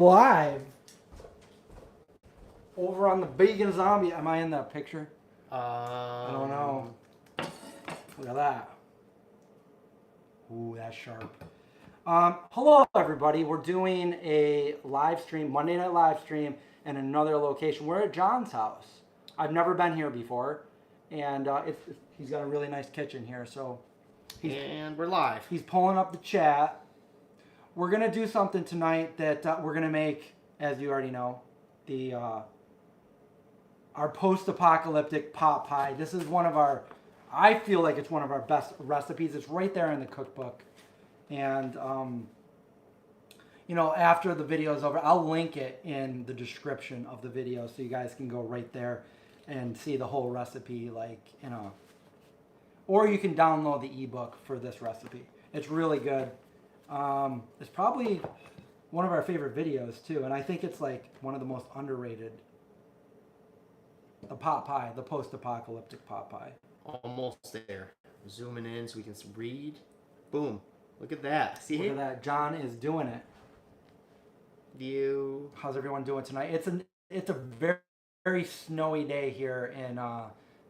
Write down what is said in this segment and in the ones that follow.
Live over on the Vegan Zombie. Am I in that picture? I don't know. Look at that. Ooh, that's sharp. Hello, everybody. We're doing a live stream, Monday night live stream, in another location. We're at John's house. I've never been here before, and he's got a really nice kitchen here. So, and we're live. He's pulling up the chat. We're gonna do something tonight that we're gonna make, as you already know, the our Post Apocalyptic Pot Pie. This is one of our, I feel like it's one of our best recipes. It's right there in the cookbook, and you know, after the video is over, I'll link it in the description of the video so you guys can go right there and see the whole recipe, like, you know, or you can download the ebook for this recipe. It's really good. It's probably one of our favorite videos too, and I think it's like one of the most underrated. The pot pie, the post-apocalyptic pot pie. Almost there. Zooming in so we can read. Boom. Look at that. See? Look at that. John is doing it. View. How's everyone doing tonight? It's a very, very snowy day here in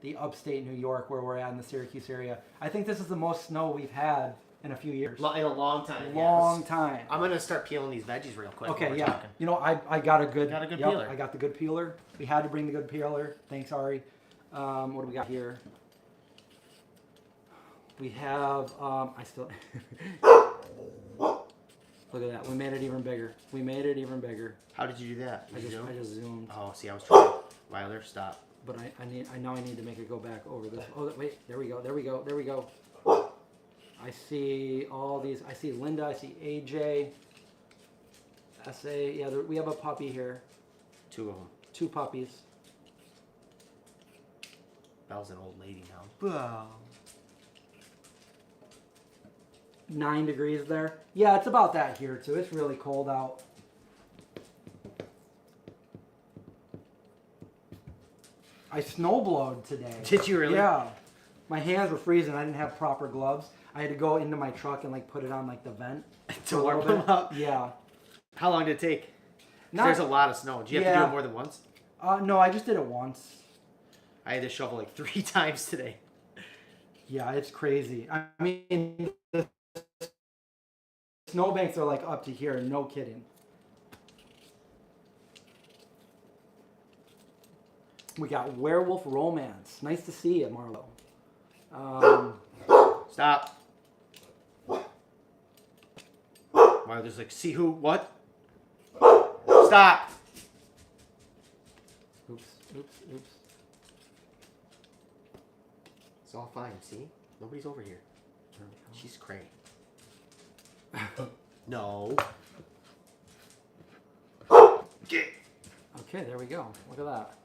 the upstate New York where we're at in the Syracuse area. I think this is the most snow we've had in a few years. In a long time. Long time. I'm going to start peeling these veggies real quick. Okay, yeah. Talking. You know, I got a good, peeler. I got the good peeler. We had to bring the good peeler. Thanks, Ari. What do we got here? We have, I still... Look at that. We made it even bigger. We made it even bigger. How did you do that? I just zoomed. Oh, see, I was trying. Wilder, stop. But I know I need to make it go back over this. Oh, wait. There we go. There we go. There we go. I see all these. I see Linda. I see AJ. SA. Yeah, we have a puppy here. Two of them. Two puppies. Belle's an old lady now. Wow. 9 degrees there. Yeah, it's about that here too. It's really cold out. I snowblowed today. Did you really? Yeah. My hands were freezing. I didn't have proper gloves. I had to go into my truck and like put it on like the vent to warm them up. Yeah. How long did it take? There's a lot of snow. Do you have to do it more than once? No, I just did it once. I had to shovel like 3 times today. Yeah, it's crazy. I mean, the snowbanks are like up to here. No kidding. We got Werewolf Romance. Nice to see you, Marlo. Stop. Wow, there's like, see who, what? Stop. Oops, oops, oops. It's all fine, see? Nobody's over here. She's cray. No. Get. Okay, there we go. Look at that.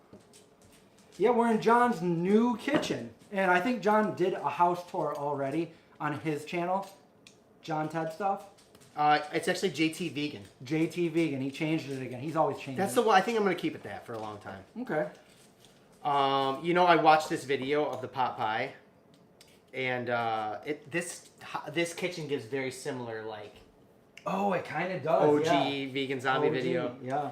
Yeah, we're in John's new kitchen. And I think John did a house tour already on his channel. John Ted Stuff. It's actually JT Vegan. JT Vegan. He changed it again. He's always changed it. That's the one. I think I'm going to keep it that for a long time. Okay. You know, I watched this video of the pot pie. And this kitchen gives very similar, like... Oh, it kind of does, OG Vegan Zombie video. Yeah.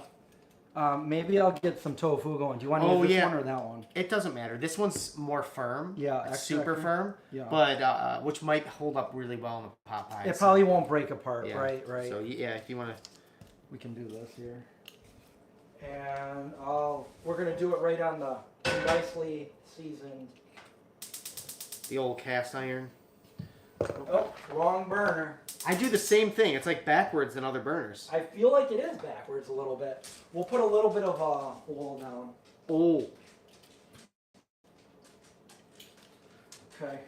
Maybe I'll get some tofu going. Do you want to use this one or that one? It doesn't matter. This one's more firm. Yeah, it's super firm. Yeah. But which might hold up really well in the pot pie. It probably won't break apart. Yeah. Right. So yeah, if you want to, we can do this here. And we're gonna do it right on the nicely seasoned. The old cast iron. Oh, wrong burner. I do the same thing. It's like backwards than other burners. I feel like it is backwards a little bit. We'll put a little bit of oil down. Oh. Okay.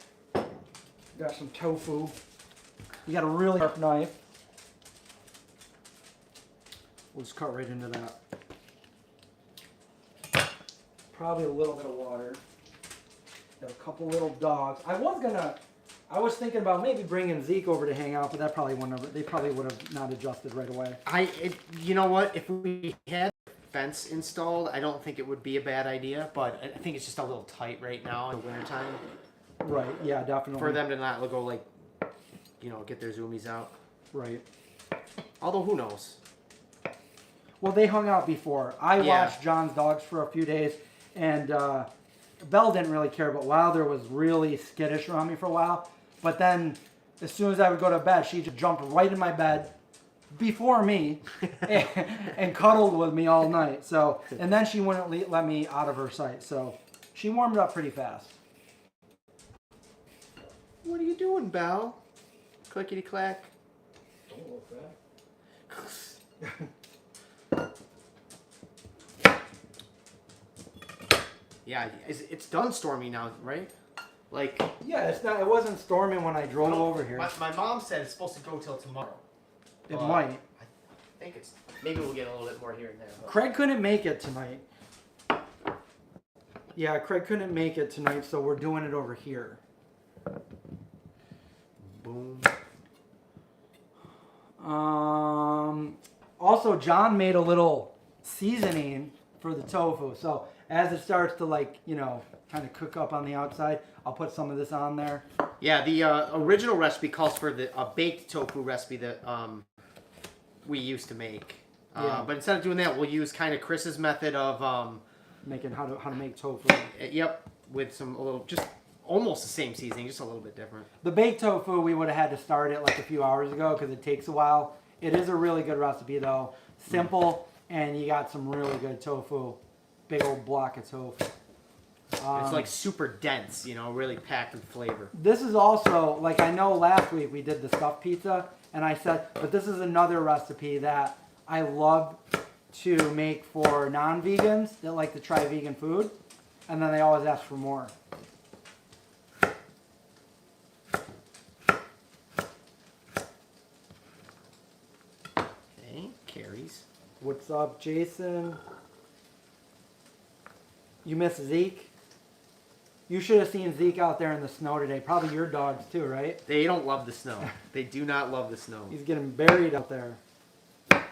Got some tofu. You got a really sharp knife. We'll just cut right into that. Probably a little bit of water. Got a couple little dogs. I was thinking about maybe bringing Zeke over to hang out, but that probably wouldn't have, they probably would have not adjusted right away. You know what? If we had a fence installed, I don't think it would be a bad idea, but I think it's just a little tight right now in the wintertime. Right, yeah, definitely. For them to not go like, you know, get their zoomies out. Right. Although, who knows? Well, they hung out before. I watched John's dogs for a few days, and Belle didn't really care, but Wilder was really skittish around me for a while. But then, as soon as I would go to bed, she just jumped right in my bed before me and cuddled with me all night. So, and then she wouldn't let me out of her sight. So, she warmed up pretty fast. What are you doing, Belle? Clickety clack. Don't look that. Yeah, it's done stormy now, right? Like, Yeah, it's not. It wasn't storming when I drove over here. My mom said it's supposed to go till tomorrow. It might. I think it's maybe we'll get a little bit more here and there. But. Craig couldn't make it tonight. Yeah, Craig couldn't make it tonight, so we're doing it over here. Boom. Also, John made a little seasoning for the tofu. So as it starts to kind of cook up on the outside, I'll put some of this on there. Yeah, the original recipe calls for the baked tofu recipe that we used to make. But instead of doing that, we'll use kind of Chris's method of making how to make tofu. Yep, with just almost the same seasoning, just a little bit different. The baked tofu, we would have had to start it like a few hours ago because it takes a while. It is a really good recipe though. Simple, and you got some really good tofu. Big old block of tofu. It's like super dense, really packed with flavor. This is also, like I know last week we did the stuffed pizza, and I said, but this is another recipe that I love to make for non-vegans that like to try vegan food, and then they always ask for more. Okay, carries. What's up, Jason? You miss Zeke? You should have seen Zeke out there in the snow today. Probably your dogs too, right? They don't love the snow. They do not love the snow. He's getting buried out there. Do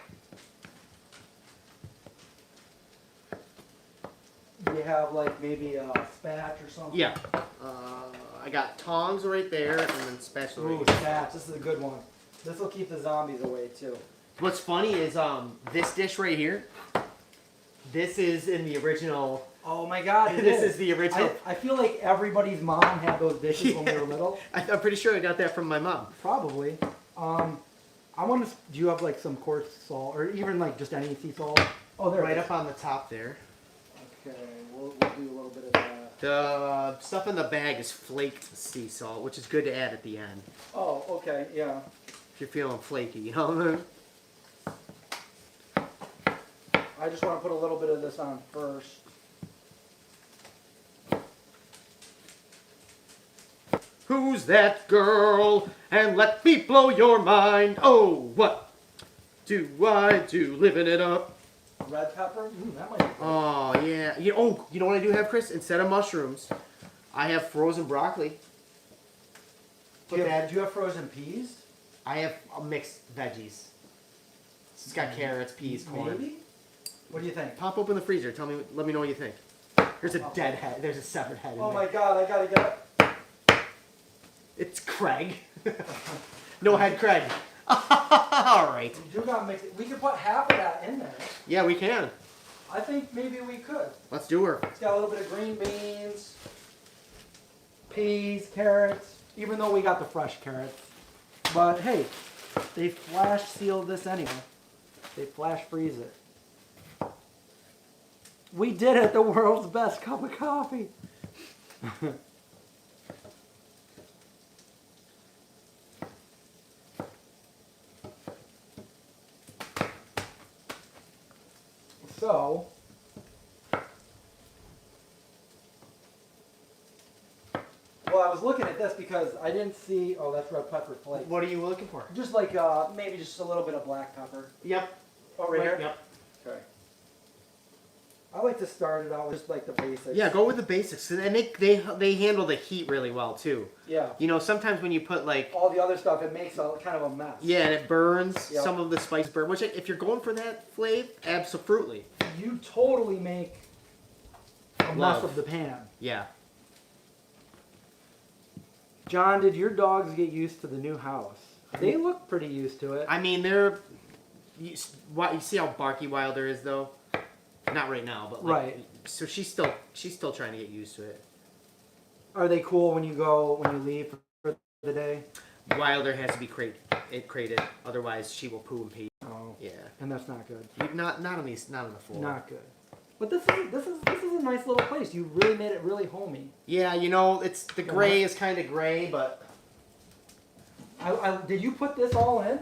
you have like maybe a spatch or something? Yeah. I got tongs right there and then spatula. Ooh, spatch. This is a good one. This will keep the zombies away too. What's funny is this dish right here. This is in the original. Oh my God! This is the original. I feel like everybody's mom had those dishes when we were little. I'm pretty sure I got that from my mom. Probably. I want to. Do you have like some coarse salt, or even like just any sea salt? Oh, there. Right up on the top there. Okay, we'll do a little bit of that. The stuff in the bag is flaked sea salt, which is good to add at the end. Oh, okay, yeah. If you're feeling flaky, I just want to put a little bit of this on first. Who's that girl? And let me blow your mind. Oh, what do I do? Living it up. Red pepper? That might be good. Oh, yeah. You know what I do have, Chris? Instead of mushrooms, I have frozen broccoli. Do you have frozen peas? I have mixed veggies. It's got carrots, peas, corn. Maybe? What do you think? Pop open the freezer. Let me know what you think. There's a dead head. There's a severed head in there. Oh my God, I gotta get up. It's Craig. No head, Craig. All right. We do got mixed. We could put half of that in there. Yeah, we can. I think maybe we could. Let's do her. It's got a little bit of green beans, peas, carrots, even though we got the fresh carrots. But hey, they flash sealed this anyway. They flash freeze it. We did it, the world's best cup of coffee. So, well, I was looking at this because I didn't see, oh, that's red pepper flakes. What are you looking for? Just like, maybe just a little bit of black pepper. Yep. Oh, right here? Yep. Okay. I like to start it out with just like the basics. Yeah, go with the basics. And they handle the heat really well, too. Yeah. Sometimes when you put like... all the other stuff, it makes a kind of a mess. Yeah, and it burns. Yep. Some of the spice burn. Which, if you're going for that flavor, absolutely. You totally make a mess Love. of the pan. Yeah. John, did your dogs get used to the new house? They look pretty used to it. I mean, they're you see how barky Wilder is though? Not right now, but like, Right. So she's still trying to get used to it. Are they cool when you leave for the day? Wilder has to be crated, otherwise she will poo and pee. Oh. Yeah. And that's not good. Not on the floor. Not good. But this is a nice little place. You really made it really homey. Yeah, it's the gray is kind of gray, but Did you put this all in?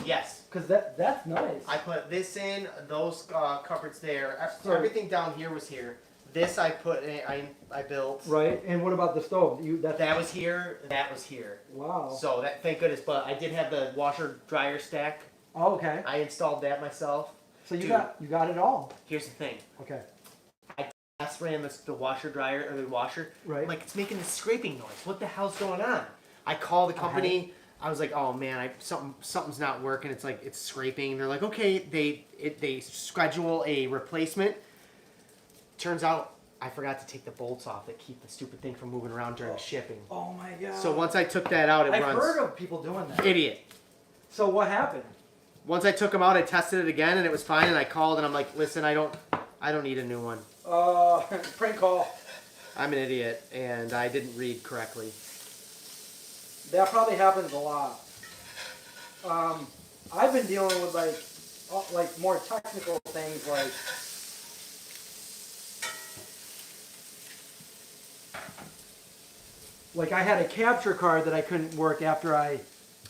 yes. Because that's nice. I put this in, those cupboards there. So- Everything down here was here. This I put in, I built. Right. And what about the stove? That was here. That was here. Wow. So thank goodness. But I did have the washer dryer stack. Oh, okay. I installed that myself. So you Dude. got it all. Here's the thing. Okay. I test ran the washer dryer or the washer. Right. I'm like, it's making this scraping noise. What the hell's going on? I called the company. I was like, oh man, something's not working. It's like it's scraping. And they're like, okay, they schedule a replacement. Turns out I forgot to take the bolts off that keep the stupid thing from moving around during shipping. Oh my god. So once I took that out, I've runs. heard of people doing that. Idiot. So what happened? Once I took them out, I tested it again, and it was fine. And I called, and I'm like, listen, I don't need a new one. Prank call. I'm an idiot, and I didn't read correctly. That probably happens a lot. I've been dealing with like more technical things like I had a capture card that I couldn't work after I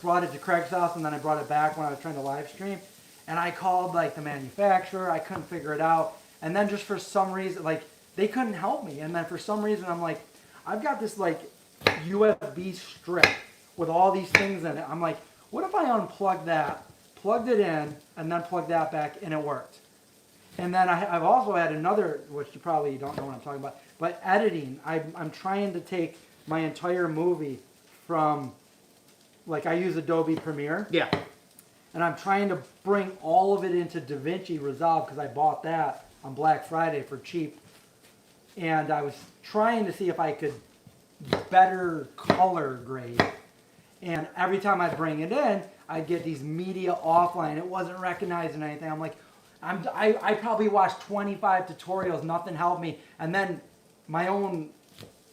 brought it to Craig's house, and then I brought it back when I was trying to live stream, and I called like the manufacturer. I couldn't figure it out, and then just for some reason, like they couldn't help me, and then for some reason I'm like, I've got this like USB strip with all these things in it. I'm like, what if I unplugged that, plugged it in, and then plugged that back, and it worked. And then I've also had another, which you probably don't know what I'm talking about, but editing. I'm trying to take my entire movie from, like I use Adobe Premiere. Yeah. And I'm trying to bring all of it into DaVinci Resolve because I bought that on Black Friday for cheap. And I was trying to see if I could better color grade. And every time I bring it in, I'd get these media offline. It wasn't recognizing anything. I'm like, I probably watched 25 tutorials, nothing helped me. And then my own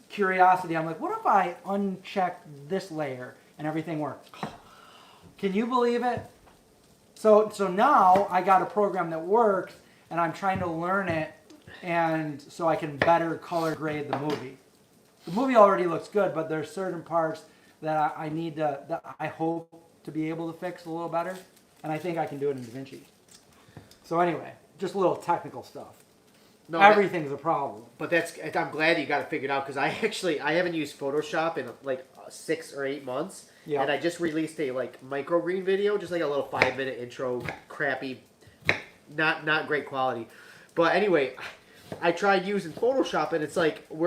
curiosity, I'm like, what if I uncheck this layer and everything works? Can you believe it? So now I got a program that works, and I'm trying to learn it, and so I can better color grade the movie. The movie already looks good, but there's certain parts that I need to, that I hope to be able to fix a little better, and I think I can do it in DaVinci. So anyway, just a little technical stuff. No, everything's a problem. But I'm glad you got it figured out, because I haven't used Photoshop in like 6 or 8 months. Yeah. And I just released a like microgreen video, just like a little 5-minute intro, crappy, not great quality. But anyway, I tried using Photoshop, and it's like we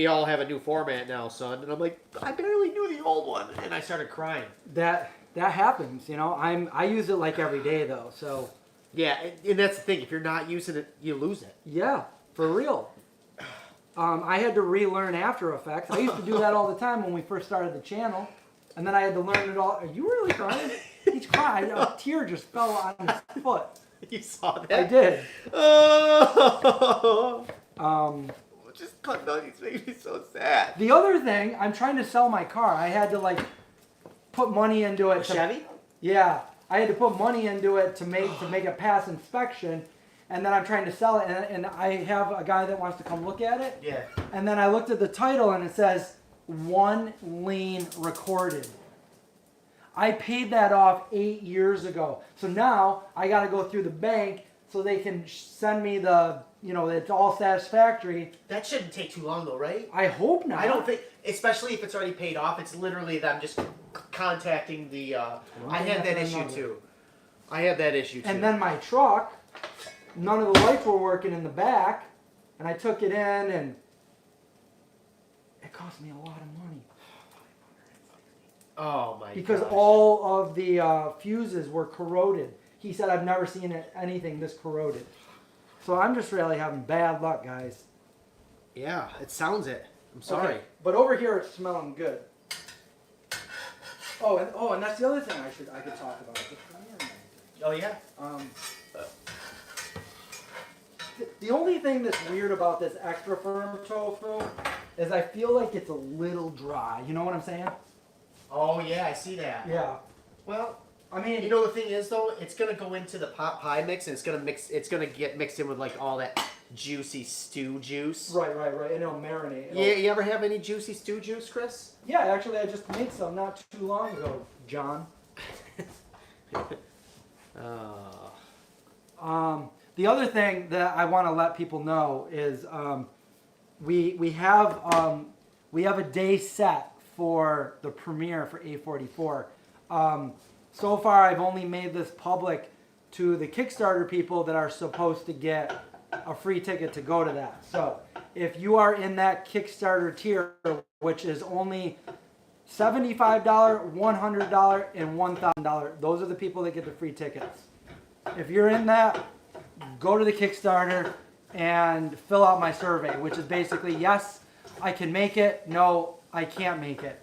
all have a new format now, son. And I'm like, I barely knew the old one, and I started crying. That happens, you know. I use it like every day though, so. Yeah, and that's the thing. If you're not using it, you lose it. Yeah, for real. I had to relearn After Effects. I used to do that all the time when we first started the channel. And then I had to learn it all. Are you really crying? He's crying. A tear just fell on his foot. You saw that? I did. Oh. Just cut nuggets make me so sad. The other thing, I'm trying to sell my car. I had to like put money into it. Chevy? Yeah. I had to put money into it to make it pass inspection, and then I'm trying to sell it, and I have a guy that wants to come look at it. Yeah. And then I looked at the title, and it says 1 lien recorded. I paid that off 8 years ago, so now I got to go through the bank so they can send me the, it's all satisfactory. That shouldn't take too long though, right? I hope not. I don't think, especially if it's already paid off. It's literally them just contacting the. I had that issue too. And then my truck, none of the lights were working in the back, and I took it in, and it cost me a lot of money. Oh my god. Because all of the fuses were corroded. He said, I've never seen anything this corroded. So I'm just really having bad luck, guys. Yeah, it sounds it. I'm sorry. Okay, but over here it's smelling good. Oh, and that's the other thing I could talk about. Oh yeah. The only thing that's weird about this extra firm tofu is I feel like it's a little dry. You know what I'm saying? Oh yeah, I see that. Yeah. Well, I mean, you know the thing is though, it's gonna go into the pot pie mix, and it's gonna get mixed in with like all that juicy stew juice. Right, and it'll marinate. Yeah, you ever have any juicy stew juice, Chris? Yeah, actually, I just made some not too long ago, John. The other thing that I want to let people know is we have a day set for the premiere for A44. So far, I've only made this public to the Kickstarter people that are supposed to get a free ticket to go to that. So if you are in that Kickstarter tier, which is only $75, $100, and $1,000, those are the people that get the free tickets. If you're in that, go to the Kickstarter and fill out my survey, which is basically, yes, I can make it, no, I can't make it.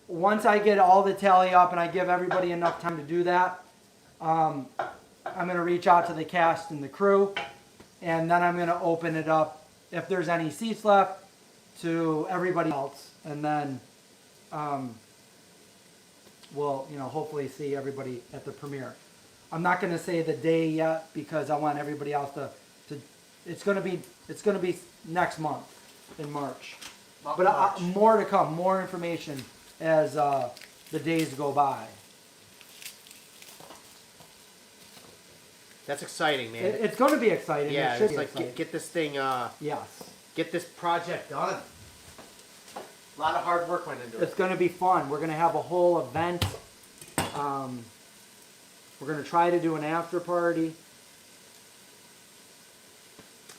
Once I get all the tally up and I give everybody enough time to do that, I'm going to reach out to the cast and the crew, and then I'm going to open it up, if there's any seats left, to everybody else, and then we'll, hopefully see everybody at the premiere. I'm not going to say the day yet because I want everybody else to it's going to be next month in March. But more to come, more information as the days go by. That's exciting, man. It's going to be exciting. Yeah, it should it's be like exciting. get this thing. Yes. Get this project done. A lot of hard work went into it. It's going to be fun. We're going to have a whole event. We're going to try to do an after party.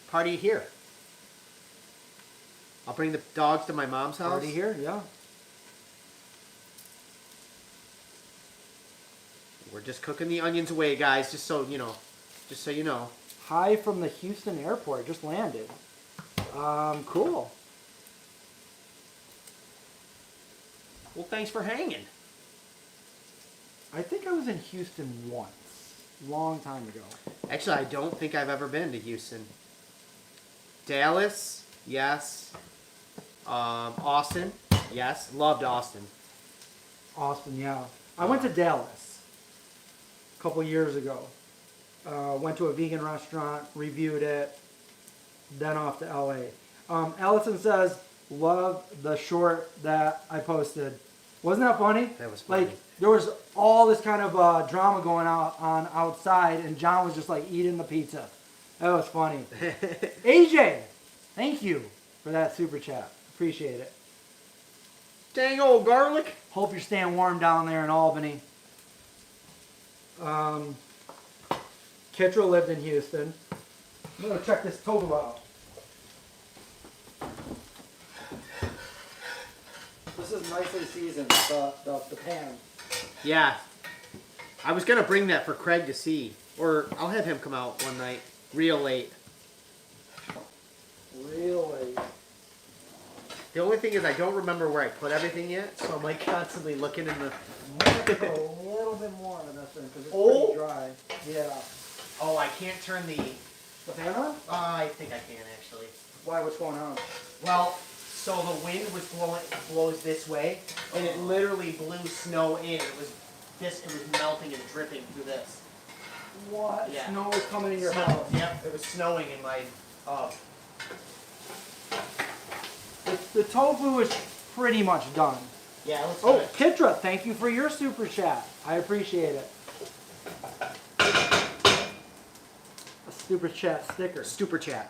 Party here. I'll bring the dogs to my mom's house. Party here, yeah. We're just cooking the onions away, guys. Just so you know. Just so you know. Hi from the Houston airport. Just landed. Cool. Well, thanks for hanging. I think I was in Houston once. Long time ago. Actually, I don't think I've ever been to Houston. Dallas, yes. Austin, yes. Loved Austin. Austin, yeah. I went to Dallas a couple years ago. Went to a vegan restaurant, reviewed it, then off to LA. Allison says, love the short that I posted. Wasn't that funny? That was funny. Like, there was all this kind of drama going on outside, and John was just like eating the pizza. That was funny. AJ, thank you for that super chat. Appreciate it. Dang old garlic. Hope you're staying warm down there in Albany. Kitra lived in Houston. I'm going to check this tofu out. This is nicely seasoned, the pan. Yeah. I was going to bring that for Craig to see. Or I'll have him come out one night. Real late. Really? The only thing is I don't remember where I put everything yet, so I'm like constantly looking in the... A little bit more on this one because it's pretty dry. Yeah. Oh, I can't turn the pan on? I think I can actually. Why? What's going on? Well, so the wind blows this way, and it literally blew snow in. It was melting and dripping through this. What? Yeah. Snow is coming in your Snow, house. Yep, it was snowing in my... The tofu is pretty much done. Yeah, let's Oh, Kitra, thank you for your super chat. I appreciate it. A super chat sticker. Super chat.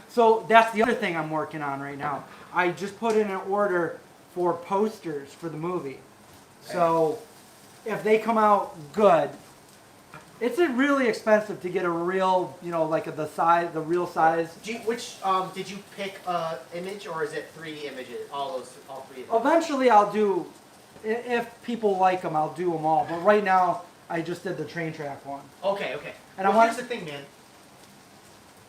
So that's the other thing I'm working on right now. I just put in an order for posters for the movie. So if they come out good, it's really expensive to get a real, like the real size. Did you pick image, or is it 3D images? All 3 of them? Eventually I'll do, if people like them, I'll do them all. But right now, I just did the train track one. Okay. And here's the thing, man.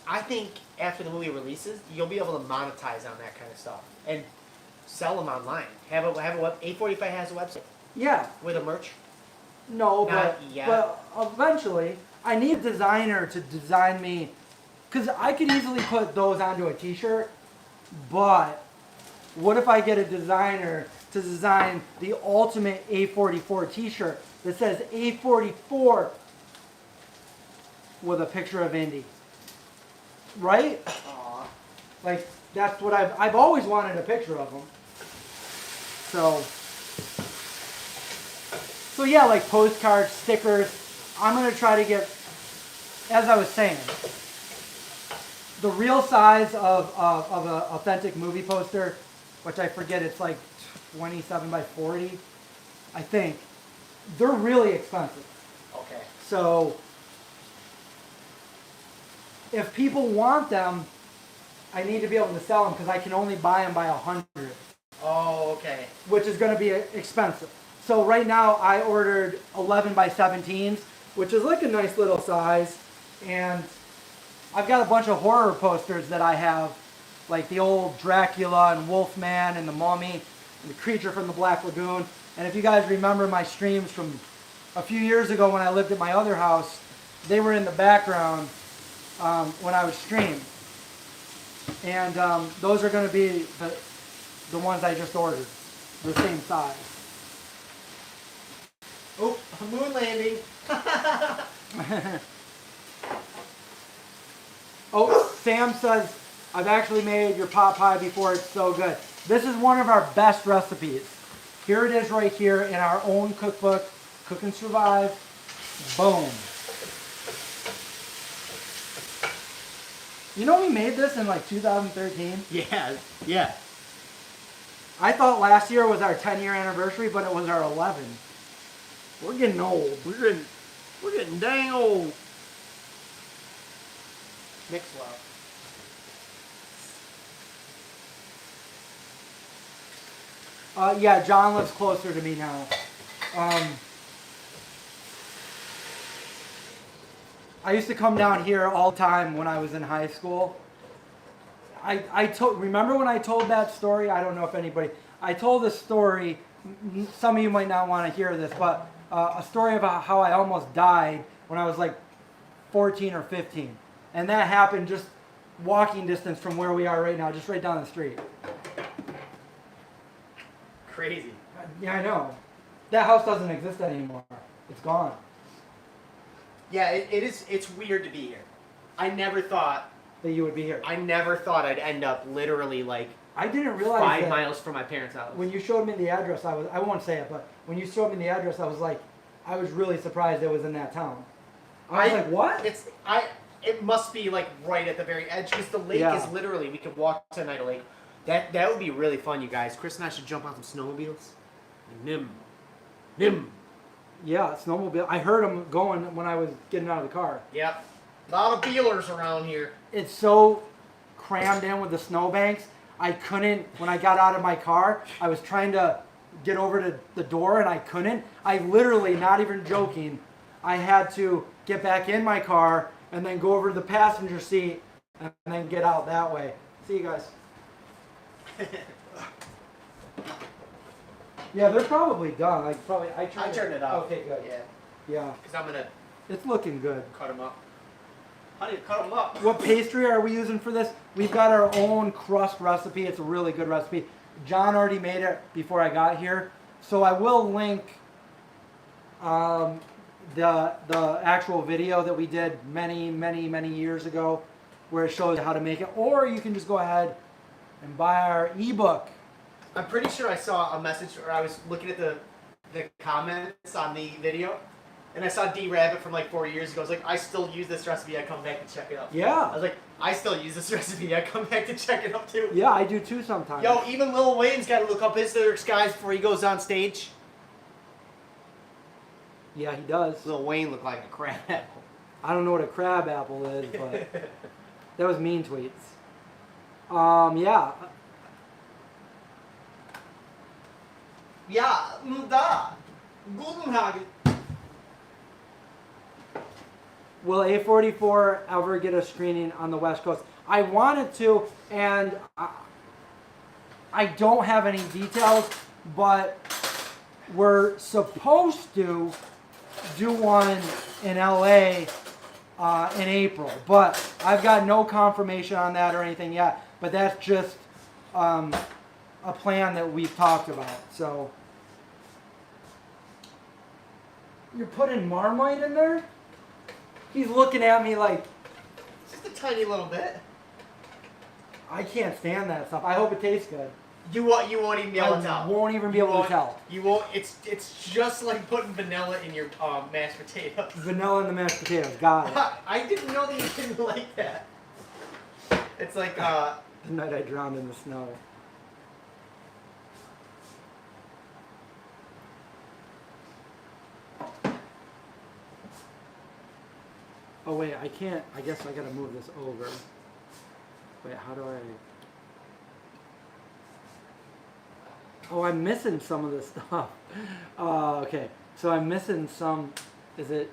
I think after the movie releases, you'll be able to monetize on that kind of stuff and sell them online. Have a A45 has a website. Yeah. With a merch. No, Not yet. but eventually, I need a designer to design me, because I could easily put those onto a t-shirt, but what if I get a designer to design the ultimate A44 t-shirt that says A44 with a picture of Indy? Right? Aw. Like, that's what I've always wanted a picture of them. So yeah, like postcards, stickers. I'm going to try to get, as I was saying, the real size of an authentic movie poster, which I forget, it's like 27 by 40, I think. They're really expensive. Okay. So if people want them, I need to be able to sell them because I can only buy them by 100. Oh, okay. Which is going to be expensive. So right now I ordered 11 by 17s, which is like a nice little size. And I've got a bunch of horror posters that I have, like the old Dracula and Wolfman and the Mummy and the Creature from the Black Lagoon. And if you guys remember my streams from a few years ago when I lived at my other house, they were in the background when I was streaming. And those are going to be the ones I just ordered, the same size. Oh, moon landing. Oh, Sam says, I've actually made your pot pie before, it's so good. This is one of our best recipes. Here it is right here in our own cookbook, Cook and Survive. Boom. You know we made this in like 2013? Yeah, yeah. I thought last year was our 10-year anniversary, but it was our 11. We're getting old. We're getting dang old. Mix well. Yeah, John lives closer to me now. I used to come down here all the time when I was in high school. Remember when I told that story? I don't know if anybody... I told this story, some of you might not want to hear this, but a story about how I almost died when I was like 14 or 15. And that happened just walking distance from where we are right now, just right down the street. Crazy. Yeah, I know. That house doesn't exist anymore. It's gone. Yeah, it's weird to be here. I never thought That you would be here. I never thought I'd end up literally like I didn't realize 5 that miles from my parents' house. when you showed me the address. I won't say it, but when you showed me the address, I was really surprised it was in that town. I was like, what? It must be like right at the very edge because the lake is literally, we could walk tonight. Like that would be really fun, you guys. Chris and I should jump on some snowmobiles. Nim. Yeah, snowmobile. I heard them going when I was getting out of the car. Yep. A lot of peelers around here. It's so crammed in with the snowbanks. I couldn't, when I got out of my car, I was trying to get over to the door and I couldn't. I literally, not even joking, I had to get back in my car and then go over to the passenger seat and then get out that way. See you guys. Yeah, they're probably done. I turned it off. Okay, good. Yeah. Because I'm gonna It's looking good. cut them up. How do you cut them up? What pastry are we using for this? We've got our own crust recipe. It's a really good recipe. John already made it before I got here. So I will link the actual video that we did many years ago where it shows you how to make it. Or you can just go ahead and buy our ebook. I'm pretty sure I saw a message, or I was looking at the comments on the video, and I saw D Rabbit from like 4 years ago. I was like, I still use this recipe. I come back to check it out. Yeah. I was like, I still use this recipe. I come back to check it out too. Yeah, I do too sometimes. Yo, even Lil Wayne's got to look up his lyrics, guys, before he goes on stage. Yeah, he does. Lil Wayne looked like a crab apple. I don't know what a crab apple is, but that was mean tweets. Yeah. Ja, da. Guten Tag. Will A44 ever get a screening on the West Coast? I wanted to, and I don't have any details, but we're supposed to do one in LA in April. But I've got no confirmation on that or anything yet. But that's just a plan that we've talked about. So you're putting Marmite in there? He's looking at me like, Just a tiny little bit. I can't stand that stuff. I hope it tastes good. You won't even be able to I tell. won't even be able to tell. You won't. It's just like putting vanilla in your mashed potatoes. Vanilla in the mashed potatoes. Got it. I didn't know that you didn't like that. It's like The night I drowned in the snow. Oh wait, I can't. I guess I gotta move this over. Wait, how do I? Oh, I'm missing some of this stuff. Okay, so I'm missing some. Is it?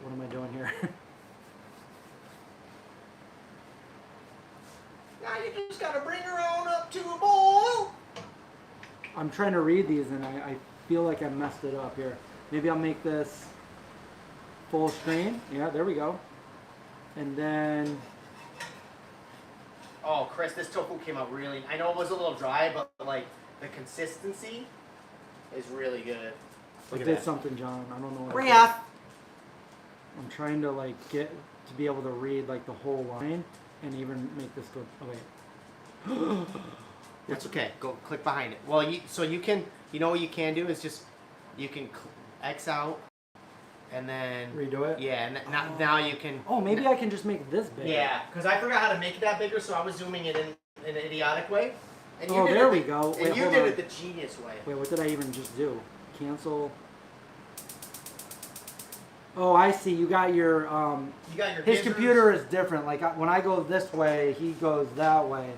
What am I doing here? now you just gotta bring her on up to a boil. I'm trying to read these and I feel like I messed it up here. Maybe I'll make this full screen. Yeah, there we go. And then... Oh, Chris, this tofu came out really... I know it was a little dry, but like the consistency is really good. I did something, John. I don't know what Bring I it did. I'm trying to like get to be able to read like the whole line and even make this go... Oh, wait. That's okay. Go click behind it. Well, you can... You know what you can do is just... You can X out and then... Redo it? Yeah, and now you can... Oh, maybe I can just make this bigger. Yeah, because I forgot how to make it that bigger, so I was zooming it in an idiotic way. And Oh, there we go. And Wait, you hold did on. it the genius way. Wait, what did I even just do? Cancel. Oh, I see. You got your... You got your his gizzards. computer is different. Like when I go this way, he goes that way.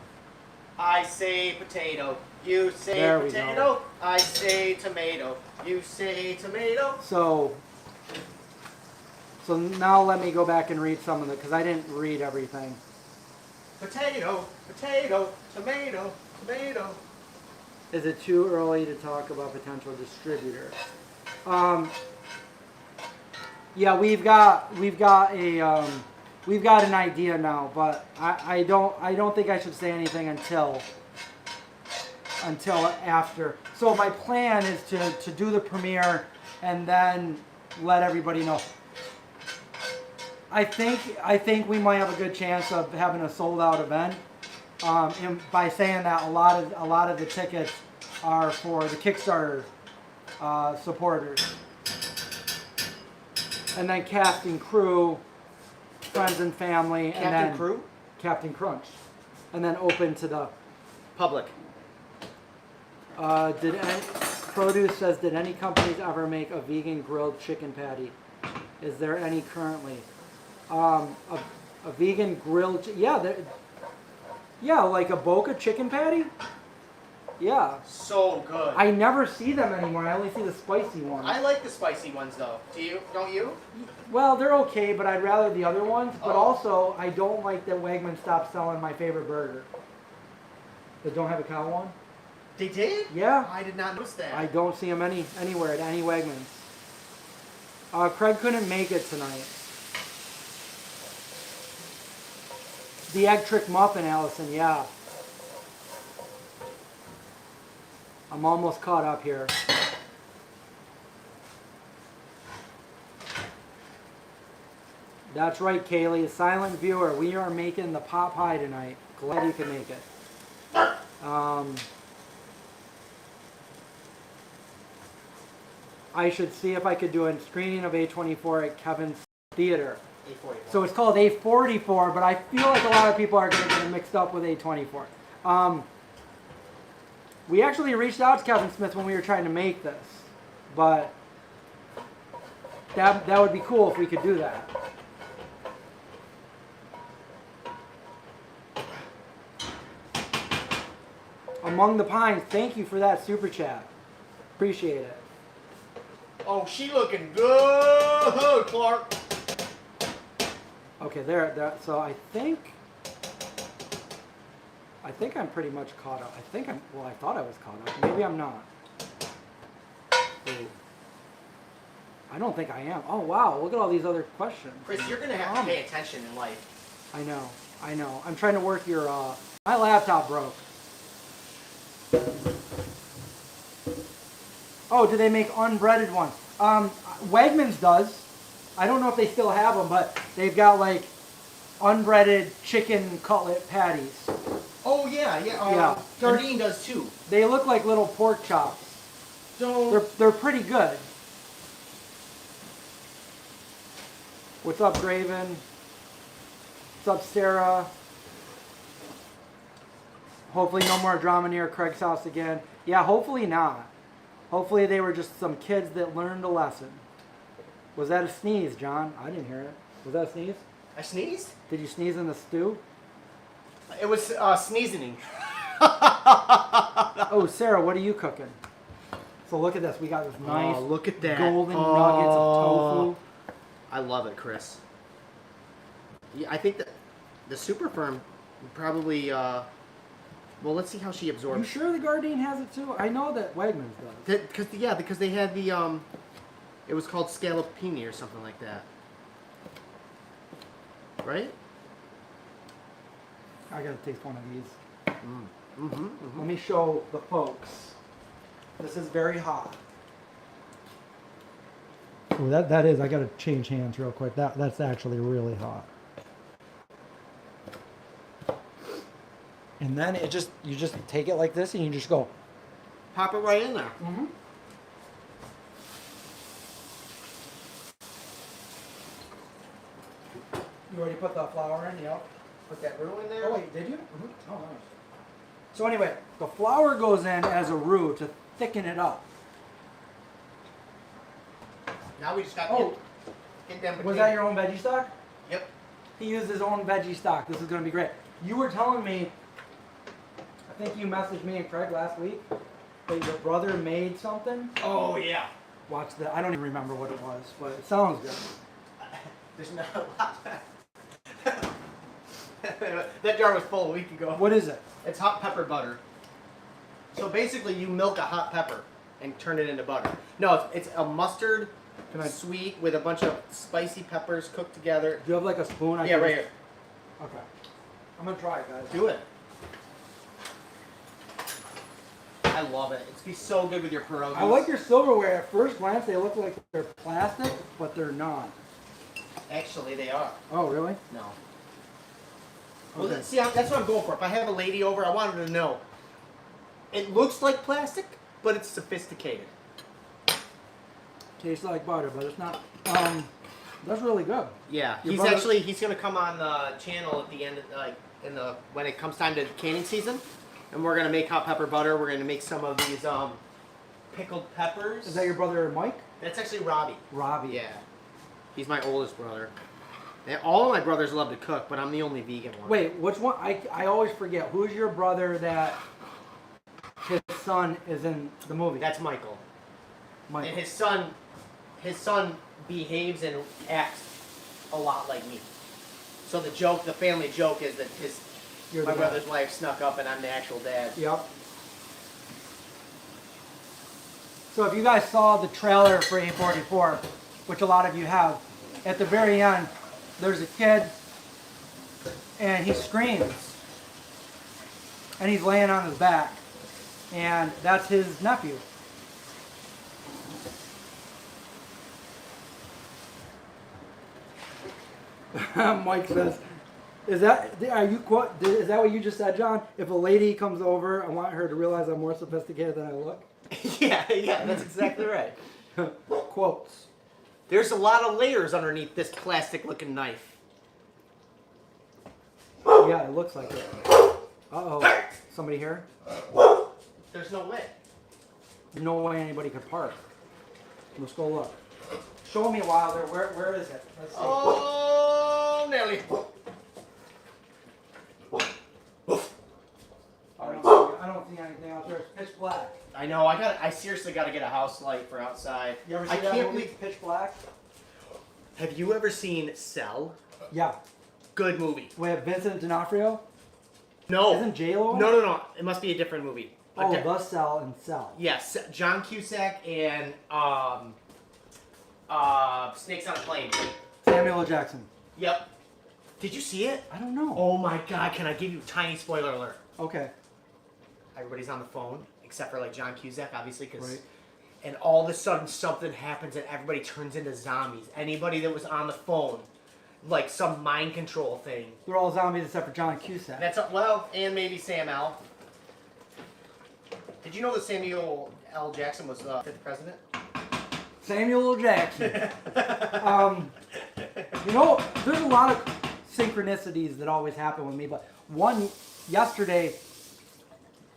I say potato. You say There we potato. go. I say tomato. You say tomato. So now let me go back and read some of it because I didn't read everything. Potato, potato, tomato, tomato. Is it too early to talk about potential distributors? Yeah, we've got an idea now, but I don't think I should say anything until after. So my plan is to do the premiere and then let everybody know. I think we might have a good chance of having a sold out event. And by saying that, a lot of the tickets are for the Kickstarter supporters. And then cast and crew, friends and family, and then Crew? Captain Crunch, and then open to the Public. Produce says, did any companies ever make a vegan grilled chicken patty? Is there any currently? A vegan grilled, yeah, like a Boca chicken patty. Yeah. So good. I never see them anymore. I only see the spicy ones. I like the spicy ones though. Do you? Don't you? Well, they're okay, but I'd rather the other ones. But Oh. also, I don't like that Wegman stopped selling my favorite burger. They don't have a cow one? They did? Yeah. I did not notice that. I don't see them anywhere at any Wegmans. Craig couldn't make it tonight. The egg trick muffin, Allison, yeah. I'm almost caught up here. That's right, Kaylee. Silent viewer, we are making the pot pie tonight. Glad you could make it. I should see if I could do a screening of A24 at Kevin's Theater. A44. So it's called A44, but I feel like a lot of people are going to get it mixed up with A24. We actually reached out to Kevin Smith when we were trying to make this, but that would be cool if we could do that. Among the Pines, thank you for that super chat. Appreciate it. Oh, she looking good, Clark. Okay, there. So I I think I'm pretty much caught up. Well, I thought I was caught up. Maybe I'm not. Ooh. I don't think I am. Oh, wow. Look at all these other questions. Chris, you're going to have to pay attention in life. I know. I'm trying to work your, my laptop broke. Oh, do they make unbreaded ones? Wegmans does. I don't know if they still have them, but they've got like unbreaded chicken cutlet patties. Oh, yeah. Yeah. Jardine does too. They look like little pork chops. So They're pretty good. What's up, Graven? What's up, Sarah? Hopefully no more drama near Craig's house again. Yeah, hopefully not. Hopefully they were just some kids that learned a lesson. Was that a sneeze, John? I didn't hear it. Was that a sneeze? I sneezed? Did you sneeze in the stew? It was sneezing. Oh, Sarah, what are you cooking? So look at this. We got this nice look at that. golden nuggets of tofu. I love it, Chris. Yeah, I think that the super firm probably, well, let's see how she absorbs. You sure the Gardein has it too? I know that Wegmans does. Because they had the, it was called scallopini or something like that. Right? I gotta taste one of these. Mm-hmm. Let me show the folks. This is very hot. Oh, that is. I gotta change hands real quick. That's actually really hot. And then you just take it like this and you just go. Pop it right in there. Mm-hmm. You already put the flour in, yep. Put that roux in there. Oh wait, did you? Mm-hmm. Oh nice. So anyway, the flour goes in as a roux to thicken it up. Now we just got get them. Was that your own veggie stock? Yep. He used his own veggie stock. This is going to be great. You were telling me, I think you messaged me and Craig last week, that your brother made something. Oh yeah. Watch that. I don't even remember what it was, but it sounds good. There's not a lot. That jar was full a week ago. What is it? It's hot pepper butter. So basically, you milk a hot pepper and turn it into butter. No, it's a mustard, sweet with a bunch of spicy peppers cooked together. Do you have like a spoon? Yeah, right here. Okay. I'm gonna try it, guys. Do it. I love it. It's be so good with your pierogies. I like your silverware. At first glance, they look like they're plastic, but they're not. Actually, they are. Oh, really? No. Okay. Well, see, that's what I'm going for. If I have a lady over, I want her to know. It looks like plastic, but it's sophisticated. Tastes like butter, but it's not. That's really good. Yeah, Your he's brother- he's gonna come on the channel at the end of when it comes time to canning season, and we're gonna make hot pepper butter. We're gonna make some of these pickled peppers. Is that your brother Mike? That's actually Robbie. Robbie. Yeah, he's my oldest brother. And all of my brothers love to cook, but I'm the only vegan one. Wait, which one? I always forget. Who's your brother that his son is in the movie? That's Michael. Mike. And his son behaves and acts a lot like me. So the family joke is that my brother's wife snuck up and I'm the actual dad. Yep. So if you guys saw the trailer for A44, which a lot of you have, at the very end, there's a kid and he screams and he's laying on his back, and that's his nephew. Mike says, is that what you just said, John? If a lady comes over, I want her to realize I'm more sophisticated than I look. yeah, that's exactly right. Quotes. There's a lot of layers underneath this plastic-looking knife. Yeah, it looks like it. Uh-oh. Somebody here? There's no way. There's no way anybody could park. Let's go look. Show me, Wilder. Where is it? Let's see. Oh, Nelly. I don't see anything out there. It's pitch black. I know. I seriously got to get a house light for outside. You ever see that movie, Pitch Black? Have you ever seen Cell? Yeah. Good movie. With Vincent D'Onofrio? No. Isn't J-Lo? No. It must be a different movie. Oh, The Cell and Cell. Yes, John Cusack and Snakes on a Plane. Samuel L. Jackson. Yep. Did you see it? I don't know. Oh my God! Can I give you a tiny spoiler alert? Okay. Everybody's on the phone except for like John Cusack, obviously, because. Right. And all of a sudden something happens and everybody turns into zombies. Anybody that was on the phone, like some mind control thing. They're all zombies except for John Cusack. And maybe Sam L. Did you know that Samuel L. Jackson was the 5th president? Samuel L. Jackson. You know, there's a lot of synchronicities that always happen with me, but one yesterday,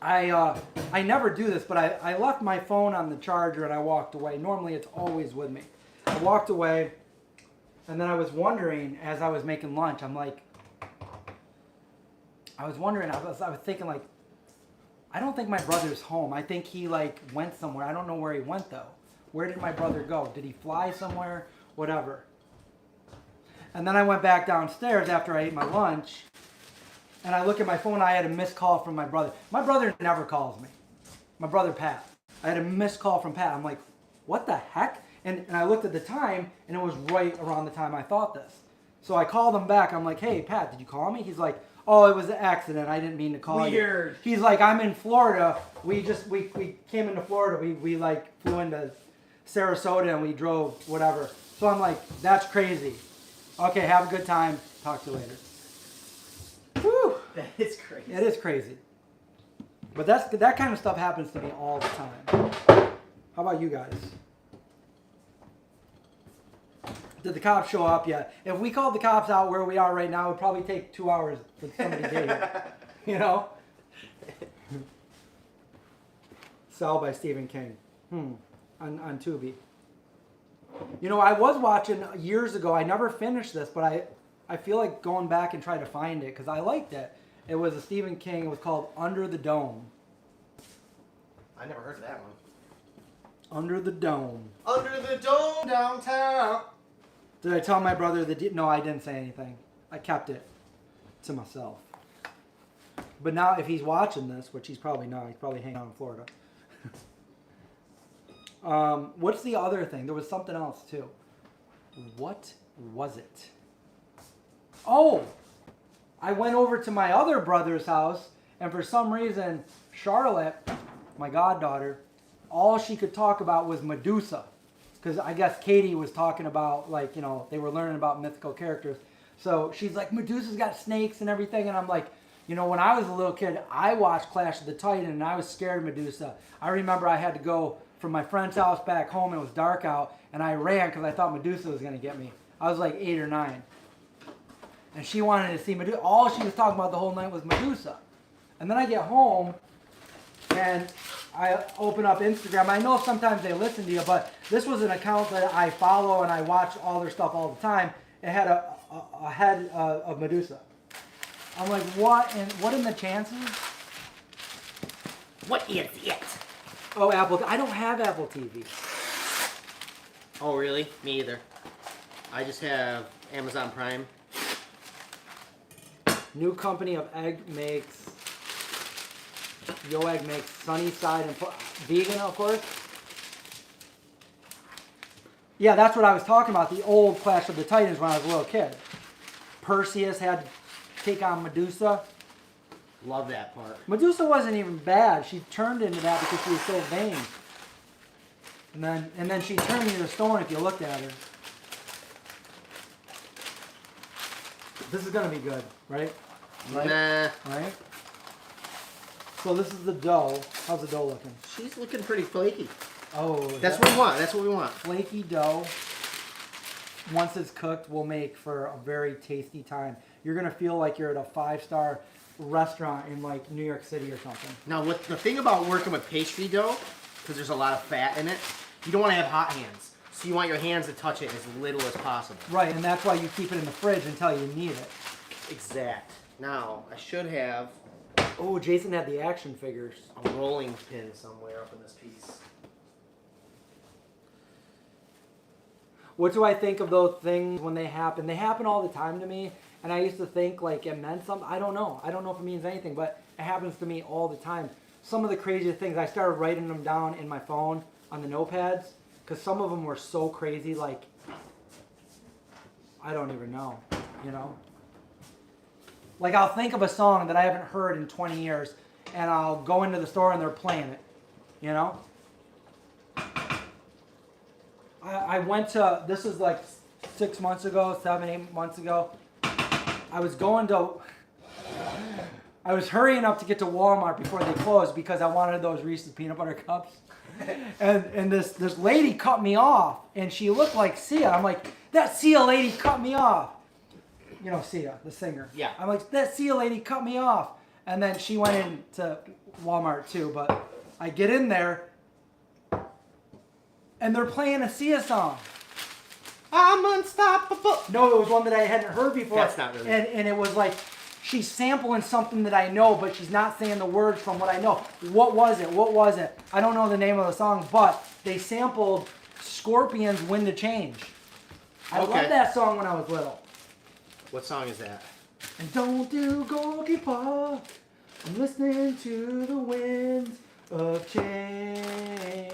I never do this, but I left my phone on the charger and I walked away. Normally it's always with me. I walked away, and then I was wondering as I was making lunch, I was thinking like, I don't think my brother's home. I think he like went somewhere. I don't know where he went though. Where did my brother go? Did he fly somewhere? Whatever. And then I went back downstairs after I ate my lunch, and I look at my phone. I had a missed call from my brother. My brother never calls me. My brother Pat. I had a missed call from Pat. I'm like, what the heck? And I looked at the time, and it was right around the time I thought this. So I called him back. I'm like, hey, Pat, did you call me? He's like, oh, it was an accident. I didn't mean to call you. Weird. He's like, I'm in Florida. We came into Florida. We like flew into Sarasota and we drove whatever. So I'm like, that's crazy. Okay, have a good time. Talk to you later. Whew. That is crazy. It is crazy. But that kind of stuff happens to me all the time. How about you guys? Did the cops show up yet? If we called the cops out where we are right now, it would probably take 2 hours for somebody to get here. You know? Cell by Stephen King. On Tubi. You know, I was watching years ago. I never finished this, but I feel like going back and trying to find it because I liked it. It was a Stephen King. It was called Under the Dome. I never heard of that one. Under the Dome. Under the dome downtown. Did I tell my brother no, I didn't say anything. I kept it to myself. But now if he's watching this, which he's probably not, he's probably hanging out in Florida. What's the other thing? There was something else too. What was it? Oh! I went over to my other brother's house, and for some reason, Charlotte, my goddaughter, all she could talk about was Medusa. Because I guess Katie was talking about, like, you know, they were learning about mythical characters. So she's like, Medusa's got snakes and everything. And I'm like, you know, when I was a little kid, I watched Clash of the Titan, and I was scared of Medusa. I remember I had to go from my friend's house back home. It was dark out, and I ran because I thought Medusa was going to get me. I was like 8 or 9. And she wanted to see Medusa. All she was talking about the whole night was Medusa. And then I get home, and I open up Instagram. I know sometimes they listen to you, but this was an account that I follow, and I watch all their stuff all the time. It had a head of Medusa. I'm like, what in the chances? What is it? Oh, Apple. I don't have Apple TV. Oh, really? Me either. I just have Amazon Prime. New company of egg makes. Yo Egg makes Sunnyside and vegan, of course. Yeah, that's what I was talking about. The old Clash of the Titans when I was a little kid. Perseus had to take on Medusa. Love that part. Medusa wasn't even bad. She turned into that because she was so vain. And then she turned into stone if you looked at her. This is gonna be good, right? Nah. Right? So this is the dough. How's the dough looking? She's looking pretty flaky. Oh, That's what we want. That's what we want. Flaky dough. Once it's cooked, will make for a very tasty time. You're gonna feel like you're at a 5-star restaurant in like New York City or something. Now, what the thing about working with pastry dough, because there's a lot of fat in it, you don't want to have hot hands. So you want your hands to touch it as little as possible. Right, and that's why you keep it in the fridge until you need it. Exact. Now, I should have Oh, Jason had the action figures. a rolling pin somewhere up in this piece. What do I think of those things when they happen? They happen all the time to me, And I used to think like it meant something. I don't know. I don't know if it means anything, but it happens to me all the time. Some of the craziest things, I started writing them down in my phone on the notepads because some of them were so crazy, like, I don't even know, you know? Like, I'll think of a song that I haven't heard in 20 years, and I'll go into the store and they're playing it, you know? I went to, this is like 6 months ago, 7, 8 months ago. I was hurrying up to get to Walmart before they closed because I wanted those Reese's peanut butter cups. And this lady cut me off, and she looked like Sia. I'm like, that Sia lady cut me off. You know Sia, the singer. Yeah. I'm like, that Sia lady cut me off. And then she went into Walmart too, but I get in there, and they're playing a Sia song. I'm unstoppable. No, it was one that I hadn't heard before. That's not really. And it was like, she's sampling something that I know, but she's not saying the words from what I know. What was it? What was it? I don't know the name of the song, but they sampled Scorpion's Wind to Change. I loved that song when I was little. What song is that? And don't do goalkeeper. I'm listening to the winds of change.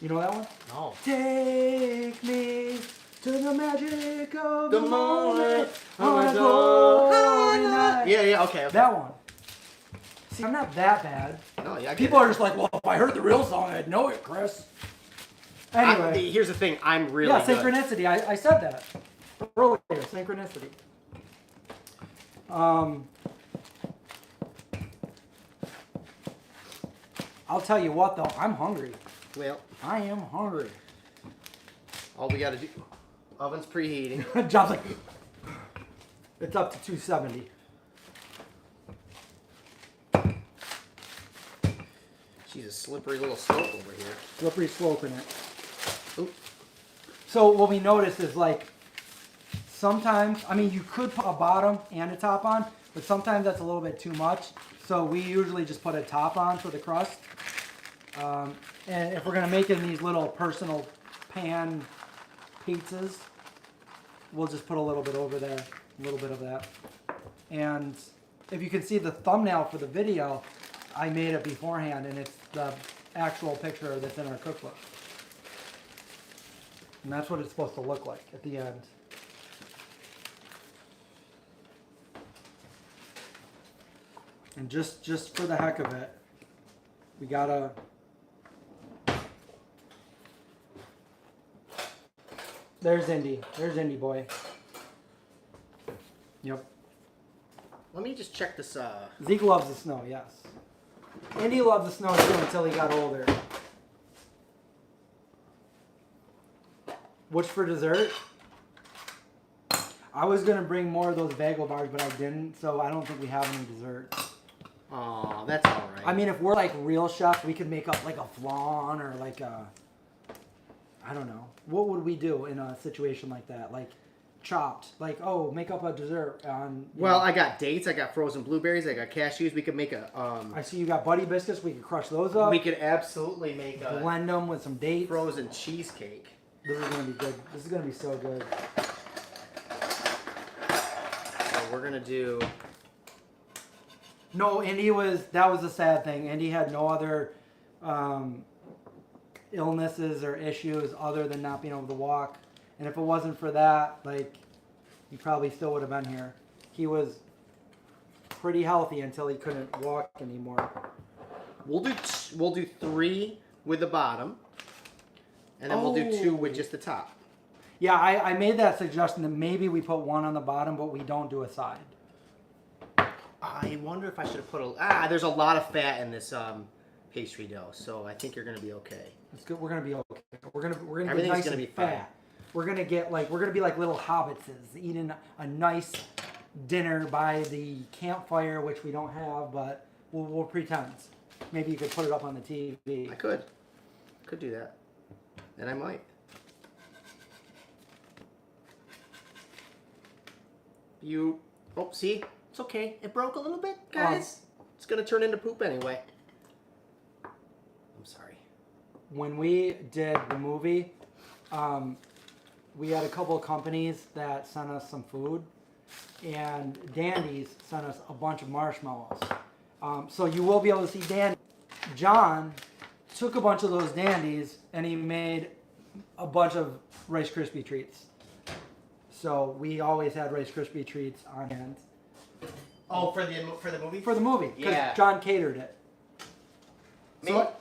You know that one? No. Take me to the magic of The the moment on a of glory night. Yeah, okay. That one. See, I'm not that bad. No, yeah. People are just like, well, if I heard the real song, I'd know it, Chris. Anyway. Here's the thing. I'm really yeah, good. synchronicity. I said that earlier. Synchronicity. I'll tell you what, though. I'm hungry. Well, I am hungry. all we got to do. Oven's preheating. John's like, it's up to 270. She's a slippery little slope over here. Slippery slope in it. Oop. So what we noticed is like, sometimes, I mean, you could put a bottom and a top on, but sometimes that's a little bit too much. So we usually just put a top on for the crust. And if we're gonna make it in these little personal pan pizzas, we'll just put a little bit over there, a little bit of that. And if you can see the thumbnail for the video, I made it beforehand, and it's the actual picture that's in our cookbook. And that's what it's supposed to look like at the end. And just for the heck of it, we gotta... There's Indy. There's Indy boy. Yep. Let me just check this. Zeke loves the snow, yes. Indy loved the snow too until he got older. What's for dessert? I was going to bring more of those VEGO bars, but I didn't, so I don't think we have any dessert. Oh, that's all right. I mean, if we're like real chefs, we could make up like a flan or like a... I don't know. What would we do in a situation like that? Like chopped. Like, oh, make up a dessert on... Well, I got dates. I got frozen blueberries. I got cashews. We could make a... I see you got Buddy Biscuits. We could crush those up. We could absolutely make a... Blend them with some dates. Frozen cheesecake. This is going to be good. This is going to be so good. So we're going to do... No, Indy was... That was the sad thing. Indy had no other... illnesses or issues other than not being able to walk, and if it wasn't for that, like, he probably still would have been here. He was pretty healthy until he couldn't walk anymore. We'll do 3 with the bottom, and then we'll do 2 with just the top. Yeah, I made that suggestion that maybe we put 1 on the bottom, but we don't do a side. I wonder if I should have put a... there's a lot of fat in this pastry dough, so I think you're gonna be okay. It's good. We're gonna be okay. We're gonna be Everything's nice gonna and be fine. fat. We're gonna be like little hobbitses eating a nice dinner by the campfire, which we don't have, but we'll pretend. Maybe you could put it up on the TV. I could do that, and I might. Oh, see, it's okay. It broke a little bit, guys. It's gonna turn into poop anyway. I'm sorry. When we did the movie, we had a couple of companies that sent us some food, and Dandy's sent us a bunch of marshmallows. So you will be able to see Dandy. John took a bunch of those Dandies and he made a bunch of Rice Krispie treats. So we always had Rice Krispie treats on hand. Oh, for the movie? For the movie, because Yeah. John catered it. So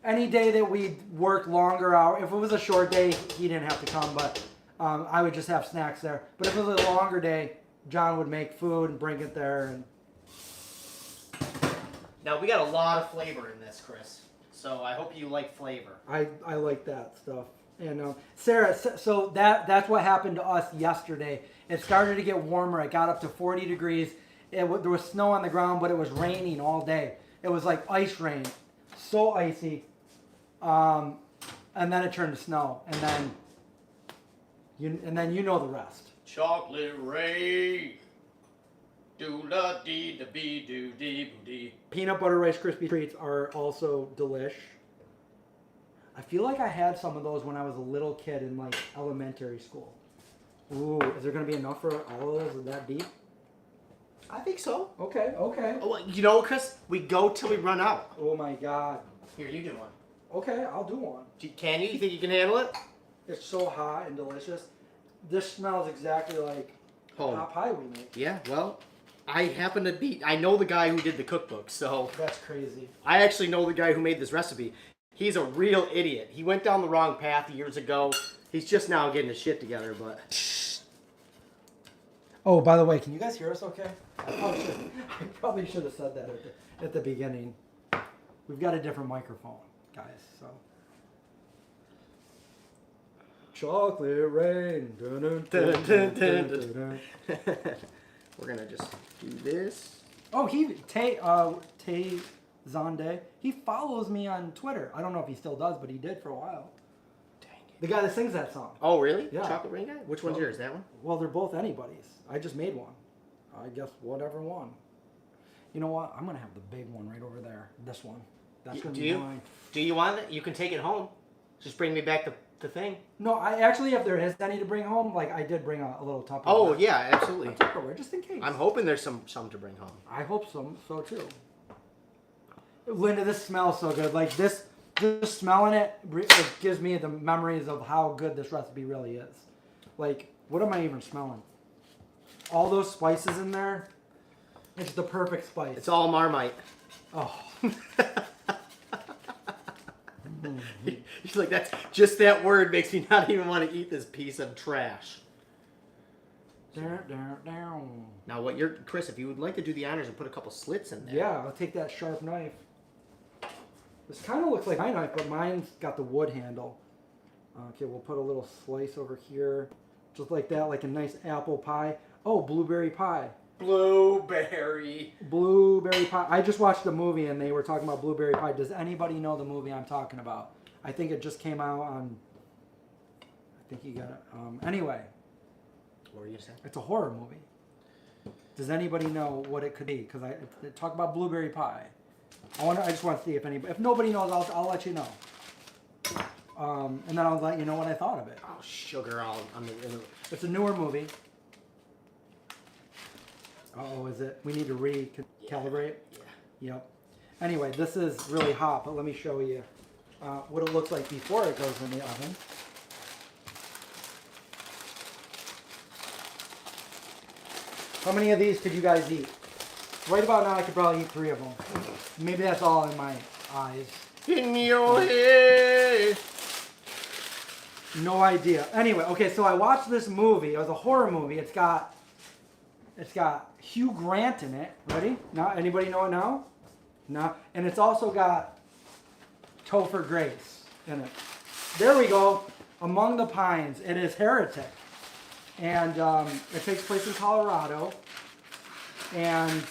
any day that we worked longer hours, if it was a short day, he didn't have to come, but I would just have snacks there. But if it was a longer day, John would make food and bring it there. And now, we got a lot of flavor in this, Chris. So I hope you like flavor. I like that stuff. And Sarah, so that's what happened to us yesterday. It started to get warmer. It got up to 40 degrees. There was snow on the ground, but it was raining all day. It was like ice rain, so icy. And then it turned to snow, and then you know the rest. Chocolate rain. Do-la-dee-da-bee-do-dee-boo-dee. Peanut butter Rice Krispie treats are also delish. I feel like I had some of those when I was a little kid in like elementary school. Ooh, is there gonna be enough for all of those? Is that deep? I think so. Okay. Oh, you know, Chris, we go till we run out. Oh my God. Here, you do one. Okay, I'll do one. Can you? You think you can handle it? It's so hot and delicious. This smells exactly like Home. pot pie we make. Yeah, well, I know the guy who did the cookbook, so That's crazy. I actually know the guy who made this recipe. He's a real idiot. He went down the wrong path years ago. He's just now getting his shit together, but... Oh, by the way, can you guys hear us okay? I probably should have said that at the beginning. We've got a different microphone, guys, so... Chocolate rain. Dun, dun, dun, dun, dun, dun, dun. We're gonna just do this. Oh, Tay Zonde, he follows me on Twitter. I don't know if he still does, but he did for a while. Dang it. The guy that sings that song. Oh, really? Yeah. Chocolate rain guy? Which one's yours? That one? Well, they're both anybody's. I just made one. I guess whatever one. You know what? I'm gonna have the big one right over there. This one. That's gonna be mine. Do you want it? You can take it home. Just bring me back the thing. No, I actually, if there is any to bring home, like I did bring a little Tupperware. Oh yeah, absolutely. A Tupperware, just in case. I'm hoping there's some to bring home. I hope so too. Linda, this smells so good. Like just smelling it gives me the memories of how good this recipe really is. Like, what am I even smelling? All those spices in there. It's the perfect spice. It's all Marmite. Oh. He's like, that's just that word makes me not even want to eat this piece of trash. Now, Chris, if you would like to do the honors and put a couple slits in there. Yeah, I'll take that sharp knife. This kind of looks like my knife, but mine's got the wood handle. Okay, we'll put a little slice over here, just like that, like a nice apple pie. Oh, blueberry pie. Blueberry pie. I just watched a movie and they were talking about blueberry pie. Does anybody know the movie I'm talking about? I think it just came out on... I think you got it. Anyway. What were you saying? It's a horror movie. Does anybody know what it could be? Because I talk about blueberry pie. I just want to see if anybody... If nobody knows, I'll let you know. And then I'll let you know what I thought of it. Oh, sugar! It's a newer movie. Oh, is it? We need to recalibrate? Yeah. Yep. Anyway, this is really hot, but let me show you what it looks like before it goes in the oven. How many of these could you guys eat? Right about now, I could probably eat 3 of them. Maybe that's all in my eyes. In your head. No idea. Anyway, okay, so I watched this movie. It was a horror movie. It's got Hugh Grant in it. Ready? Now, anybody know it now? No. And it's also got Topher Grace in it. There we go. Among the Pines. It is Heretic. And it takes place in Colorado. And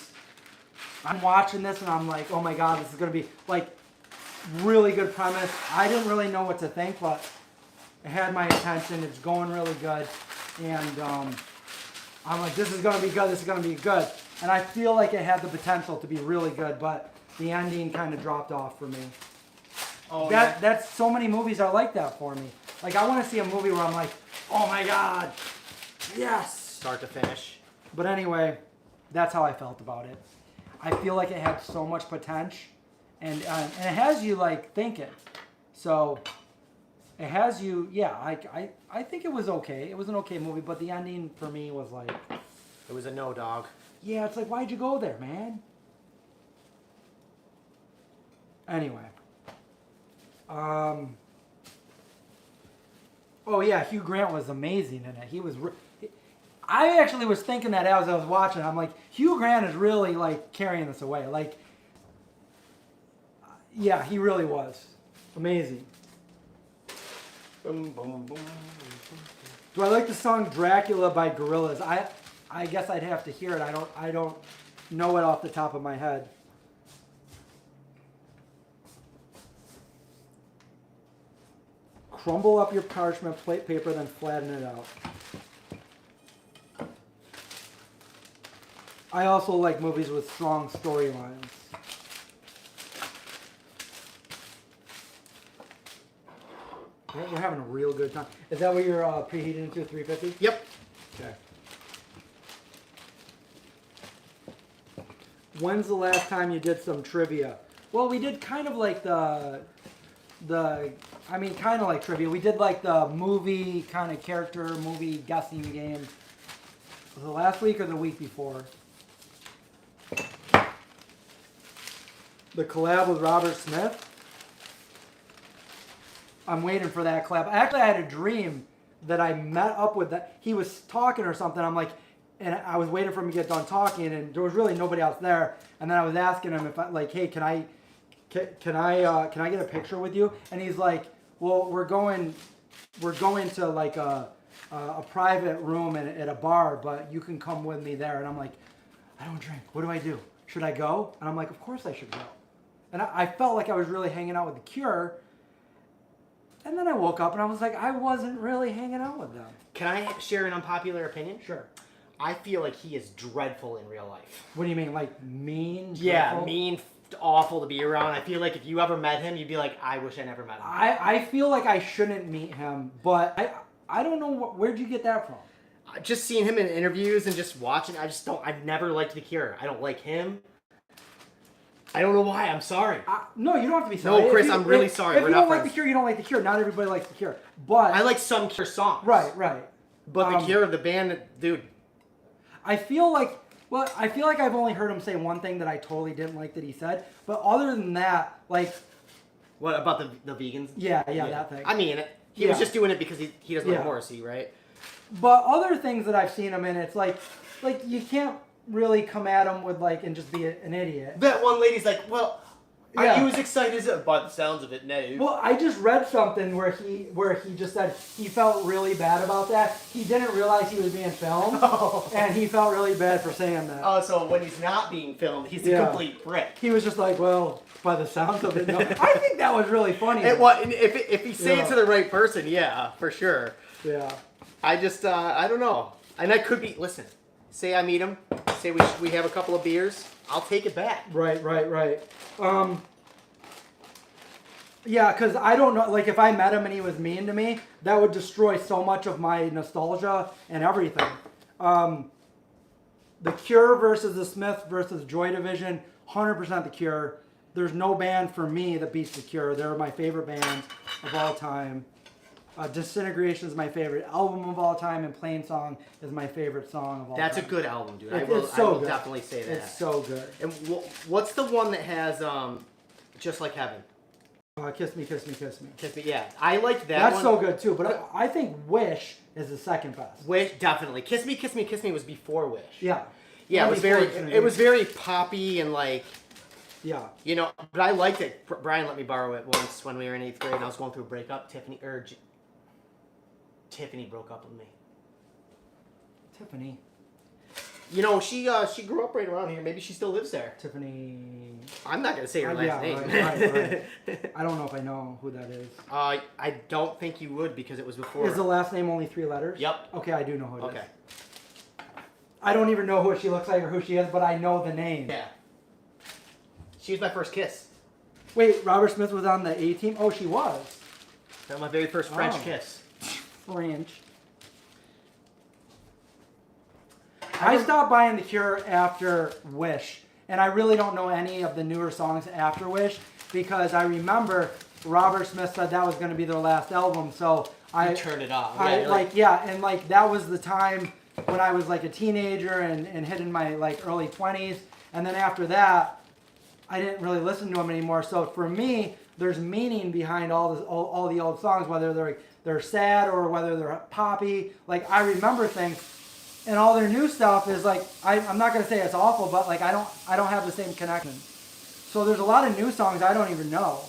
I'm watching this and I'm like, oh my God, this is going to be like really good premise. I didn't really know what to think, but it had my attention. It's going really good. And I'm like, this is going to be good. This is going to be good. And I feel like it had the potential to be really good, but the ending kind of dropped off for me. Oh, That's so many movies are like that for me. Like, I want to see a movie where I'm like, oh my God, yes. start to finish. But anyway, that's how I felt about it. I feel like it had so much potential, and it has you like thinking. So it has you. Yeah, I think it was okay. It was an okay movie, but the ending for me was like, it was a no, dog. Yeah, it's like, why'd you go there, man? Anyway. Oh yeah, Hugh Grant was amazing in it. He was. I actually was thinking that as I was watching. I'm like, Hugh Grant is really like carrying this away. Like, yeah, he really was amazing. Boom, boom, boom. Do I like the song Dracula by Gorillaz? I guess I'd have to hear it. I don't know it off the top of my head. Crumble up your parchment plate paper, then flatten it out. I also like movies with strong storylines. We're having a real good time. Is that what you're preheating to 350? Yep. Okay. When's the last time you did some trivia? Well, we did kind of like kind of like trivia. We did like the movie kind of character movie guessing game. Was it last week or the week before? The collab with Robert Smith. I'm waiting for that collab. Actually, I had a dream that I met up with that. He was talking or something. I'm like, and I was waiting for him to get done talking, and there was really nobody else there. And then I was asking him if, hey, can I get a picture with you? And he's like, well, we're going to like a private room at a bar, but you can come with me there. And I'm like, I don't drink. What do I do? Should I go? And I'm like, of course I should go. And I felt like I was really hanging out with The Cure. And then I woke up and I was like, I wasn't really hanging out with them. Can I share an unpopular opinion? Sure. I feel like he is dreadful in real life. What do you mean, like mean? Dreadful? Yeah, mean, awful to be around. I feel like if you ever met him, you'd be like, I wish I never met him. I feel like I shouldn't meet him, but I don't know, where'd you get that from? Just seeing him in interviews and just watching, I've never liked The Cure. I don't like him. I don't know why. I'm sorry. No, you don't have to be sorry. No, Chris, I'm really sorry. If you don't like The Cure, you don't like The Cure. Not everybody likes The Cure. But I like some Cure songs. Right. But The Cure, the band, dude. I feel like I've only heard him say one thing that I totally didn't like that he said. But other than that, like... What, about the vegans? Yeah, that thing. I mean, he was just doing it because he doesn't like Morrissey, right? But other things that I've seen him in, it's like you can't really come at him with and just be an idiot. That one lady's like, well, are you as excited as by the sounds of it? No. Well, I just read something where he just said he felt really bad about that. He didn't realize he was being filmed, and he felt really bad for saying that. Oh, so when he's not being filmed, he's a complete prick. He was just like, well, by the sounds of it, no. I think that was really funny. If he say it to the right person, yeah, for sure. Yeah. I just, I don't know. And I could be, listen, say I meet him, say we have a couple of beers, I'll take it back. Right. Yeah, because I don't know, if I met him and he was mean to me, that would destroy so much of my nostalgia and everything. The Cure versus the Smiths versus Joy Division, 100% The Cure. There's no band for me that beats The Cure. They're my favorite band of all time. Disintegration is my favorite album of all time, and Plain Song is my favorite song of all time. That's a good album, dude. It's I so will good. definitely say that. It's so good. And what's the one that has Just Like Heaven? Kiss Me, Kiss Me, Kiss Me. Kiss Me, yeah. I like that That's one. so good too, but I think Wish is the second best. Wish, definitely. Kiss Me, Kiss Me, Kiss Me was before Wish. Yeah. Yeah, it was very poppy and yeah. You know, but I liked it. Brian let me borrow it once when we were in 8th grade and I was going through a breakup. Tiffany broke up with me. Tiffany. You know, she grew up right around here. Maybe she still lives there. Tiffany. I'm not gonna say her last name. Right. I don't know if I know who that is. I don't think you would because it was before. Is the last name only 3 letters? Yep. Okay, I do know who it is. Okay. I don't even know who she looks like or who she is, but I know the name. Yeah. She was my first kiss. Wait, Robert Smith was on the A-Team? Oh, she was. That was my very first French kiss. French. I stopped buying The Cure after Wish, and I really don't know any of the newer songs after Wish because I remember Robert Smith said that was going to be their last album, so I turned it off. And like that was the time when I was like a teenager and hitting my like early 20s, and then after that, I didn't really listen to them anymore. So for me, there's meaning behind all the old songs, whether they're sad or whether they're poppy. Like I remember things, and all their new stuff is like I'm not gonna say it's awful, but like I don't have the same connection. So there's a lot of new songs I don't even know.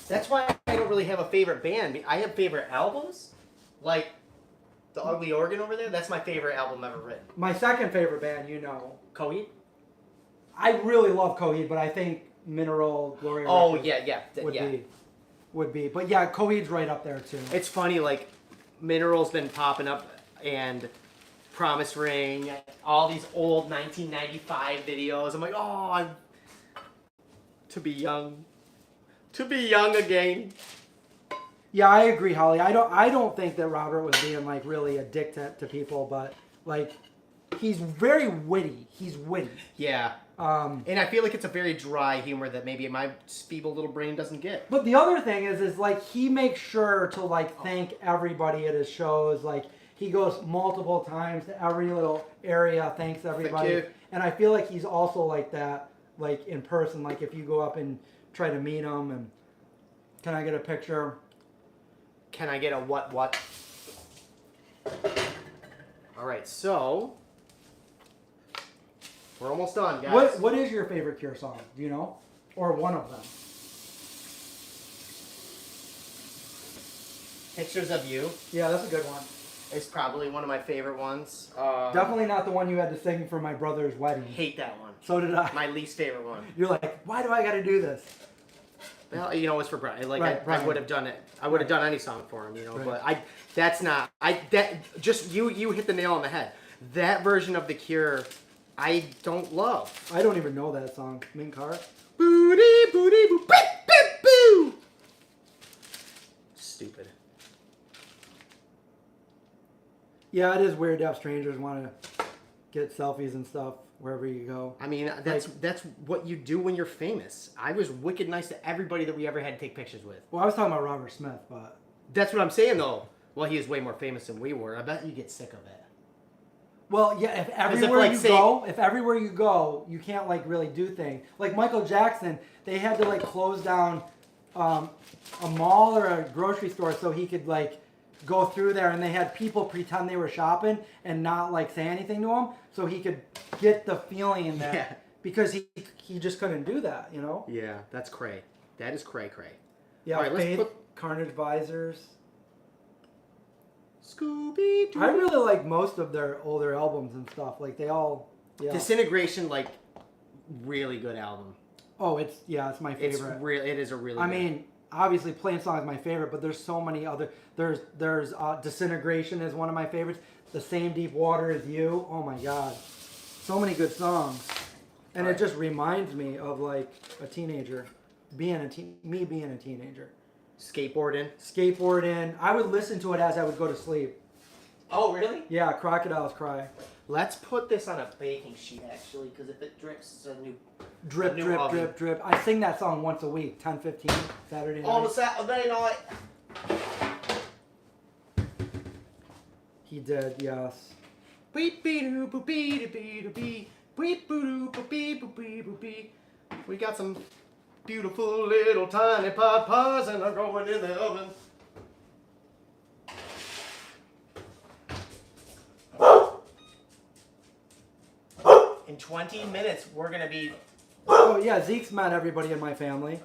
That's why I don't really have a favorite band. I have favorite albums, like The Ugly Organ over there. That's my favorite album ever written. My second favorite band, Coheed? I really love Coheed, but I think Mineral Gloria. Oh, Records would be. But yeah, Coheed's right up there too. It's funny, like Mineral's been popping up and Promise Ring, all these old 1995 videos. I'm like, oh, to be young again. Yeah, I agree, Holly. I don't think that Robert was being like really a dick to people, but like he's very witty. He's witty. Yeah. And I feel like it's a very dry humor that maybe my feeble little brain doesn't get. But the other thing is like he makes sure to like thank everybody at his shows. Like he goes multiple times to every little area, thanks everybody. Thank you. And I feel like he's also like that, like in person. Like if you go up and try to meet him, and can I get a picture? Can I get a what? All right, so we're almost done, guys. What is your favorite Cure song? Do you know? Or one of them? Pictures of You. Yeah, that's a good one. It's probably one of my favorite ones. Definitely not the one you had to sing for my brother's wedding. Hate that one. So did I. My least favorite one. You're like, why do I got to do this? Well, it's for Brian. Like right. I would have done it. I would have done any song for him, Right. But you hit the nail on the head. That version of The Cure, I don't love. I don't even know that song. Min Car? Booty booty boo beep beep boo. Stupid. Yeah, it is weird to have strangers want to get selfies and stuff wherever you go. I mean, that's what you do when you're famous. I was wicked nice to everybody that we ever had to take pictures with. Well, I was talking about Robert Smith, but... That's what I'm saying, though. Well, he was way more famous than we were. I bet you get sick of it. Well, yeah, if everywhere you go, you can't, like, really do things. Like Michael Jackson, they had to, like, close down a mall or a grocery store so he could, like, go through there, and they had people pretend they were shopping and not, like, say anything to him so he could get the feeling that... Because he just couldn't do that, Yeah, that's cray. That is cray. Yeah, right, Faith, Carnage Visors. Scooby-Doo. I really like most of their older albums and stuff. Like they all. Yeah. Disintegration, like, really good album. Oh, it's my favorite. It is a really. I mean, obviously, Plain Song is my favorite, but there's so many other. There's Disintegration is one of my favorites. The Same Deep Water as You. Oh my God, so many good songs, and it just reminds me of like a teenager, being a teenager. Skateboarding. I would listen to it as I would go to sleep. Oh, really? Yeah, Crocodiles Cry. Let's put this on a baking sheet, actually, because if it drips, it's a new... Drip, drip. I sing that song once a week, 10:15, Saturday night. On a Saturday night. He did, yes. We got some beautiful little tiny pot pies, and they're going in the oven. In 20 minutes, we're going to be... Oh, yeah, Zeke's met everybody in my family.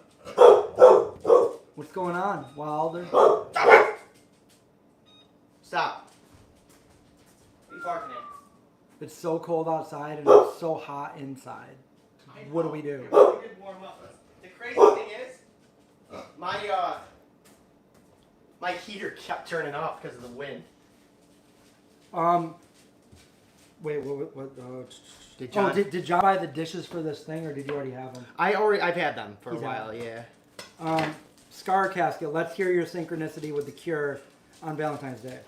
What's going on, Wilder? Stop. What are you barking at? It's so cold outside and it's so hot inside. What do we do? We could warm up. The crazy thing is, my heater kept turning off because of the wind. Wait, what Did John buy the dishes for this thing, or did you already have them? I've had them for He's a while, yeah. Scar Casket, let's hear your synchronicity with The Cure on Valentine's Day.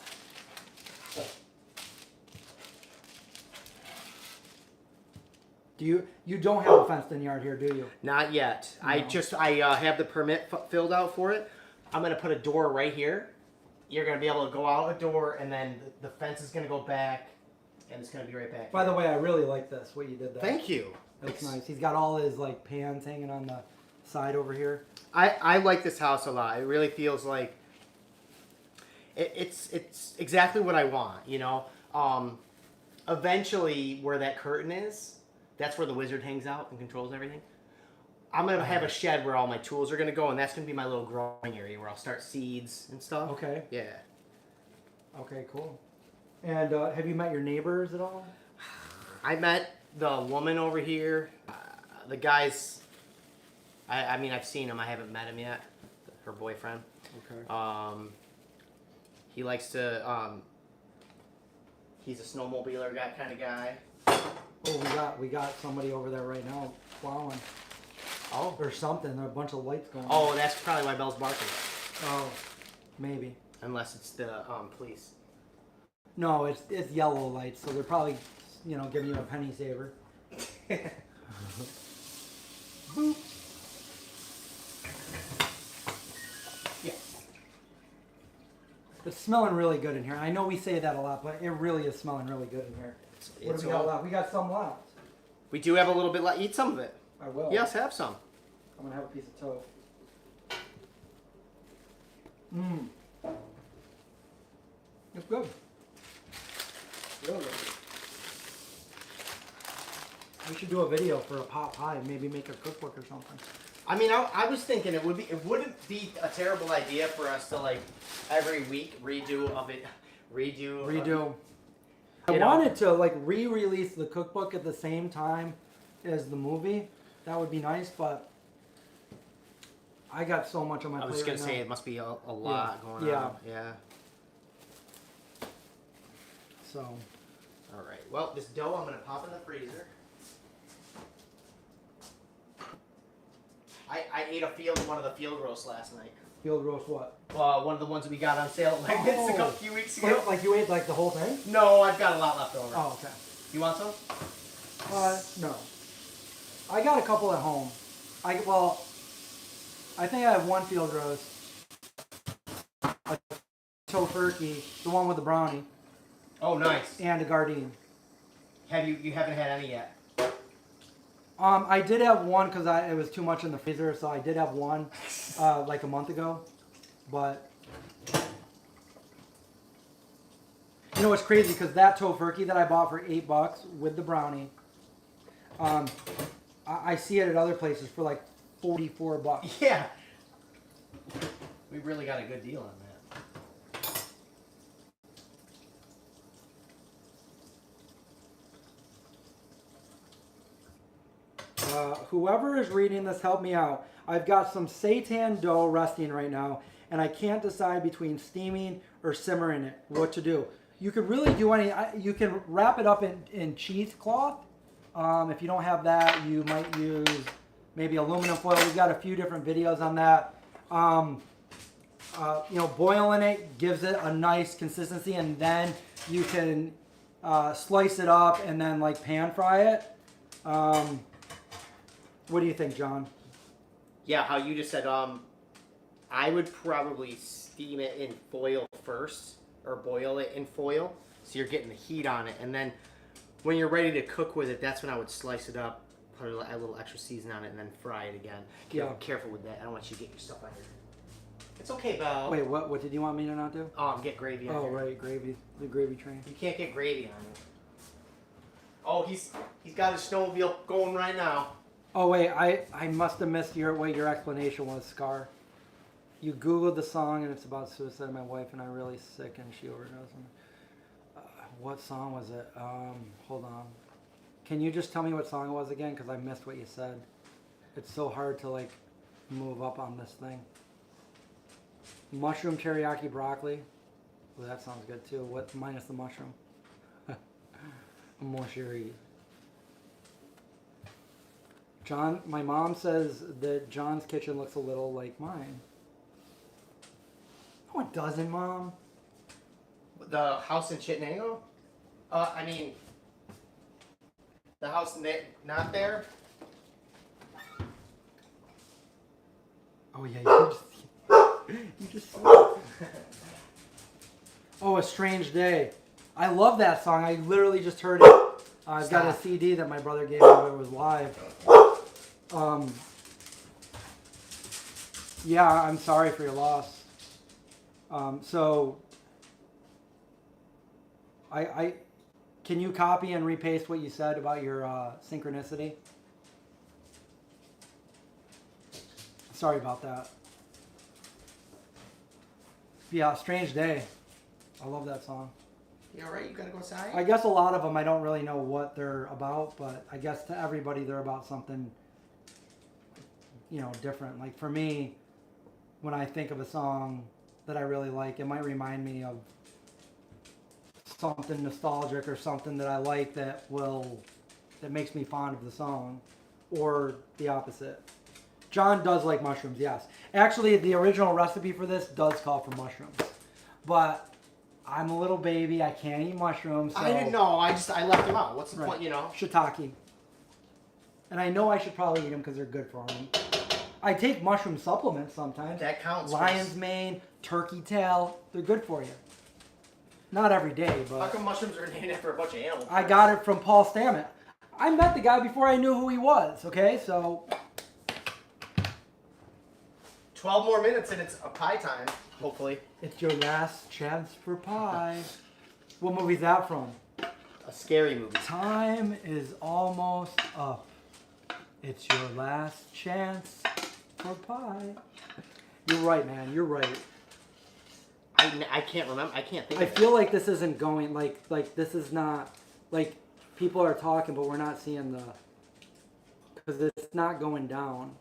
You don't have a fenced-in yard here, do you? Not yet. No. I have the permit filled out for it. I'm gonna put a door right here. You're gonna be able to go out a door, and then the fence is gonna go back, and it's gonna be right back. By the way, I really like this. What you did there. Thank you. That's nice. He's got all his like pans hanging on the side over here. I like this house a lot. It really feels like it's exactly what I want. You know. Eventually, where that curtain is, that's where the wizard hangs out and controls everything. I'm going to have a shed where all my tools are going to go, and that's going to be my little growing area where I'll start seeds and stuff. Okay. Yeah. Okay, cool. And have you met your neighbors at all? I met the woman over here. The guys, I mean, I've seen him. I haven't met him yet. Her boyfriend. Okay. He likes to, he's a snowmobiler kind of guy. Oh, we got somebody over there right now plowing. Oh. Or something. There are a bunch of lights going on. Oh, that's probably why Belle's barking. Oh, maybe. Unless it's the police. No, it's yellow lights, so they're probably, giving you a penny saver. Boop. Yeah. It's smelling really good in here. I know we say that a lot, but it really is smelling really good in here. What do we got left? We got some left. We do have a little bit left. Eat some of it. I will. Yes, have some. I'm going to have a piece of tofu. Mmm. It's good. Really good. We should do a video for a pot pie, maybe make a cookbook or something. I mean, I was thinking it wouldn't be a terrible idea for us to like every week redo. I wanted to like re-release the cookbook at the same time as the movie. That would be nice, but I got so much on my plate. I was gonna say it must be a lot going on. Yeah. So. All right. Well, this dough I'm gonna pop in the freezer. I ate one of the field roasts last night. Field roast what? One of the ones that we got on sale at Magnets a few weeks ago. Like you ate like the whole thing? No, I've got a lot left over. Oh, okay. You want some? No. I got a couple at home. I think I have one field roast. A tofurkey, the one with the brownie. Oh, nice. And a Gardein. You haven't had any yet? I did have one because it was too much in the freezer, so I did have one like a month ago. But you know what's crazy? Because that tofurkey that I bought for $8 with the brownie, I see it at other places for like $44. Yeah. We really got a good deal on that. Whoever is reading this, help me out. I've got some seitan dough resting right now, and I can't decide between steaming or simmering it. What to do? You could really do you can wrap it up in cheesecloth. If you don't have that, you might use maybe aluminum foil. We've got a few different videos on that. Boiling it gives it a nice consistency, and then you can slice it up and then like pan fry it. What do you think, John? Yeah, how you just said, I would probably steam it in foil first, or boil it in foil, so you're getting the heat on it, and then when you're ready to cook with it, that's when I would slice it up, put a little extra season on it, and then fry it again. Careful with that. I don't want you to get your stuff on here. It's okay, Belle. Wait, what did you want me to not do? Get gravy on here. Oh, right, gravy. The gravy train. You can't get gravy on it. Oh, he's got his snowmobile going right now. Oh wait, I must have missed what your explanation was, Scar. You Googled the song and it's about suicide. My wife and I are really sick and she overdosed. What song was it? Hold on. Can you just tell me what song it was again? Because I missed what you said. It's so hard to like move up on this thing. Mushroom teriyaki broccoli. Well, that sounds good too. What minus the mushroom? Moshiri. John, my mom says that John's kitchen looks a little like mine. No, it doesn't, Mom. The house in Chittenango? The house not there. Oh yeah, you just Oh, A Strange Day. I love that song. I literally just heard it. I've got a CD that my brother gave me when it was live. Yeah, I'm sorry for your loss. So I can you copy and repaste what you said about your synchronicity? Sorry about that. Yeah, Strange Day. I love that song. You alright? You gotta go outside? I guess a lot of them I don't really know what they're about, but I guess to everybody they're about something, different. Like for me, when I think of a song that I really like, it might remind me of something nostalgic or something that I like that makes me fond of the song, or the opposite. John does like mushrooms, yes. Actually, the original recipe for this does call for mushrooms, but I'm a little baby. I can't eat mushrooms. So I didn't know. I left them out. What's the point, Shiitake. And I know I should probably eat them because they're good for me. I take mushroom supplements sometimes. That counts. Lion's mane, turkey tail. They're good for you. Not every day, but... How come mushrooms are named after a bunch of animals? I got it from Paul Stammet. I met the guy before I knew who he was, okay? So... 12 more minutes and it's a pie time, hopefully. It's your last chance for pie. What movie's that from? A scary movie. Time is almost up. It's your last chance for pie. You're right, man. You're right. I can't remember. I can't think of it. I feel like this isn't going, like this is not, like, people are talking, but we're not seeing the, because it's not going down.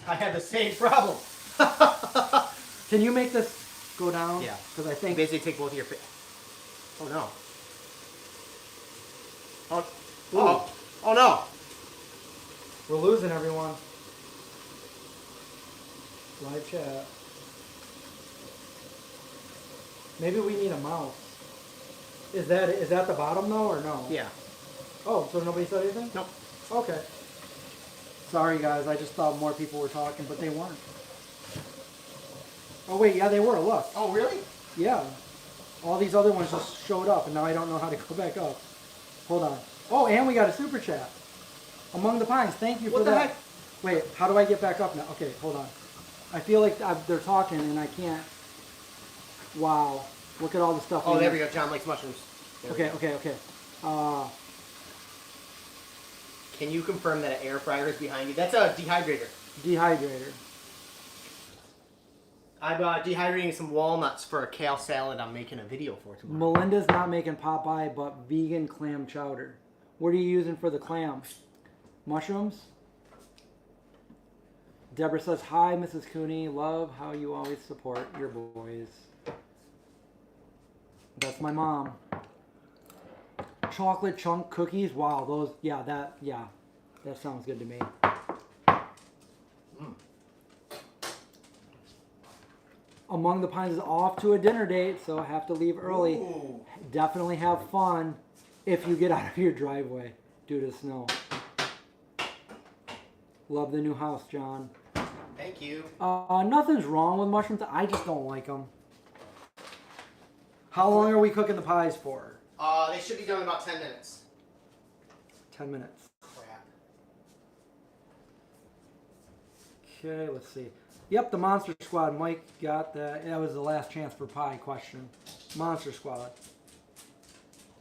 I had the same problem. Can you make this go down? Yeah. Because I think... Basically take both of your... Oh, no. Oh, no. We're losing everyone. Live chat. Maybe we need a mouse. Is that the bottom though, or no? Yeah. Oh, so nobody said anything? Nope. Okay. Sorry guys, I just thought more people were talking, but they weren't. Oh wait, yeah they were, look. Oh, really? Yeah. All these other ones just showed up, and now I don't know how to go back up. Hold on. Oh, and we got a super chat. Among the Pines, thank you for that. What the heck? Wait, how do I get back up now? Okay, hold on. I feel like they're talking, and I can't. Wow. Look at all the stuff. Oh, there we go. John likes mushrooms. Okay. Can you confirm that an air fryer is behind you? That's a dehydrator. Dehydrator. I'm dehydrating some walnuts for a kale salad I'm making a video for tomorrow. Melinda's not making pot pie, but vegan clam chowder. What are you using for the clam? Mushrooms? Deborah says, hi, Mrs. Cooney. Love how you always support your boys. That's my mom. Chocolate chunk cookies. Wow, those, that sounds good to me. Among the Pines is off to a dinner date, so I have to leave early. Ooh. Definitely have fun if you get out of your driveway due to snow. Love the new house, John. Thank you. Nothing's wrong with mushrooms. I just don't like them. How long are we cooking the pies for? They should be done in about 10 minutes. 10 minutes. Crap. Okay, let's see. Yep, the Monster Squad. Mike got that. That was the last chance for pie question. Monster Squad.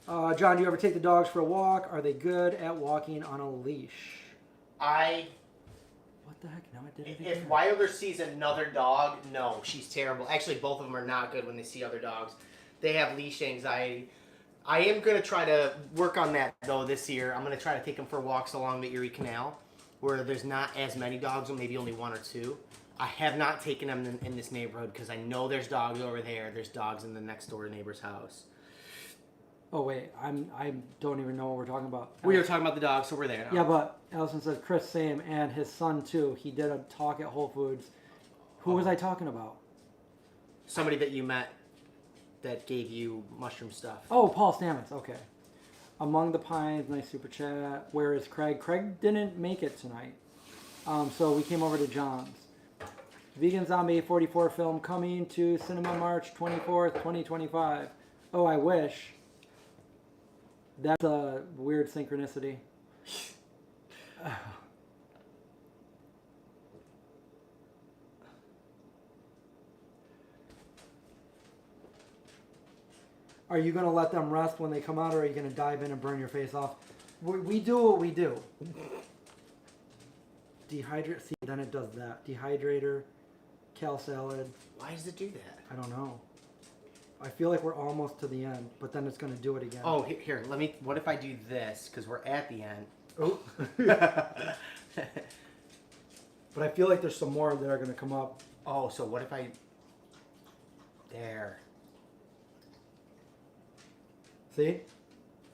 John, do you ever take the dogs for a walk? Are they good at walking on a leash? What the heck? Now I did it again. If Wilder sees another dog, no, she's terrible. Actually, both of them are not good when they see other dogs. They have leash anxiety. I am going to try to work on that, though, this year. I'm going to try to take them for walks along the Erie Canal, where there's not as many dogs, or maybe only one or two. I have not taken them in this neighborhood because I know there's dogs over there. There's dogs in the next door neighbor's house. Oh wait, I don't even know what we're talking about. We were talking about the dogs, so we're there now. Yeah, but Allison says Chris same, and his son too. He did a talk at Whole Foods. Who was I talking about? Somebody that you met. that gave you mushroom stuff. Oh, Paul Stamets. Okay. Among the Pines, nice super chat. Where is Craig? Craig didn't make it tonight. So we came over to John's. Vegan Zombie A44 film coming to cinema March 24th, 2025. Oh, I wish. That's a weird synchronicity. Are you going to let them rest when they come out, or are you going to dive in and burn your face off? We do what we do. Dehydrate. See, then it does that. Dehydrator, cal salad. Why does it do that? I don't know. I feel like we're almost to the end, but then it's going to do it again. Oh, here, let me. What if I do this? Because we're at the end. Oh. But I feel like there's some more that are going to come up. Oh, so what if I... There. See?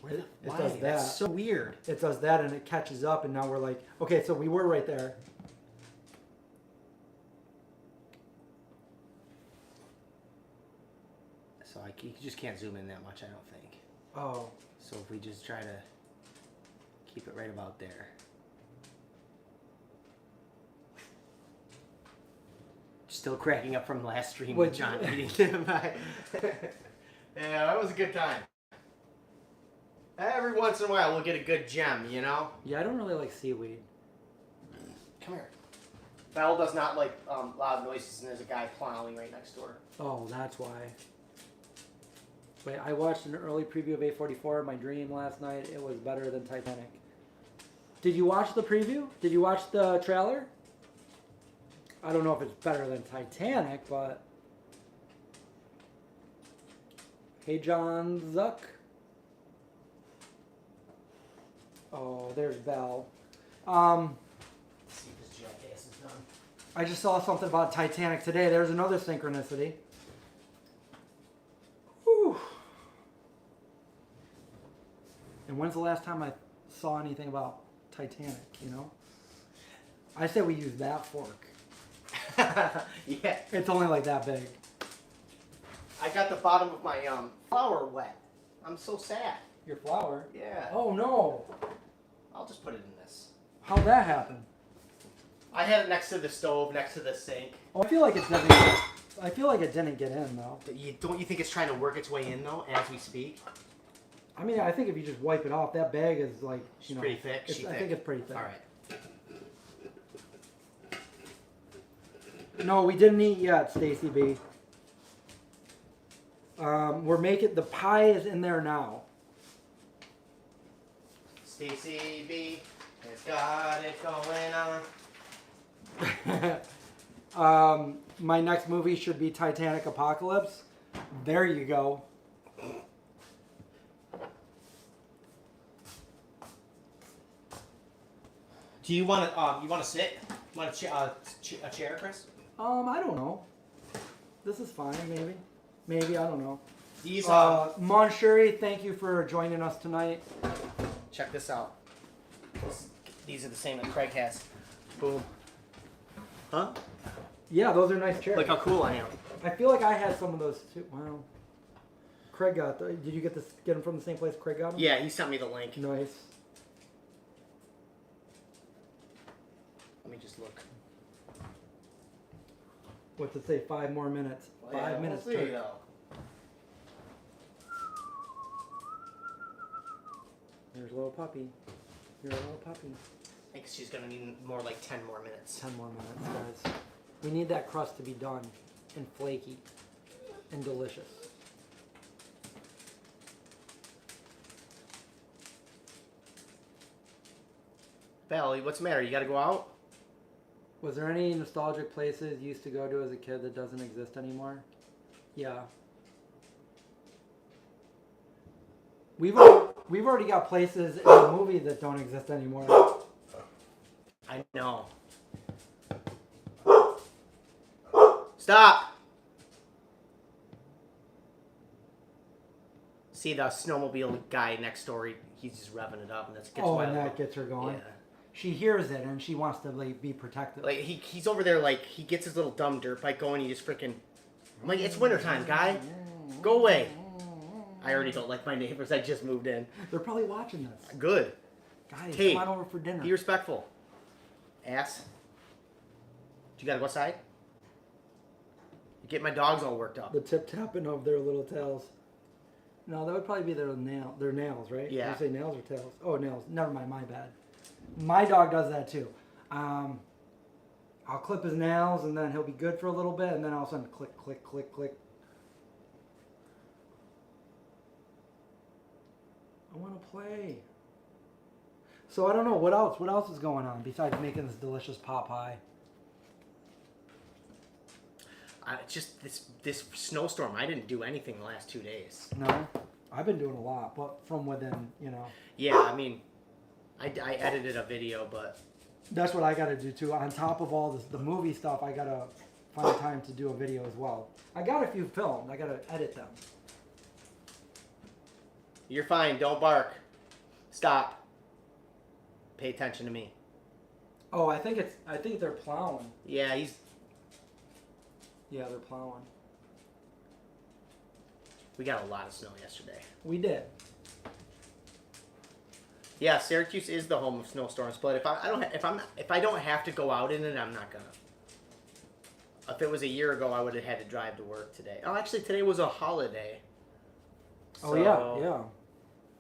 Why? It does that. That's so weird. It does that, and it catches up, and now we're like, okay, so we were right there. So you just can't zoom in that much, I don't think. Oh. So if we just try to keep it right about there. Still cracking up from last stream with John eating them. Yeah, that was a good time. Every once in a while we'll get a good gem, you know? Yeah, I don't really like seaweed. Come here. Belle does not like loud noises, and there's a guy plowing right next door. Oh, that's why. Wait, I watched an early preview of A44, my dream, last night. It was better than Titanic. Did you watch the preview? Did you watch the trailer? I don't know if it's better than Titanic, but... Hey, John Zuck. Oh, there's Belle. Let's see if this jackass is done. I just saw something about Titanic today. There's another synchronicity. Whew. And when's the last time I saw anything about Titanic, you know? I say we use that fork. Yeah. It's only like that big. I got the bottom of my flour wet. I'm so sad. Your flour? Yeah. Oh no. I'll just put it in this. How'd that happen? I had it next to the stove, next to the sink. Oh, I feel like it didn't. I feel like it didn't get in though. Don't you think it's trying to work its way in though, as we speak? I mean, I think if you just wipe it off, that bag is like, She's pretty thick. I think it's pretty thick. All right. No, we didn't eat yet, Stacy B. We're making the pie is in there now. Stacy B has got it going on. My next movie should be Titanic Apocalypse. There you go. Do you want to sit? Want a chair, Chris? I don't know. This is fine, maybe. Maybe, I don't know. These Monshuri, thank you for joining us tonight. Check this out. These are the same that Craig has. Boom. Huh? Yeah, those are nice chairs. Look how cool I am. I feel like I had some of those too. Wow. Craig got them. Did you get them from the same place Craig got them? Yeah, he sent me the link. Nice. Let me just look. What's it say? 5 more minutes. Well, 5 minutes. We'll see, though. Here's a little puppy. You're a little puppy. I think she's gonna need more like 10 more minutes. 10 more minutes, guys. We need that crust to be done and flaky and delicious. Belle, what's the matter? You gotta go out? Was there any nostalgic places you used to go to as a kid that doesn't exist anymore? Yeah. We've already got places in the movie that don't exist anymore. I know. Stop! See the snowmobile guy next door, he's just revving it up and that's gets and that gets her going. Yeah. She hears it and she wants to like be protected. Like he's over there like he gets his little dumb dirt bike going, he just freaking I'm like, it's wintertime, guy. Go away. I already don't like my neighbors. I just moved in. They're probably watching this. Good. Guys, Hey, come on over for dinner. Be respectful. Ass. Do you gotta go outside? You get my dogs all worked up. The tip-tapping of their little tails. No, that would probably be their nails, right? Yeah. Did you say nails or tails? Oh, nails. Never mind, my bad. My dog does that too. I'll clip his nails and then he'll be good for a little bit and then all of a sudden click, click, click, click. I want to play. So I don't know, what else? What else is going on besides making this delicious pot pie? Just this snowstorm. I didn't do anything the last 2 days. No? I've been doing a lot, but from within, you know. Yeah, I mean, I edited a video, but... That's what I got to do too. On top of all this, the movie stuff, I got to find time to do a video as well. I got a few filmed. I got to edit them. You're fine. Don't bark. Stop. Pay attention to me. Oh, I think they're plowing. Yeah, he's... Yeah, they're plowing. We got a lot of snow yesterday. We did. Yeah, Syracuse is the home of snowstorms, but if I don't have to go out in it, I'm not gonna. If it was a year ago, I would have had to drive to work today. Oh, actually, today was a holiday. Oh yeah.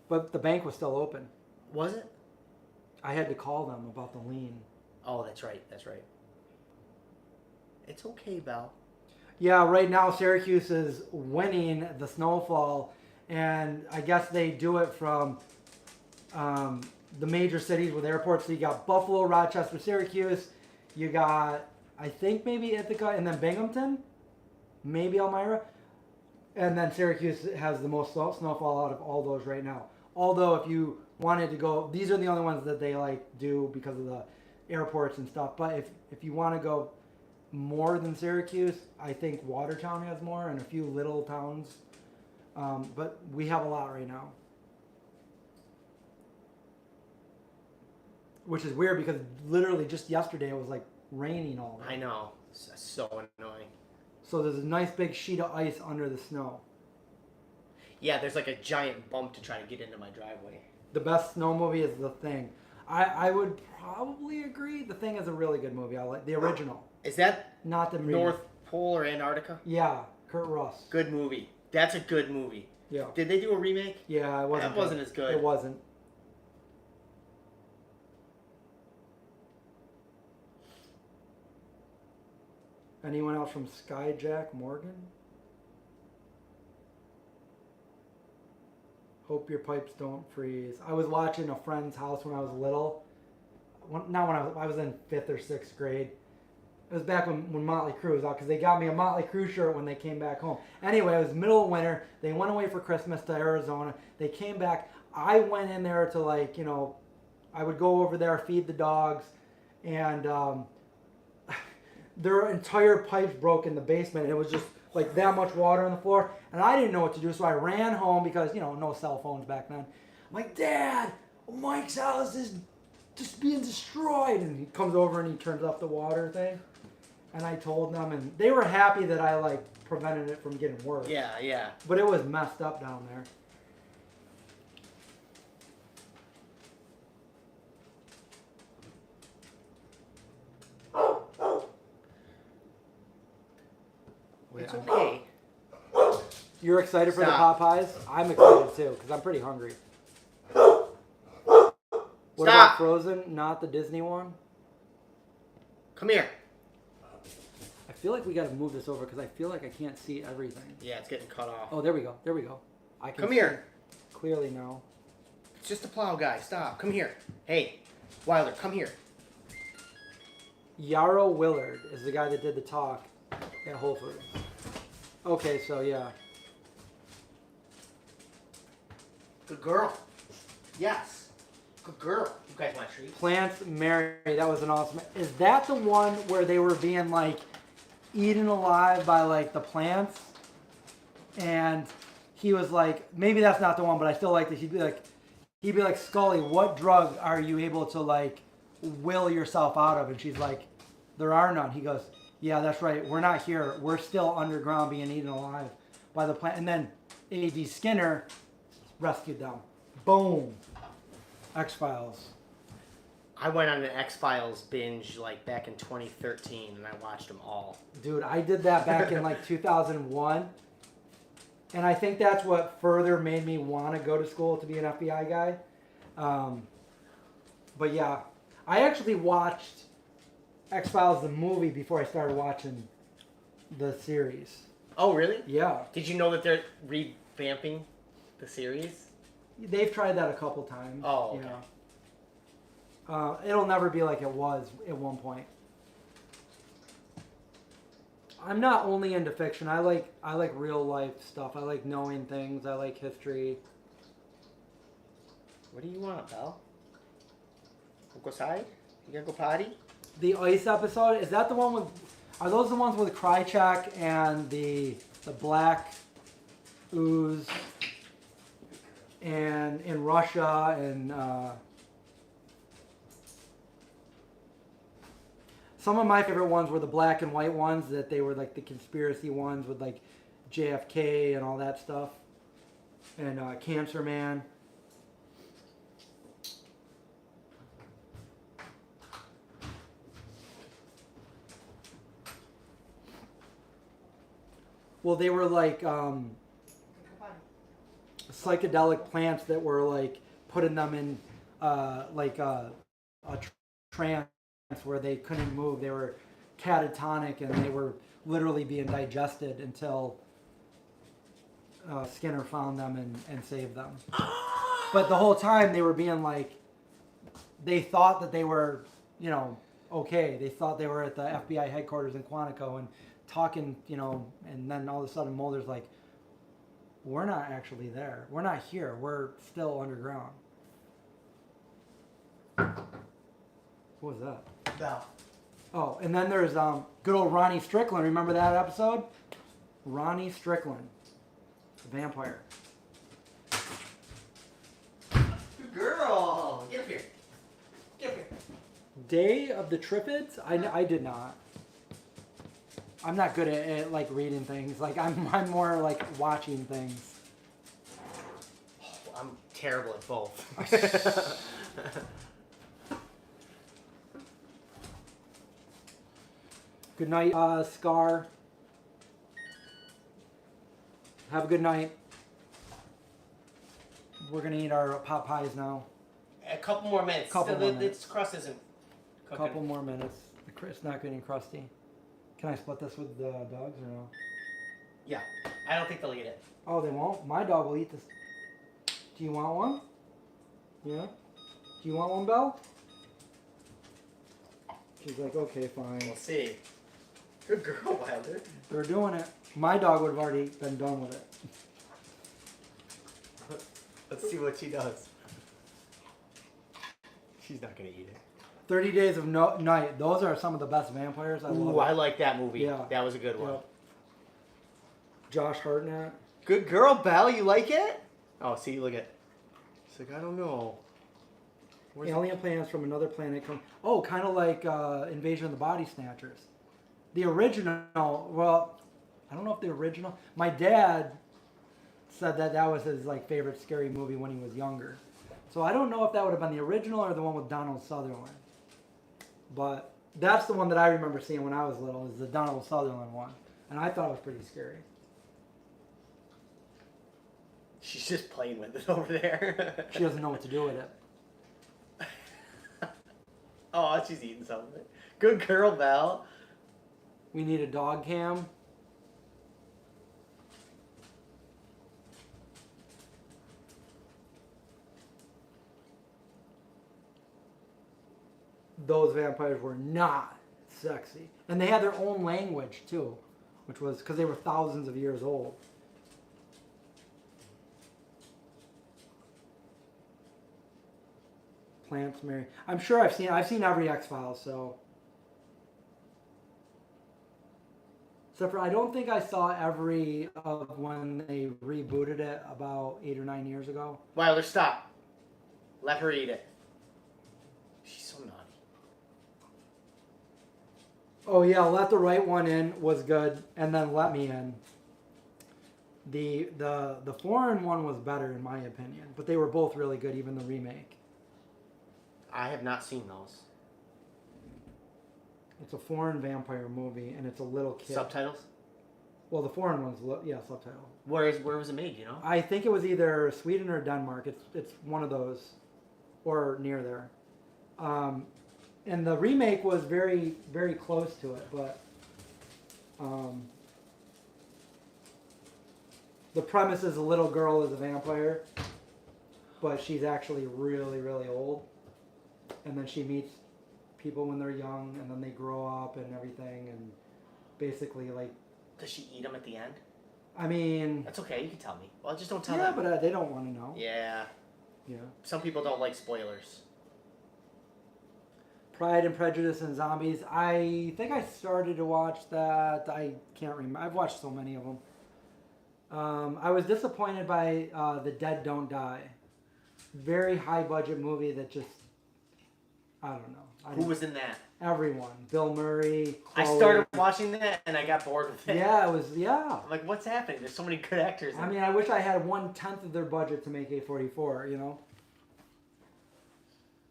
But the bank was still open. Was it? I had to call them about the lien. Oh, that's right. That's right. It's okay, Belle. Yeah, right now Syracuse is winning the snowfall, and I guess they do it from the major cities with airports. So you got Buffalo, Rochester, Syracuse. You got, I think, maybe Ithaca, and then Binghamton, maybe Elmira. And then Syracuse has the most snowfall out of all those right now. Although if you wanted to go, these are the only ones that they do because of the airports and stuff. But if you want to go more than Syracuse, I think Watertown has more and a few little towns. But we have a lot right now. Which is weird because literally just yesterday it was raining all day. I know. It's so annoying. So there's a nice big sheet of ice under the snow. Yeah, there's a giant bump to try to get into my driveway. The best snow movie is The Thing. I would probably agree. The Thing is a really good movie. I like the original. Is that not the North Pole or Antarctica? Yeah, Kurt Russ. Good movie. That's a good movie. Yeah. Did they do a remake? Yeah, it wasn't. That wasn't as good. It wasn't. Anyone else from Skyjack Morgan? Hope your pipes don't freeze. I was watching a friend's house when I was little. Not when I was in 5th or 6th grade. It was back when Motley Crue was out because they got me a Motley Crue shirt when they came back home. Anyway, it was middle of winter. They went away for Christmas to Arizona. They came back. I went in there to I would go over there, feed the dogs, and their entire pipes broke in the basement. And it was just that much water on the floor. And I didn't know what to do, so I ran home because, no cell phones back then. I'm like, Dad, Mike's house is just being destroyed. And he comes over and he turns off the water thing. And I told them, and they were happy that I prevented it from getting worse. Yeah, yeah. But it was messed up down there. It's okay. You're excited for the Stop. pot pies? I'm excited too, because I'm pretty hungry. What Stop. about Frozen? Not the Disney one? Come here. I feel like we got to move this over because I feel like I can't see everything. Yeah, it's getting cut off. Oh, there we go. There we go. I can Come here. Clearly now. It's just a plow guy. Stop. Come here. Hey, Wilder, come here. Yarrow Willard is the guy that did the talk at Whole Foods. Okay, so yeah. Good girl. Yes. Good girl. You guys want treats? Plants Mary, that was an awesome. Is that the one where they were being eaten alive by the plants? And he was maybe that's not the one, but I still like that. He'd be like, Scully, what drug are you able to will yourself out of? And she's like, there are none. He goes, yeah, that's right. We're not here. We're still underground being eaten alive by the plant. And then A.D. Skinner rescued them. Boom. X-Files. I went on an X-Files binge like back in 2013 and I watched them all. Dude, I did that back in like 2001. And I think that's what further made me want to go to school to be an FBI guy. But yeah, I actually watched X-Files the movie before I started watching the series. Oh, really? Yeah. Did you know that they're revamping the series? They've tried that a couple times. Oh, okay. It'll never be like it was at one point. I'm not only into fiction. I like real life stuff. I like knowing things. I like history. What do you want, Belle? Go outside? You gonna go potty? The ice episode, is that the one with? Are those the ones with Krychek and the black ooze and in Russia and some of my favorite ones were the black and white ones, that they were like the conspiracy ones with like JFK and all that stuff, and Cancer Man. Well, they were like psychedelic plants that were like putting them in like a trance where they couldn't move. They were catatonic and they were literally being digested until Skinner found them and saved them. But the whole time they were being like, they thought that they were, you know, okay. They thought they were at the FBI headquarters in Quantico and talking, you know, and then all of a sudden Mulder's like, we're not actually there. We're not here. We're still underground. What was that? No. Oh, and then there's good old Ronnie Strickland. Remember that episode? Ronnie Strickland, the vampire. Good girl. Get up here. Get up here. Day of the Triffids? I did not. I'm not good at like reading things. Like I'm more like watching things. Oh, I'm terrible at both. Good night, Scar. Have a good night. We're gonna eat our pot pies now. A couple more minutes. Its crust isn't cooking. Couple more minutes. It's not getting crusty. Can I split this with the dogs or no? Yeah. I don't think they'll eat it. Oh, they won't? My dog will eat this. Do you want one? Yeah? Do you want one, Belle? She's like, okay, fine. We'll see. Good girl, Wilder. They're doing it. My dog would have already been done with it. Let's see what she does. She's not going to eat it. 30 Days of Night. Those are some of the best vampires. I love it. I like that movie. Yeah. That was a good one. Yep. Josh Hartnett. Good girl, Belle. You like it? Oh, see, look at. She's like, I don't know. Where's Alien planets from another planet come. Oh, kind of like Invasion of the Body Snatchers. The original. Well, I don't know if the original. My dad said that was his like favorite scary movie when he was younger. So I don't know if that would have been the original or the one with Donald Sutherland. But that's the one that I remember seeing when I was little, is the Donald Sutherland one. And I thought it was pretty scary. She's just playing with it over there. She doesn't know what to do with it. Oh, she's eating something. Good girl, Belle. We need a dog cam. Those vampires were not sexy. And they had their own language, too. Which was because they were thousands of years old. Plants marry. I'm sure I've seen every X-Files, so. Except for I don't think I saw every of when they rebooted it about 8 or 9 years ago. Wilder, stop. Let her eat it. She's so naughty. Oh yeah, Let the Right One In was good, and then Let Me In. The foreign one was better in my opinion, but they were both really good, even the remake. I have not seen those. It's a foreign vampire movie, and it's a little kid. Subtitles? Well, the foreign one's subtitle. Where was it made? You know? I think it was either Sweden or Denmark. It's one of those, or near there. And the remake was very, very close to it, but the premise is a little girl is a vampire, but she's actually really, really old, and then she meets people when they're young, and then they grow up and everything, and basically like. Does she eat them at the end? I mean. That's okay. You can tell me. Well, just don't tell them. Yeah, but they don't want to know. Yeah. Yeah. Some people don't like spoilers. Pride and Prejudice and Zombies. I think I started to watch that. I can't remember. I've watched so many of them. I was disappointed by The Dead Don't Die. Very high budget movie that just, I don't know. Who was in that? Everyone. Bill Murray. Chloe. I started watching that and I got bored with it. Yeah, it was, yeah. I'm like, what's happening? There's so many good actors in I mean, I wish I had 1/10 of their budget to make A44, you know?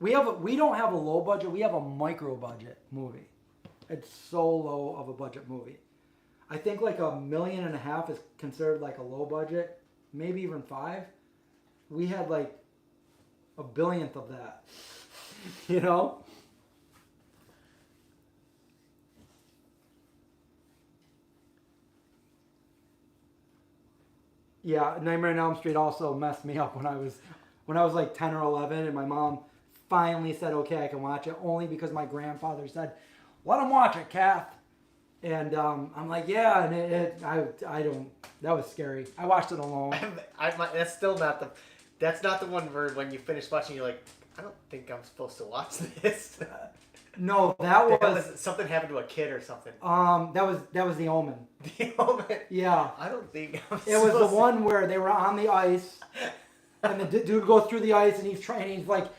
We don't have a low budget, we have a micro budget movie. It's so low of a budget movie. I think like $1.5 million is considered like a low budget, maybe even 5. We had like a billionth of that. You know? Yeah, Nightmare on Elm Street also messed me up when I was like 10 or 11, and my mom finally said, okay, I can watch it, only because my grandfather said, let him watch it, Kath. And I'm like, yeah, and I don't, that was scary. I watched it alone. That's still not that's not the one where when you finish watching, you're like, I don't think I'm supposed to watch this. No, that was something happened to a kid or something. That was The Omen. The Omen. Yeah. I don't think it was the one where they were on the ice, and the dude goes through the ice, and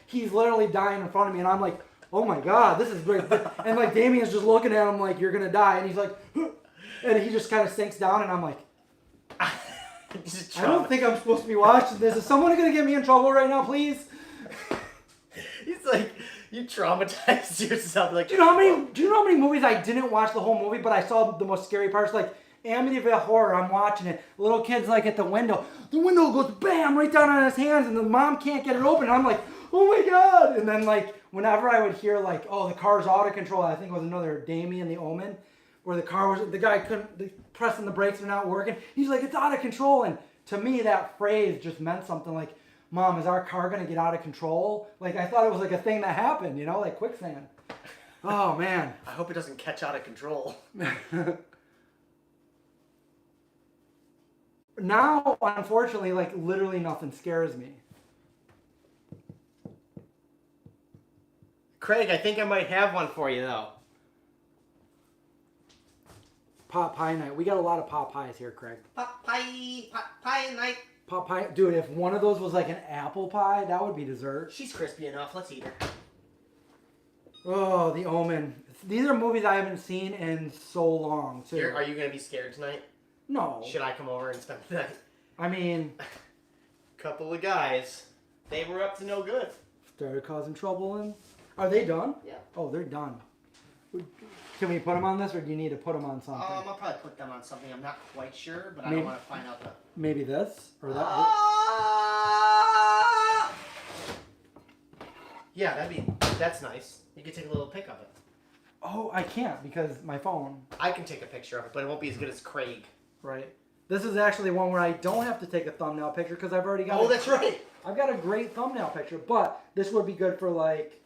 he's literally dying in front of me, and I'm like, oh my god, this is great. And like Damien's just looking at him like, you're gonna die, and he's like, and he just kind of sinks down, and I'm like, I don't think I'm supposed to be watching this. Is someone gonna get me in trouble right now, please? He's like, you traumatized yourself. Like, do you know how many movies I didn't watch the whole movie, but I saw the most scary parts? Like Amityville Horror, I'm watching it. Little kid's like at the window. The window goes bam right down on his hands, and the mom can't get it open. And I'm like, oh my god! And then like whenever I would hear like, oh, the car's out of control, I think it was another Damien, The Omen, where the guy pressing the brakes are not working. He's like, it's out of control. And to me, that phrase just meant something like, Mom, is our car going to get out of control? Like, I thought it was like a thing that happened, you know, like quicksand. Oh, man. I hope it doesn't catch out of control. Now, unfortunately, like, literally nothing scares me. Craig, I think I might have one for you, though. Pot pie night. We got a lot of pot pies here, Craig. Pot pie night. Pot pie. Dude, if one of those was like an apple pie, that would be dessert. She's crispy enough. Let's eat her. Oh, The Omen. These are movies I haven't seen in so long, too. Are you going to be scared tonight? No. Should I come over and spend the night? I mean... Couple of guys. They were up to no good. Started causing trouble and... Are they done? Yeah. Oh, they're done. Can we put them on this, or do you need to put them on something? I'll probably put them on something. I'm not quite sure, but I don't want to find out the... Maybe this? Or that? Yeah, that's nice. You can take a little pic of it. Oh, I can't because my phone. I can take a picture of it, but it won't be as good as Craig. Right. This is actually one where I don't have to take a thumbnail picture because I've already got... Oh, that's right. I've got a great thumbnail picture, but this would be good for like...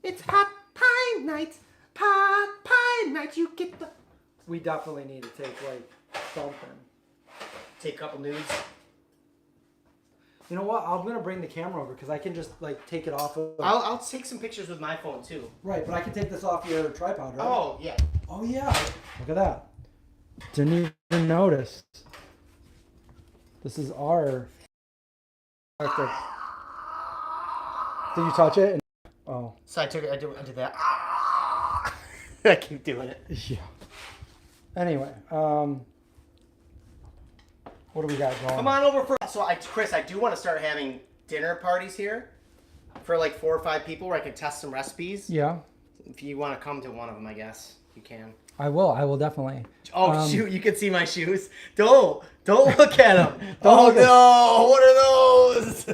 It's pot pie night. Pot pie night. You get the... We definitely need to take like something. Take a couple nudes. You know what? I'm gonna bring the camera over because I can just like take it off of... I'll take some pictures with my phone too. Right, but I can take this off your tripod, right? Oh, yeah. Oh, yeah. Look at that. Didn't even notice. This is our... Did you touch it? Oh. So I took it. I did that. I keep doing it. Yeah. Anyway, What do we got going? Come on over for. So Chris, I do want to start having dinner parties here for like 4 or 5 people where I can test some recipes. Yeah. If you want to come to one of them, I guess you can. I will definitely. Oh shoot! You can see my shoes. Don't look at them. No! What are those?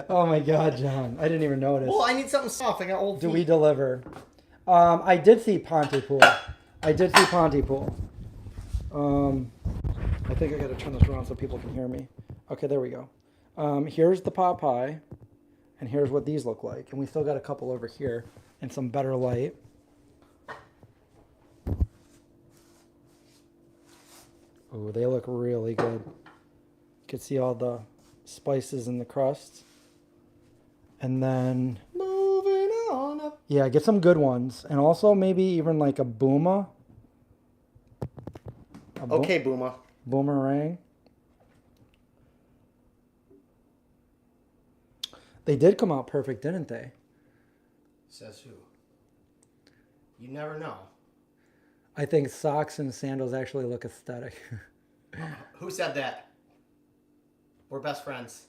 Oh my God, John! I didn't even notice. Well, I need something soft. I got old feet. Do we deliver? I did see Pontypool. I think I got to turn this around so people can hear me. Okay, there we go. Here's the pot pie, and here's what these look like. And we still got a couple over here in some better light. Oh, they look really good. You can see all the spices in the crust. And then Moving on up. yeah, get some good ones. And also maybe even like a booma. Okay, Booma. Boomerang. They did come out perfect, didn't they? Says who? You never know. I think socks and sandals actually look aesthetic. Who said that? We're best friends.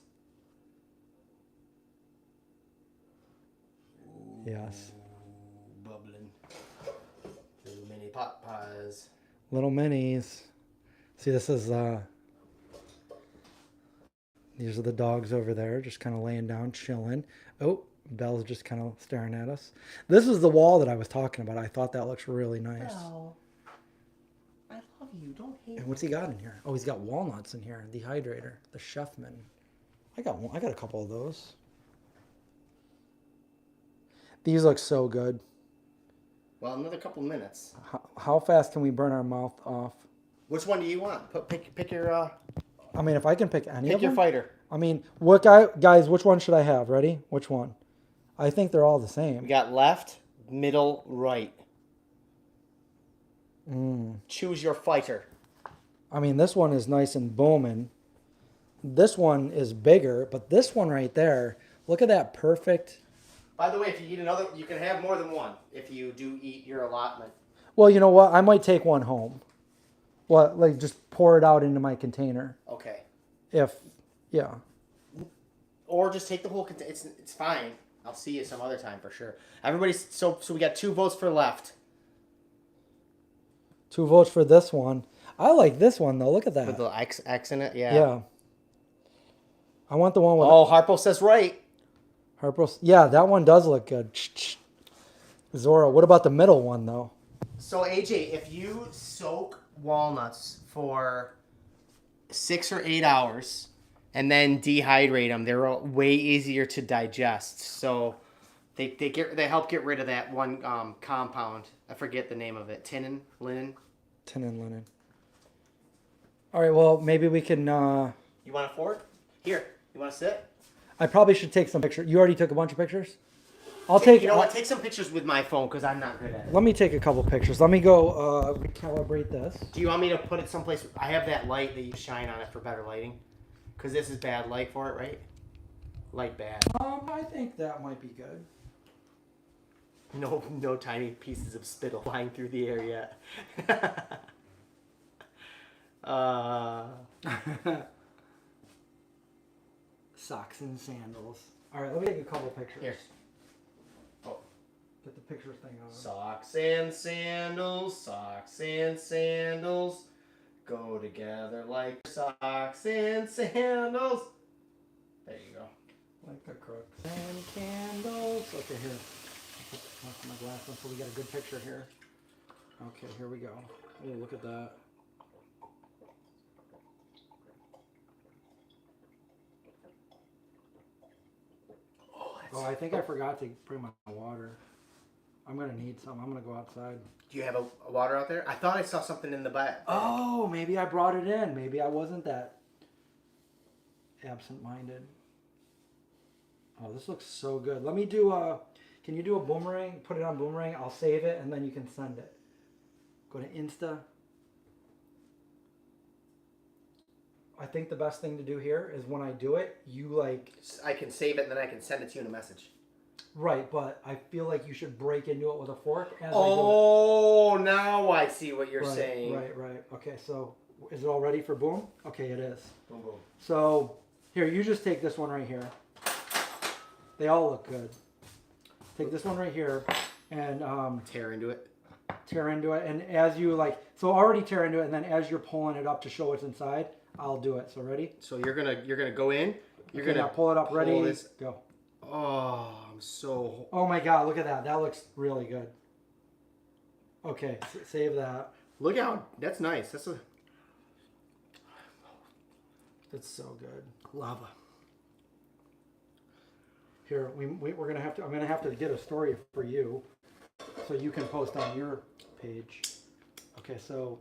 Yes. Bubbling. Little mini pot pies. Little minis. See, this is, these are the dogs over there, just kind of laying down, chilling. Oh, Belle's just kind of staring at us. This is the wall that I was talking about. I thought that looks really nice. Belle, I love you. Don't hate And what's he got in here? Oh, he's got walnuts in here. Dehydrator. The Chefman. I got a couple of those. These look so good. Well, another couple minutes. How fast can we burn our mouth off? Which one do you want? Pick your. I mean, if I can pick any of them. Pick your fighter. I mean, guys, which one should I have? Ready? Which one? I think they're all the same. We got left, middle, right. Choose your fighter. I mean, this one is nice and booming. This one is bigger, but this one right there, look at that perfect. By the way, if you eat another, you can have more than one if you do eat your allotment. Well, you know what? I might take one home. What, like just pour it out into my container. Okay. Yeah. Or just take the whole container. It's fine. I'll see you some other time for sure. Everybody's so we got 2 votes for left. 2 votes for this one. I like this one though. Look at that. With the X in it, yeah. Yeah. I want the one with. Oh, Harpo says right. Harpo. Yeah, that one does look good. Zora, what about the middle one though? So AJ, if you soak walnuts for 6 or 8 hours and then dehydrate them, they're way easier to digest. So they help get rid of that one compound. I forget the name of it. Tinnin, linen. All right. Well, maybe we can. You want a fork? Here. You want to sit? I probably should take some pictures. You already took a bunch of pictures. I'll take. You know what? Take some pictures with my phone because I'm not good at it. Let me take a couple pictures. Let me go recalibrate this. Do you want me to put it someplace? I have that light that you shine on it for better lighting. Because this is bad light for it, right? Light bad. I think that might be good. No tiny pieces of spittle flying through the air yet. Socks and sandals. All right, let me take a couple pictures. Here. Oh. Get the picture thing on. Socks and sandals, go together like socks and sandals. There you go. Like a crook. And candles. Okay, here. I'll put my glass on so we get a good picture here. Okay, here we go. Oh, look at that. Oh, I think I forgot to bring my water. I'm going to need some. I'm going to go outside. Do you have a water out there? I thought I saw something in the back. Oh, maybe I brought it in. Maybe I wasn't that absent-minded. Oh, this looks so good. Let me do a... Can you do a boomerang? Put it on Boomerang. I'll save it, and then you can send it. Go to Insta. I think the best thing to do here is when I do it, you like... I can save it, and then I can send it to you in a message. Right, but I feel like you should break into it with a fork as Oh, now I see what you're saying. Right. Okay, so Is it all ready for boom? Okay, it is. Boom, boom. So, here, you just take this one right here. They all look good. Take this one right here and tear into it. Tear into it, and as you so already tear into it, and then as you're pulling it up to show what's inside, I'll do it. So ready? So you're gonna go in. You're gonna pull it up. Ready? This. Go. Oh, I'm so. Oh my God! Look at that. That looks really good. Okay, save that. Look how that's nice. That's so good. Lava. Here, we're gonna have to. I'm gonna have to get a story for you, so you can post on your page. Okay, so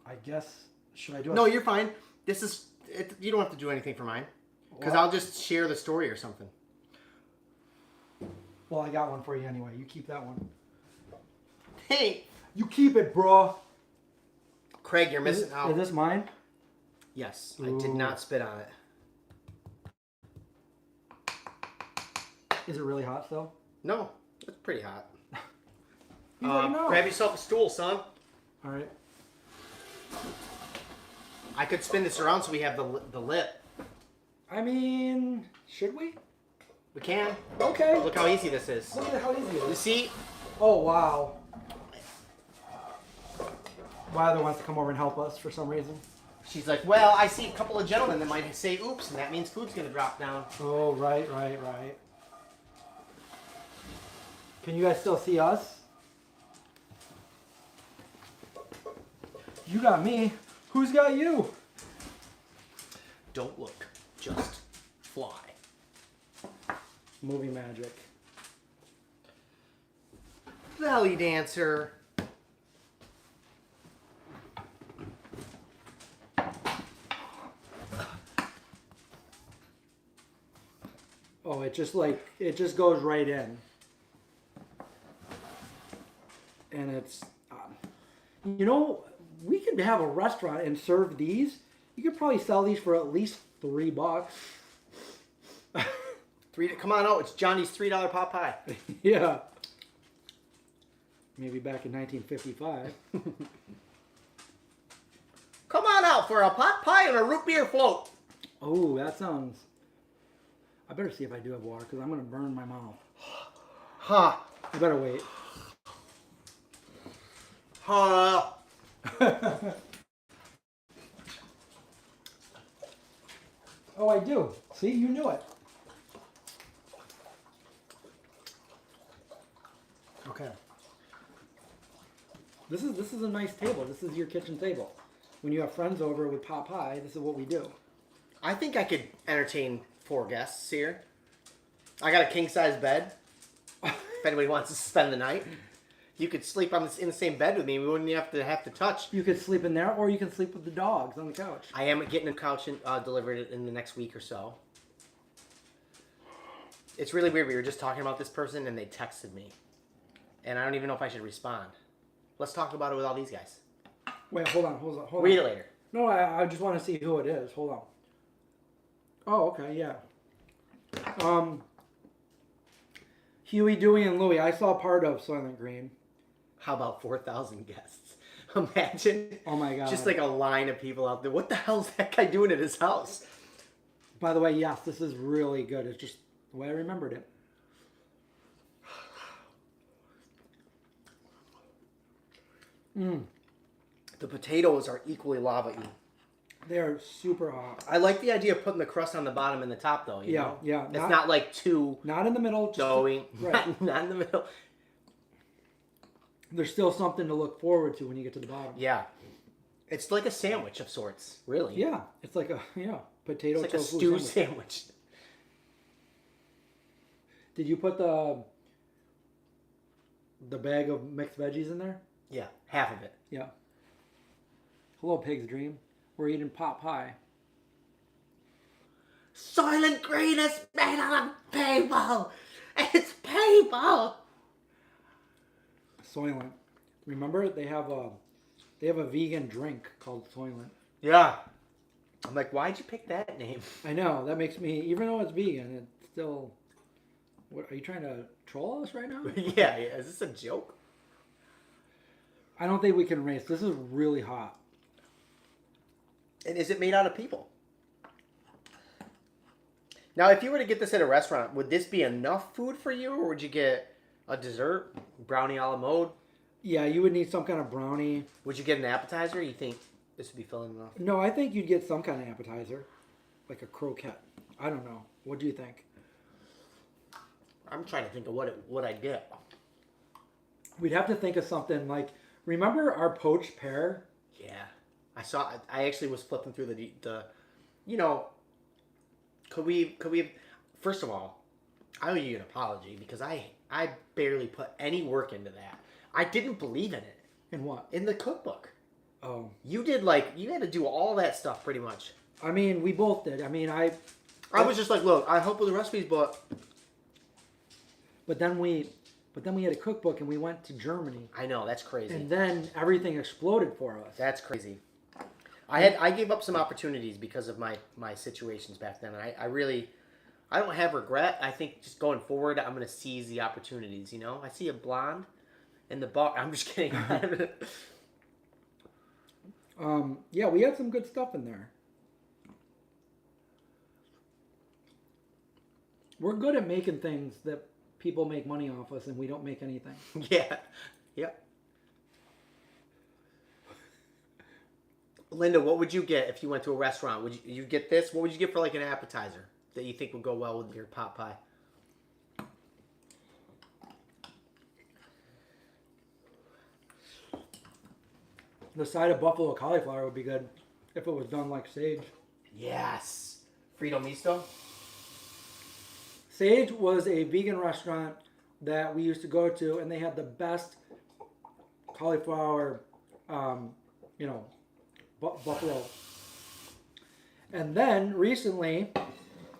I guess should I do? No, you're fine. This is. You don't have to do anything for mine, because I'll just share the story or something. Well, I got one for you anyway. You keep that one. Hey, you keep it, bro. Craig, you're missing out. Is this mine? Yes, Ooh. I did not spit on it. Is it really hot still? No, it's pretty hot. Know. Grab yourself a stool, son. All right. I could spin this around so we have the lip. I mean, should we? We can. Okay. Look how easy this is. Look at how easy it is. You see? Oh, wow. Wilder wants to come over and help us for some reason. She's like, well, I see a couple of gentlemen that might say oops, and that means food's going to drop down. Oh, right. Can you guys still see us? You got me. Who's got you? Don't look. Just fly. Movie magic. Belly dancer. Oh, it just goes right in. And it's, we could have a restaurant and serve these. You could probably sell these for at least $3. Come on out. It's Johnny's $3 pot pie. Yeah. Maybe back in 1955. Come on out for a pot pie and a root beer float. Oh, that sounds... I better see if I do have water, because I'm going to burn my mouth. Huh. I better wait. Huh. Oh, I do. See, you knew it. Okay. This is a nice table. This is your kitchen table. When you have friends over with pot pie, this is what we do. I think I could entertain 4 guests here. I got a king-size bed. If anybody wants to spend the night, you could sleep in the same bed with me. We wouldn't have to touch. You could sleep in there, or you can sleep with the dogs on the couch. I am getting a couch delivered in the next week or so. It's really weird. We were just talking about this person, and they texted me. And I don't even know if I should respond. Let's talk about it with all these guys. Wait, hold on. Read it later. No, I just want to see who it is. Hold on. Oh, okay, yeah. Huey, Dewey, and Louie. I saw part of Soylent Green. How about 4,000 guests? Imagine. Oh my God. Just like a line of people out there. What the hell is that guy doing at his house? By the way, yes, this is really good. It's just the way I remembered it. The potatoes are equally lava-y. They are super hot. I like the idea of putting the crust on the bottom and the top, though. You know? Yeah. It's not like too... Not in the middle. Doughy. Right. Not in the middle. There's still something to look forward to when you get to the bottom. Yeah. It's like a sandwich of sorts, really. Yeah. It's like a, potato It's like tofu a stew sandwich. Did you put the bag of mixed veggies in there? Yeah, half of it. Yeah. Hello, Pig's Dream. We're eating pot pie. Soylent Green is made out of people. It's people. Soylent. Remember, they have a vegan drink called Soylent. Yeah. I'm like, why'd you pick that name? I know. That makes me, even though it's vegan, it's still... What, are you trying to troll us right now? Yeah. Is this a joke? I don't think we can race. This is really hot. And is it made out of people? Now, if you were to get this at a restaurant, would this be enough food for you, or would you get a dessert, brownie a la mode? Yeah, you would need some kind of brownie. Would you get an appetizer? You think this would be filling enough? No, I think you'd get some kind of appetizer, like a croquette. I don't know. What do you think? I'm trying to think of what I'd get. We'd have to think of something like, remember our poached pear? Yeah, I actually was flipping through the you know, could we first of all, I owe you an apology because I barely put any work into that. I didn't believe in it. In what? In the cookbook. Oh. You had to do all that stuff pretty much. I mean, we both did. I mean, I was just like, look, I help with the recipes, but then we had a cookbook and we went to Germany. I know, that's crazy. And then everything exploded for us. That's crazy. I gave up some opportunities because of my situations back then. I don't have regret. I think just going forward, I'm going to seize the opportunities, you know? I see a blonde in the bar. I'm just kidding. Yeah, we had some good stuff in there. We're good at making things that people make money off us and we don't make anything. Yeah. Yep. Linda, what would you get if you went to a restaurant? Would you get this? What would you get for like an appetizer that you think would go well with your pot pie? The side of buffalo cauliflower would be good if it was done like Sage. Yes. Frito misto? Sage was a vegan restaurant that we used to go to, and they had the best cauliflower, buffalo. And then recently,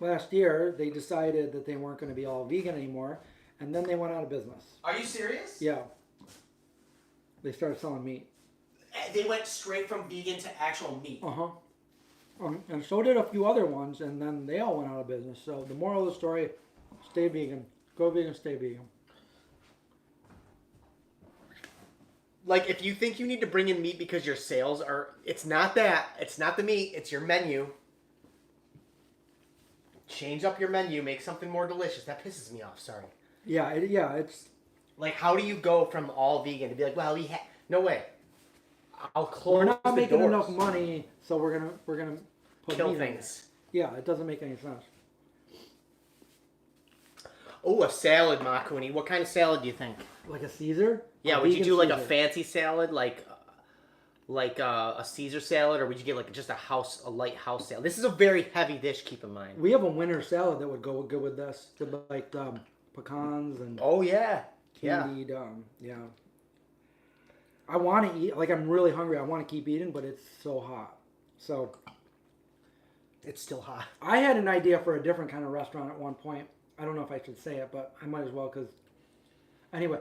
last year, they decided that they weren't going to be all vegan anymore, and then they went out of business. Are you serious? Yeah. They started selling meat. They went straight from vegan to actual meat. Uh-huh. And so did a few other ones, and then they all went out of business. So the moral of the story, stay vegan. Go vegan, stay vegan. Like, if you think you need to bring in meat because your sales are... It's not that. It's not the meat. It's your menu. Change up your menu. Make something more delicious. That pisses me off. Sorry. Yeah, it's... Like, how do you go from all vegan to be like, well, no way. I'll close We're not making doors. enough money, so we're gonna put Kill meat in things. there. Yeah, it doesn't make any sense. Oh, a salad, Makuni. What kind of salad do you think? Like a Caesar? Yeah, A would you vegan do like a Caesar. fancy salad, like a Caesar salad, or would you get like just a light house salad? This is a very heavy dish. Keep in mind. We have a winter salad that would go good with this. With like pecans and Oh yeah, candied. Yeah. I want to eat. Like I'm really hungry. I want to keep eating, but it's so hot. So it's still hot. I had an idea for a different kind of restaurant at one point. I don't know if I should say it, but I might as well because anyway,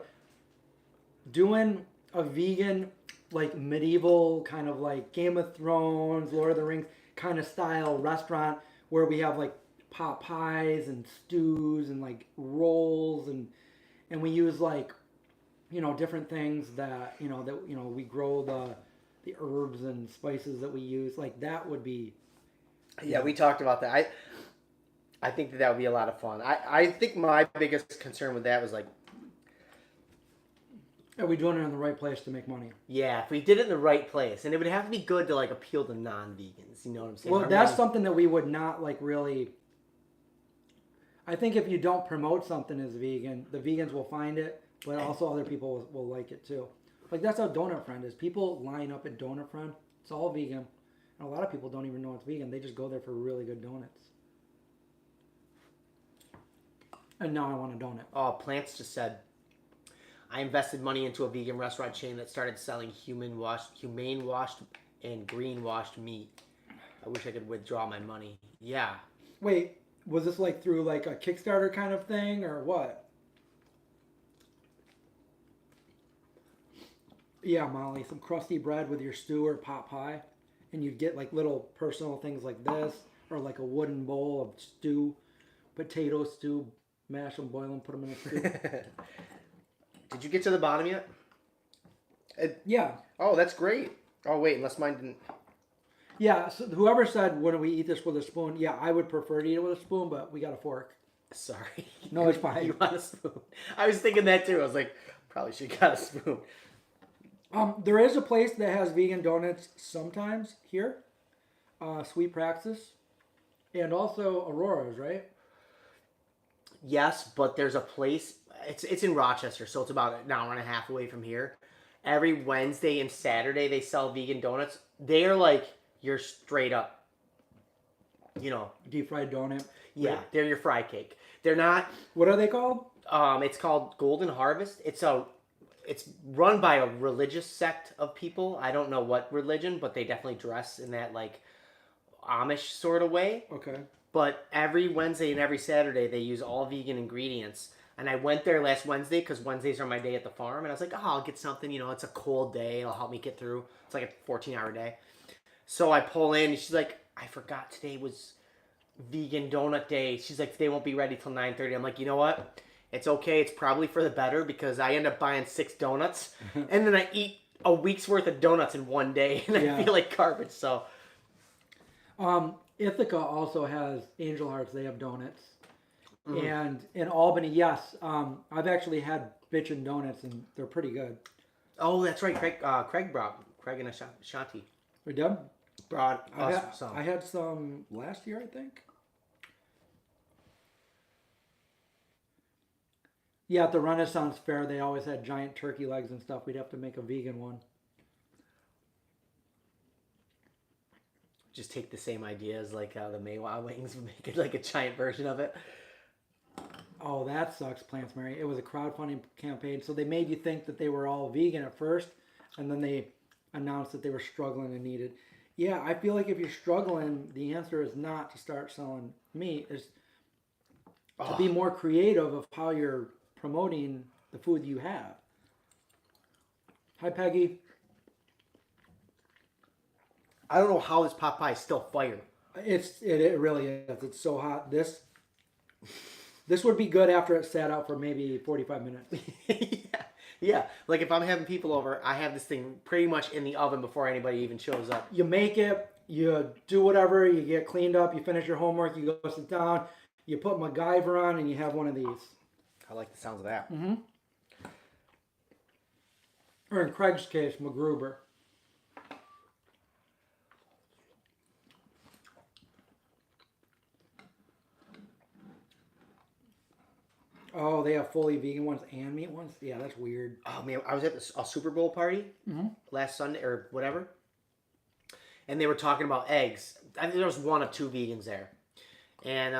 doing a vegan, like medieval kind of like Game of Thrones, Lord of the Rings kind of style restaurant where we have like pot pies and stews and like rolls and we use like, different things that, we grow the herbs and spices that we use. Like that would be. Yeah, we talked about that. I think that would be a lot of fun. I think my biggest concern with that was like, are we doing it in the right place to make money? yeah, if we did it in the right place, and it would have to be good to like appeal to non-vegans. You know what I'm saying? Well, that's something that we would not like really. I think if you don't promote something as vegan, the vegans will find it, but also other people will like it too. Like that's how Donut Friend is. People line up at Donut Friend. It's all vegan. And a lot of people don't even know it's vegan. They just go there for really good donuts. And now I want a donut. Oh, Plants just said, I invested money into a vegan restaurant chain that started selling humane washed and green washed meat. I wish I could withdraw my money. Yeah. Wait, was this like through like a Kickstarter kind of thing or what? Yeah, Molly, some crusty bread with your stew or pot pie. And you'd get like little personal things like this or like a wooden bowl of stew, potato stew, mash them, boil them, put them in a stew. Did you get to the bottom yet? Yeah. Oh, that's great. Oh, wait, unless mine didn't... Yeah, so whoever said, when we eat this with a spoon, yeah, I would prefer to eat it with a spoon, but we got a fork. Sorry. No, it's fine. You want a spoon? I was thinking that too. I was like, probably should have got a spoon. There is a place that has vegan donuts sometimes here. Sweet Praxis. And also Aurora's, right? Yes, but there's a place. It's in Rochester, so it's about an hour and a half away from here. Every Wednesday and Saturday they sell vegan donuts. They are like your straight up, Deep fried donut. Yeah, they're your fry cake. They're not. What are they called? It's called Golden Harvest. It's run by a religious sect of people. I don't know what religion, but they definitely dress in that like Amish sort of way. Okay. But every Wednesday and every Saturday, they use all vegan ingredients. And I went there last Wednesday because Wednesdays are my day at the farm. And I was like, oh, I'll get something. It's a cold day. It'll help me get through. It's like a 14-hour day. So I pull in. And she's like, I forgot today was vegan donut day. She's like, they won't be ready till 9:30. I'm like, you know what? It's okay. It's probably for the better because I end up buying 6 donuts. And then I eat a week's worth of donuts in one day. And I feel like garbage. So... Ithaca also has Angel Hearts. They have donuts. And in Albany, yes. I've actually had bitchin' donuts, and they're pretty good. Oh, that's right. Craig and Ashanti. We done? Brought us some. I had some last year, I think. Yeah, at the Renaissance Fair, they always had giant turkey legs and stuff. We'd have to make a vegan one. Just take the same idea as like the Maywa wings, make it like a giant version of it. Oh, that sucks, Plants Mary. It was a crowdfunding campaign, so they made you think that they were all vegan at first, and then they announced that they were struggling and needed. Yeah, I feel like if you're struggling, the answer is not to start selling meat, is to be more creative of how you're promoting the food you have. Hi, Peggy. I don't know how this pot pie is still fire. It really is. It's so hot. This would be good after it sat out for maybe 45 minutes. Yeah. Like if I'm having people over, I have this thing pretty much in the oven before anybody even shows up. You make it, you do whatever, you get cleaned up, you finish your homework, you go sit down, you put MacGyver on, and you have one of these. I like the sounds of that. Mm-hmm. Or in Craig's case, MacGruber. Oh, they have fully vegan ones and meat ones? Yeah, that's weird. Oh, man, I was at a Super Bowl party last Sunday or whatever, and they were talking about eggs. I think there was 1 of 2 vegans there. And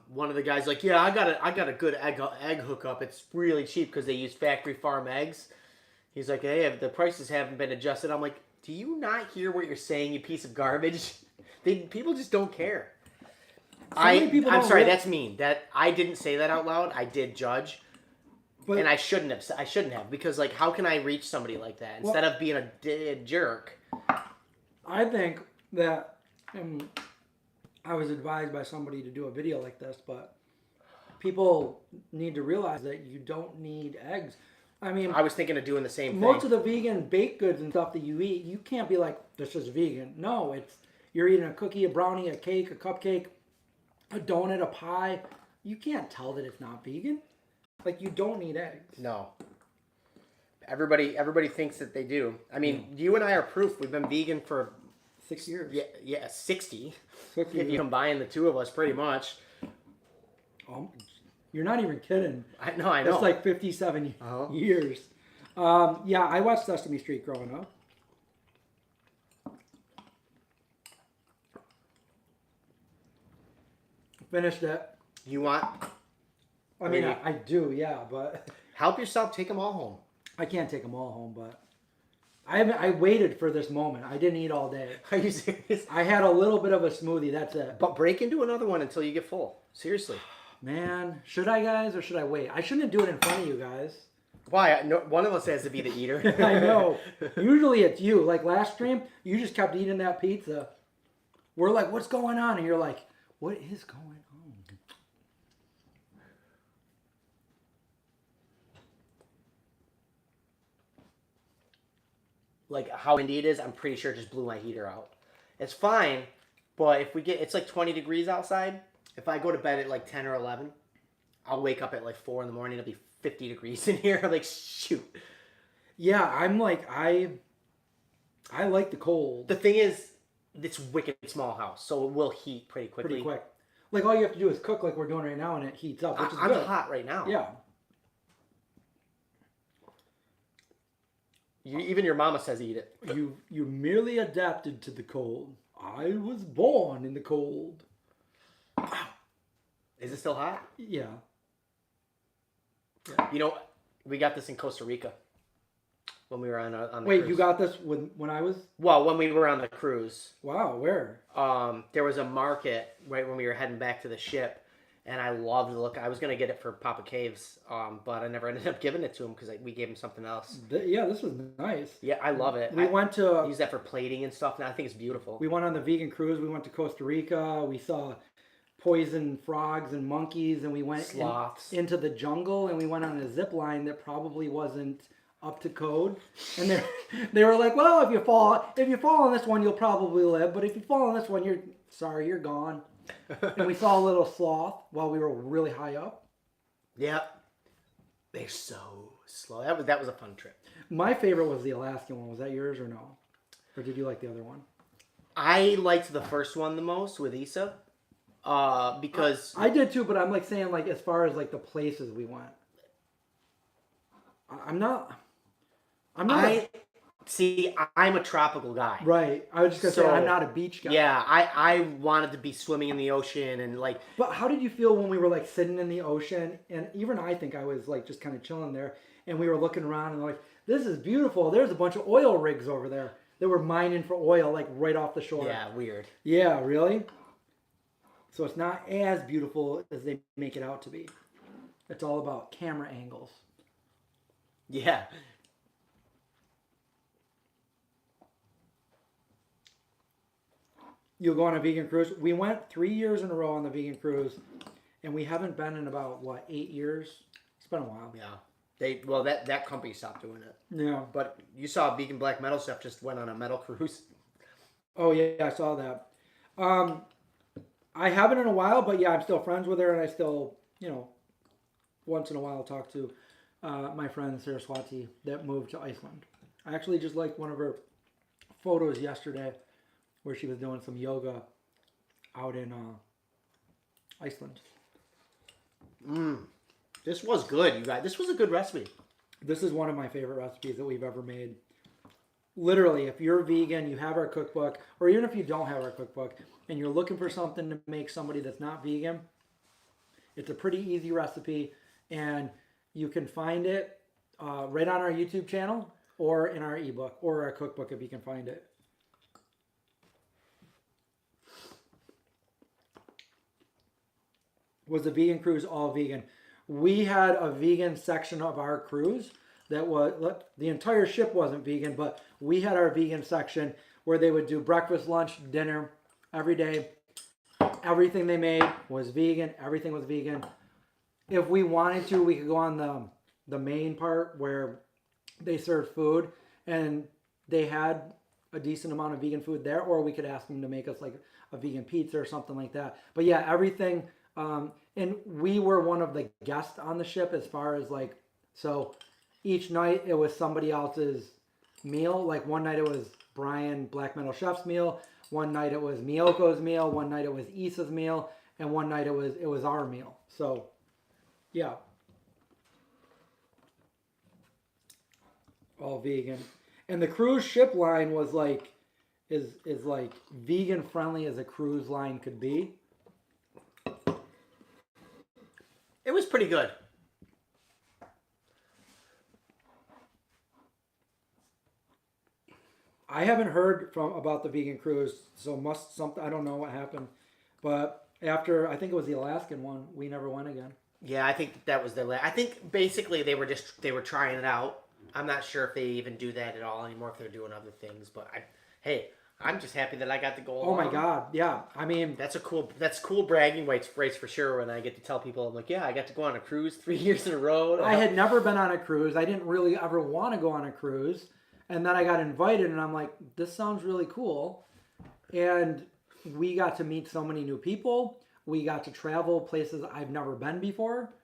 one of the guys like, yeah, I got a good egg hookup. It's really cheap because they use factory farm eggs. He's like, hey, the prices haven't been adjusted. I'm like, do you not hear what you're saying, you piece of garbage? People just don't care. I'm sorry, that's mean. That I didn't say that out loud. I did judge, and I shouldn't have because like, how can I reach somebody like that instead of being a jerk? I think that I was advised by somebody to do a video like this, but people need to realize that you don't need eggs. I mean, I was thinking of doing the same thing. Most of the vegan baked goods and stuff that you eat, you can't be like, this is vegan. No, you're eating a cookie, a brownie, a cake, a cupcake, a donut, a pie. You can't tell that it's not vegan. Like, you don't need eggs. No. Everybody thinks that they do. I mean, you and I are proof. We've been vegan for 6 years. Yeah, 60. 60 if you combine the two of us, pretty much. You're not even kidding. I know. It's like 57 years. Yeah, I watched Sesame Street growing up. Finished it. You want? I mean, I do, yeah, but help yourself. Take them all home. I can't take them all home, but I waited for this moment. I didn't eat all day. Are you serious? I had a little bit of a smoothie. That's it. But break into another one until you get full. Seriously. Man, should I, guys, or should I wait? I shouldn't do it in front of you guys. Why? No, one of us has to be the eater. I know. Usually it's you. Like last stream, you just kept eating that pizza. We're like, what's going on? And you're like, what is going on? like how windy it is, I'm pretty sure it just blew my heater out. It's fine, but if we get, it's like 20 degrees outside. If I go to bed at like 10 or 11, I'll wake up at like 4 in the morning. It'll be 50 degrees in here. I'm like, shoot. Yeah, I'm like, I like the cold. The thing is, it's wicked small house, so it will heat pretty quickly. Pretty quick. Like, all you have to do is cook like we're doing right now, and it heats up, which is I'm good. hot right now. Yeah. Even your mama says eat it. You merely adapted to the cold. I was born in the cold. Is it still hot? Yeah. You know, we got this in Costa Rica when we were on the Wait, cruise. you got this when I was? Well, when we were on the cruise. Wow, where? There was a market right when we were heading back to the ship, and I loved the look. I was gonna get it for Papa Caves, but I never ended up giving it to him because we gave him something else. Yeah, this was nice. Yeah, I love it. We went to I use that for plating and stuff, and I think it's beautiful. We went on the vegan cruise. We went to Costa Rica. We saw poison frogs and monkeys, and we went into the jungle, and we went on a zip line that probably wasn't up to code. And they were like, well, if you fall on this one, you'll probably live, but if you fall on this one, you're gone. And we saw a little sloth while we were really high up. Yep. They're so slow. That was a fun trip. My favorite was the Alaskan one. Was that yours or no? Or did you like the other one? I liked the first one the most with Issa. Because I did too, but I'm like saying, like, as far as like the places we went, I'm not. I'm a tropical guy. Right. I was just gonna say I'm not a beach guy. Yeah, I wanted to be swimming in the ocean and like. But how did you feel when we were like sitting in the ocean, and even I think I was like just kind of chilling there, and we were looking around and like, this is beautiful. There's a bunch of oil rigs over there that were mining for oil, like right off the shore. Yeah, weird. Yeah, really. So it's not as beautiful as they make it out to be. It's all about camera angles. Yeah. You'll go on a vegan cruise. We went 3 years in a row on the vegan cruise, and we haven't been in about, 8 years? It's been a while. Yeah. That company stopped doing it. Yeah. But you saw Vegan Black Metal Stuff just went on a metal cruise. Oh, yeah, I saw that. I haven't in a while, but yeah, I'm still friends with her, and I still, once in a while talk to my friend Saraswati that moved to Iceland. I actually just liked one of her photos yesterday where she was doing some yoga out in Iceland. This was good, you guys. This was a good recipe. This is one of my favorite recipes that we've ever made. Literally, if you're vegan, you have our cookbook, or even if you don't have our cookbook, and you're looking for something to make somebody that's not vegan, it's a pretty easy recipe, and you can find it right on our YouTube channel, or in our ebook, or our cookbook if you can find it. Was the vegan cruise all vegan? We had a vegan section of our cruise that was, the entire ship wasn't vegan, but we had our vegan section where they would do breakfast, lunch, dinner every day. Everything they made was vegan. Everything was vegan. If we wanted to, we could go on the main part where they served food, and they had a decent amount of vegan food there, or we could ask them to make us like a vegan pizza or something like that. But yeah, everything. And we were one of the guests on the ship as far as like, so each night it was somebody else's meal. Like one night it was Brian Black Metal Chef's meal. One night it was Miyoko's meal. One night it was Issa's meal. And one night it was our meal. So yeah. All vegan. And the cruise ship line was like, is like vegan friendly as a cruise line could be. It was pretty good. I haven't heard about the vegan cruise, so I don't know what happened. But after, I think it was the Alaskan one, we never went again. Yeah, I think that was I think basically they were trying it out. I'm not sure if they even do that at all anymore, if they're doing other things, but I'm just happy that I got to go along. Oh my God, yeah. I mean, that's cool bragging rights for sure. When I get to tell people, I'm like, yeah, I got to go on a cruise 3 years in a row. I had never been on a cruise. I didn't really ever want to go on a cruise. And then I got invited, and I'm like, this sounds really cool. And we got to meet so many new people. We got to travel places I've never been before.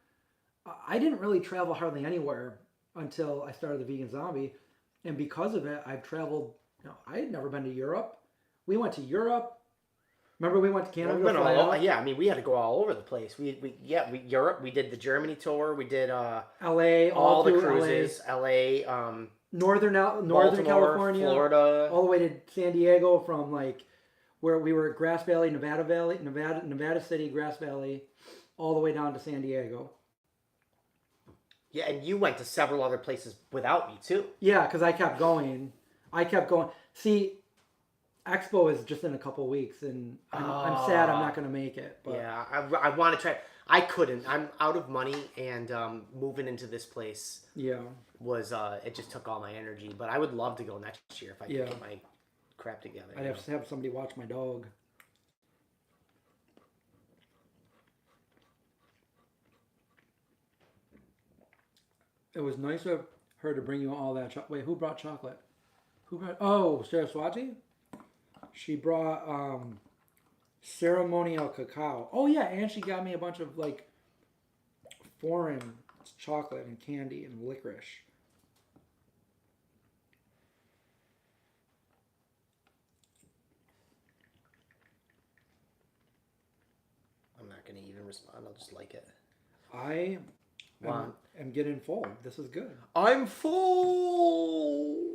I didn't really travel hardly anywhere until I started the Vegan Zombie. And because of it, I've traveled, I had never been to Europe. We went to Europe. Remember we went to Canada? Yeah, I mean, we had to go all over the place. Europe. We did the Germany tour. We did LA, all the cruises. LA, Northern Baltimore, California, Florida, all the way to San Diego, from like where we were at Grass Valley, Nevada City, Grass Valley, all the way down to San Diego. Yeah, and you went to several other places without me too. Yeah, because I kept going. See, Expo is just in a couple weeks, and I'm sad I'm not going to make it. But. Yeah, I want to try. I couldn't. I'm out of money, and moving into this place. Yeah. Was it just took all my energy? But I would love to go next year if I could get my crap together. I'd have to have somebody watch my dog. It was nice of her to bring you all that chocolate. Wait, who brought chocolate? Oh, Saraswati? She brought ceremonial cacao. Oh yeah, and she got me a bunch of like foreign chocolate and candy and licorice. I'm not going to even respond. I'll just like it. I am getting full. This is good. I'm full.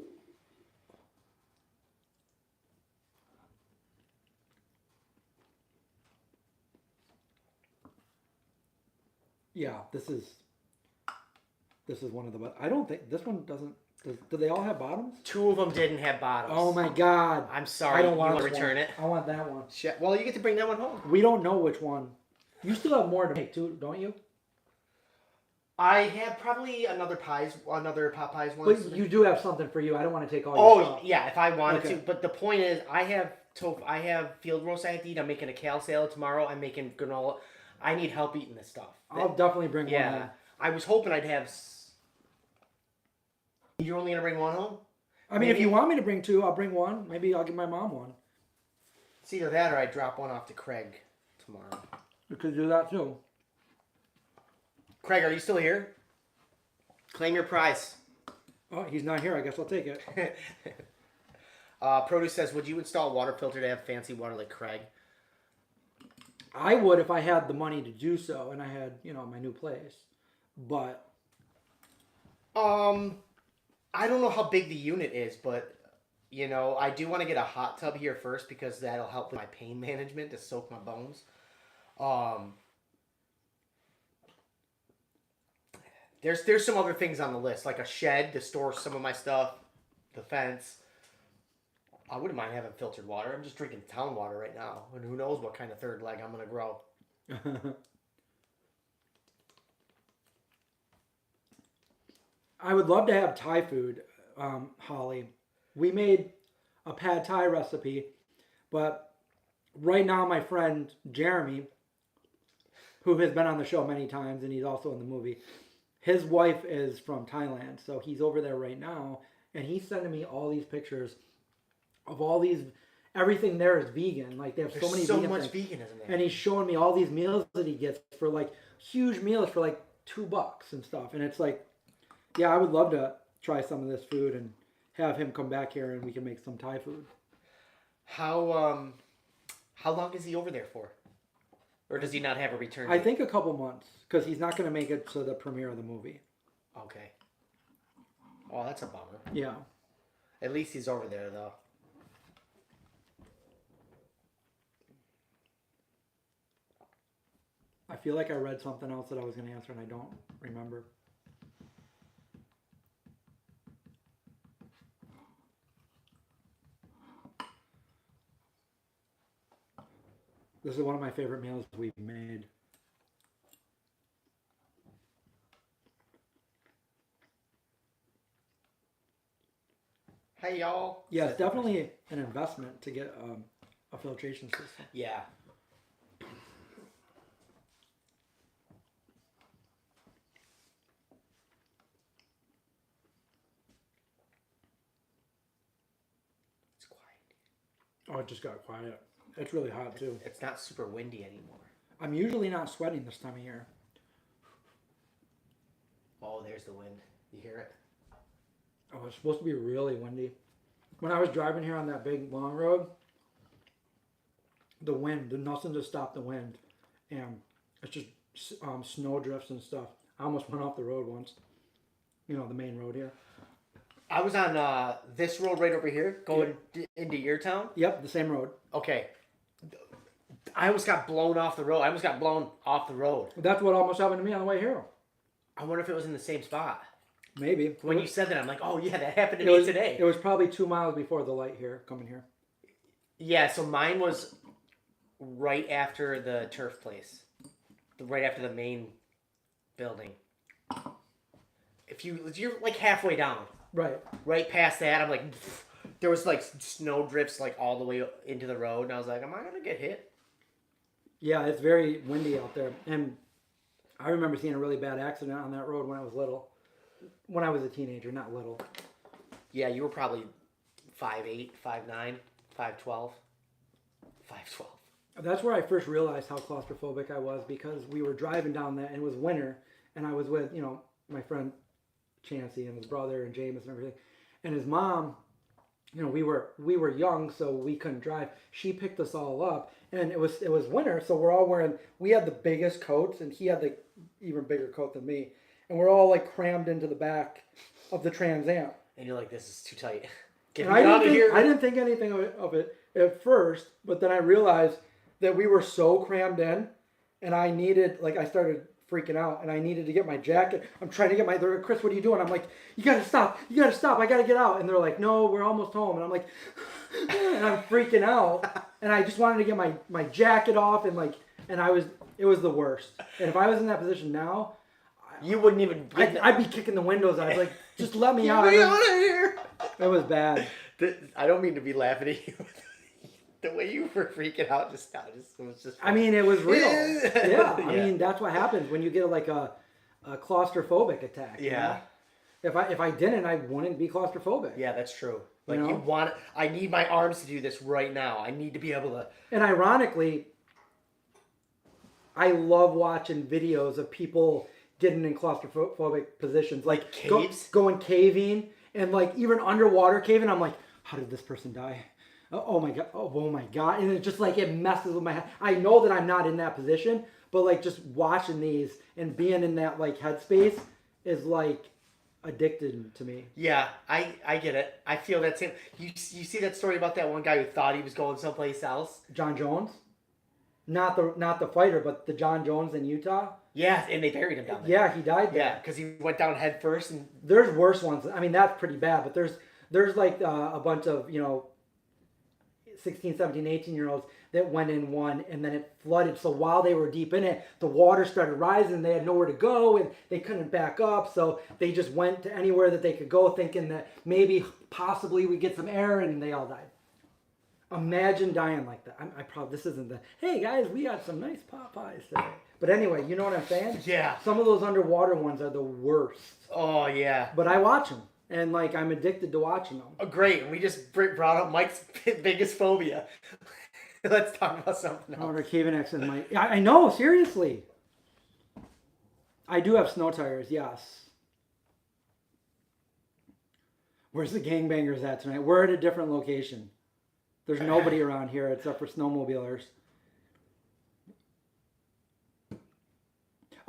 Yeah, this is one of the. I don't think this one doesn't. Do they all have bottoms? 2 of them didn't have bottoms. Oh my god! I'm sorry. I don't want to return it. I want that one. Shit. Well, you get to bring that one home. We don't know which one. You still have more to make too, don't you? I have probably another pot pies one. But you do have something for you. I don't want to take all your stuff. Oh yeah, if I wanted to. But the point is, I have tofu. I have field roast I have to eat. I'm making a kale salad tomorrow. I'm making granola. I need help eating this stuff. I'll definitely bring one home. I was hoping I'd have. You're only gonna bring one home? I mean, if you want me to bring 2, I'll bring one. Maybe I'll give my mom one. It's either that or I drop one off to Craig tomorrow. You could do that too. Craig, are you still here? Claim your prize. Oh, he's not here. I guess I'll take it. Produce says, would you install a water filter to have fancy water like Craig? I would if I had the money to do so and I had, my new place. But I don't know how big the unit is, but I do want to get a hot tub here first because that'll help with my pain management to soak my bones. There's some other things on the list, like a shed to store some of my stuff, the fence. I wouldn't mind having filtered water. I'm just drinking town water right now, and who knows what kind of third leg I'm gonna grow. I would love to have Thai food, Holly. We made a pad Thai recipe, but right now my friend Jeremy, who has been on the show many times and he's also in the movie, his wife is from Thailand, so he's over there right now, and he's sending me all these pictures of all these. Everything there is vegan. Like, they have so many vegan much things. veganism there. And he's showing me all these meals that he gets for like huge meals for like $2 and stuff, and it's like, yeah, I would love to try some of this food and have him come back here and we can make some Thai food. How long is he over there for? Or does he not have a return date? I think a couple months, because he's not going to make it to the premiere of the movie. Okay. Oh, that's a bummer. Yeah. At least he's over there, though. I feel like I read something else that I was going to answer and I don't remember. This is one of my favorite meals we've made. Hey, y'all. Yeah, it's definitely an investment to get a filtration system. Yeah. Oh, it just got quiet. It's really hot too. It's not super windy anymore. I'm usually not sweating this time of year. Oh, there's the wind. You hear it? Oh, it's supposed to be really windy. When I was driving here on that big long road, the wind, there's nothing to stop the wind. And it's just snow drifts and stuff. I almost went off the road once. You know, the main road here. I was on this road right over here going into your town. Yep, the same road. Okay. I almost got blown off the road. I almost got blown off the road. That's what almost happened to me on the way here. I wonder if it was in the same spot. Maybe. When you said that, I'm like, oh yeah, that happened to me today. It was probably 2 miles before the light here, coming here. Yeah, so mine was right after the turf place. Right after the main building. You're like halfway down. Right. Right past that, I'm like, there was like snow drifts like all the way into the road, and I was like, am I gonna get hit? Yeah, it's very windy out there, and I remember seeing a really bad accident on that road when I was little. When I was a teenager, not little. Yeah, you were probably 5'8", 5'9", 5'12". 5'12". That's where I first realized how claustrophobic I was, because we were driving down that, and it was winter, and I was with, my friend Chancey and his brother and James and everything, and his mom. We were young, so we couldn't drive. She picked us all up, and it was winter, so we're all wearing. We had the biggest coats, and he had the even bigger coat than me, and we're all like crammed into the back of the Trans Am. And you're like, this is too tight. Get me out of here. I didn't think anything of it at first, but then I realized that we were so crammed in, and I started freaking out, and I needed to get my jacket. I'm trying to get they're like, Chris, what are you doing? I'm like, you gotta stop, I gotta get out. And they're like, no, we're almost home. And I'm like, and I'm freaking out, and I just wanted to get my jacket off, and it was the worst. And if I was in that position now, you wouldn't even. I'd be kicking the windows out. I'd like, just let me out. Get me out of here. It was bad. I don't mean to be laughing at you. The way you were freaking out just now, it was just. I mean, it was real. Yeah. I mean, that's what happens when you get like a claustrophobic attack. Yeah. If I didn't, I wouldn't be claustrophobic. Yeah, that's true. Like I need my arms to do this right now. I need to be able to. And ironically, I love watching videos of people getting in claustrophobic positions, like caves, going caving, and like even underwater caving. I'm like, how did this person die? Oh my god! Oh my god! And it just like it messes with my head. I know that I'm not in that position, but like just watching these and being in that like headspace is like addicted to me. Yeah, I get it. I feel that same. You see that story about that one guy who thought he was going someplace else? John Jones, not the fighter, but the John Jones in Utah. Yeah, and they buried him down there. Yeah, he died there. Yeah, because he went down head first. And there's worse ones. I mean, that's pretty bad. But there's like a bunch of 16, 17, 18-year-olds that went in one, and then it flooded. So while they were deep in it, the water started rising. They had nowhere to go, and they couldn't back up. So they just went to anywhere that they could go, thinking that maybe, possibly, we'd get some air, and they all died. Imagine dying like that. This isn't the, hey guys, we got some nice pot pies today. But anyway, you know what I'm saying? Yeah. Some of those underwater ones are the worst. Oh, yeah. But I watch them. And like I'm addicted to watching them. Oh, great! We just brought up Mike's biggest phobia. Let's talk about something else. Cave-in X and Mike. I know, seriously. I do have snow tires, yes. Where's the gangbangers at tonight? We're at a different location. There's nobody around here except for snowmobilers.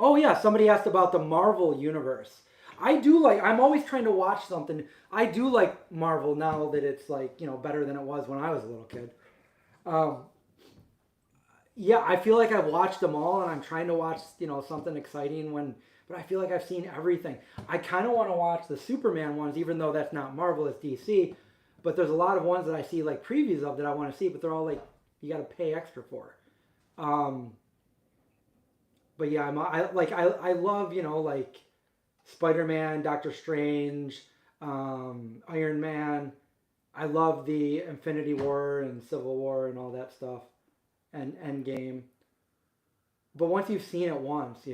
Oh yeah, somebody asked about the Marvel universe. I'm always trying to watch something. I do like Marvel now that it's like, better than it was when I was a little kid. Yeah, I feel like I've watched them all, and I'm trying to watch, something exciting but I feel like I've seen everything. I kind of want to watch the Superman ones, even though that's not Marvel, it's DC. But there's a lot of ones that I see like previews of that I want to see, but they're all like, you got to pay extra for. But yeah, I love, like Spider-Man, Doctor Strange, Iron Man. I love the Infinity War and Civil War and all that stuff, and Endgame. But once you've seen it once,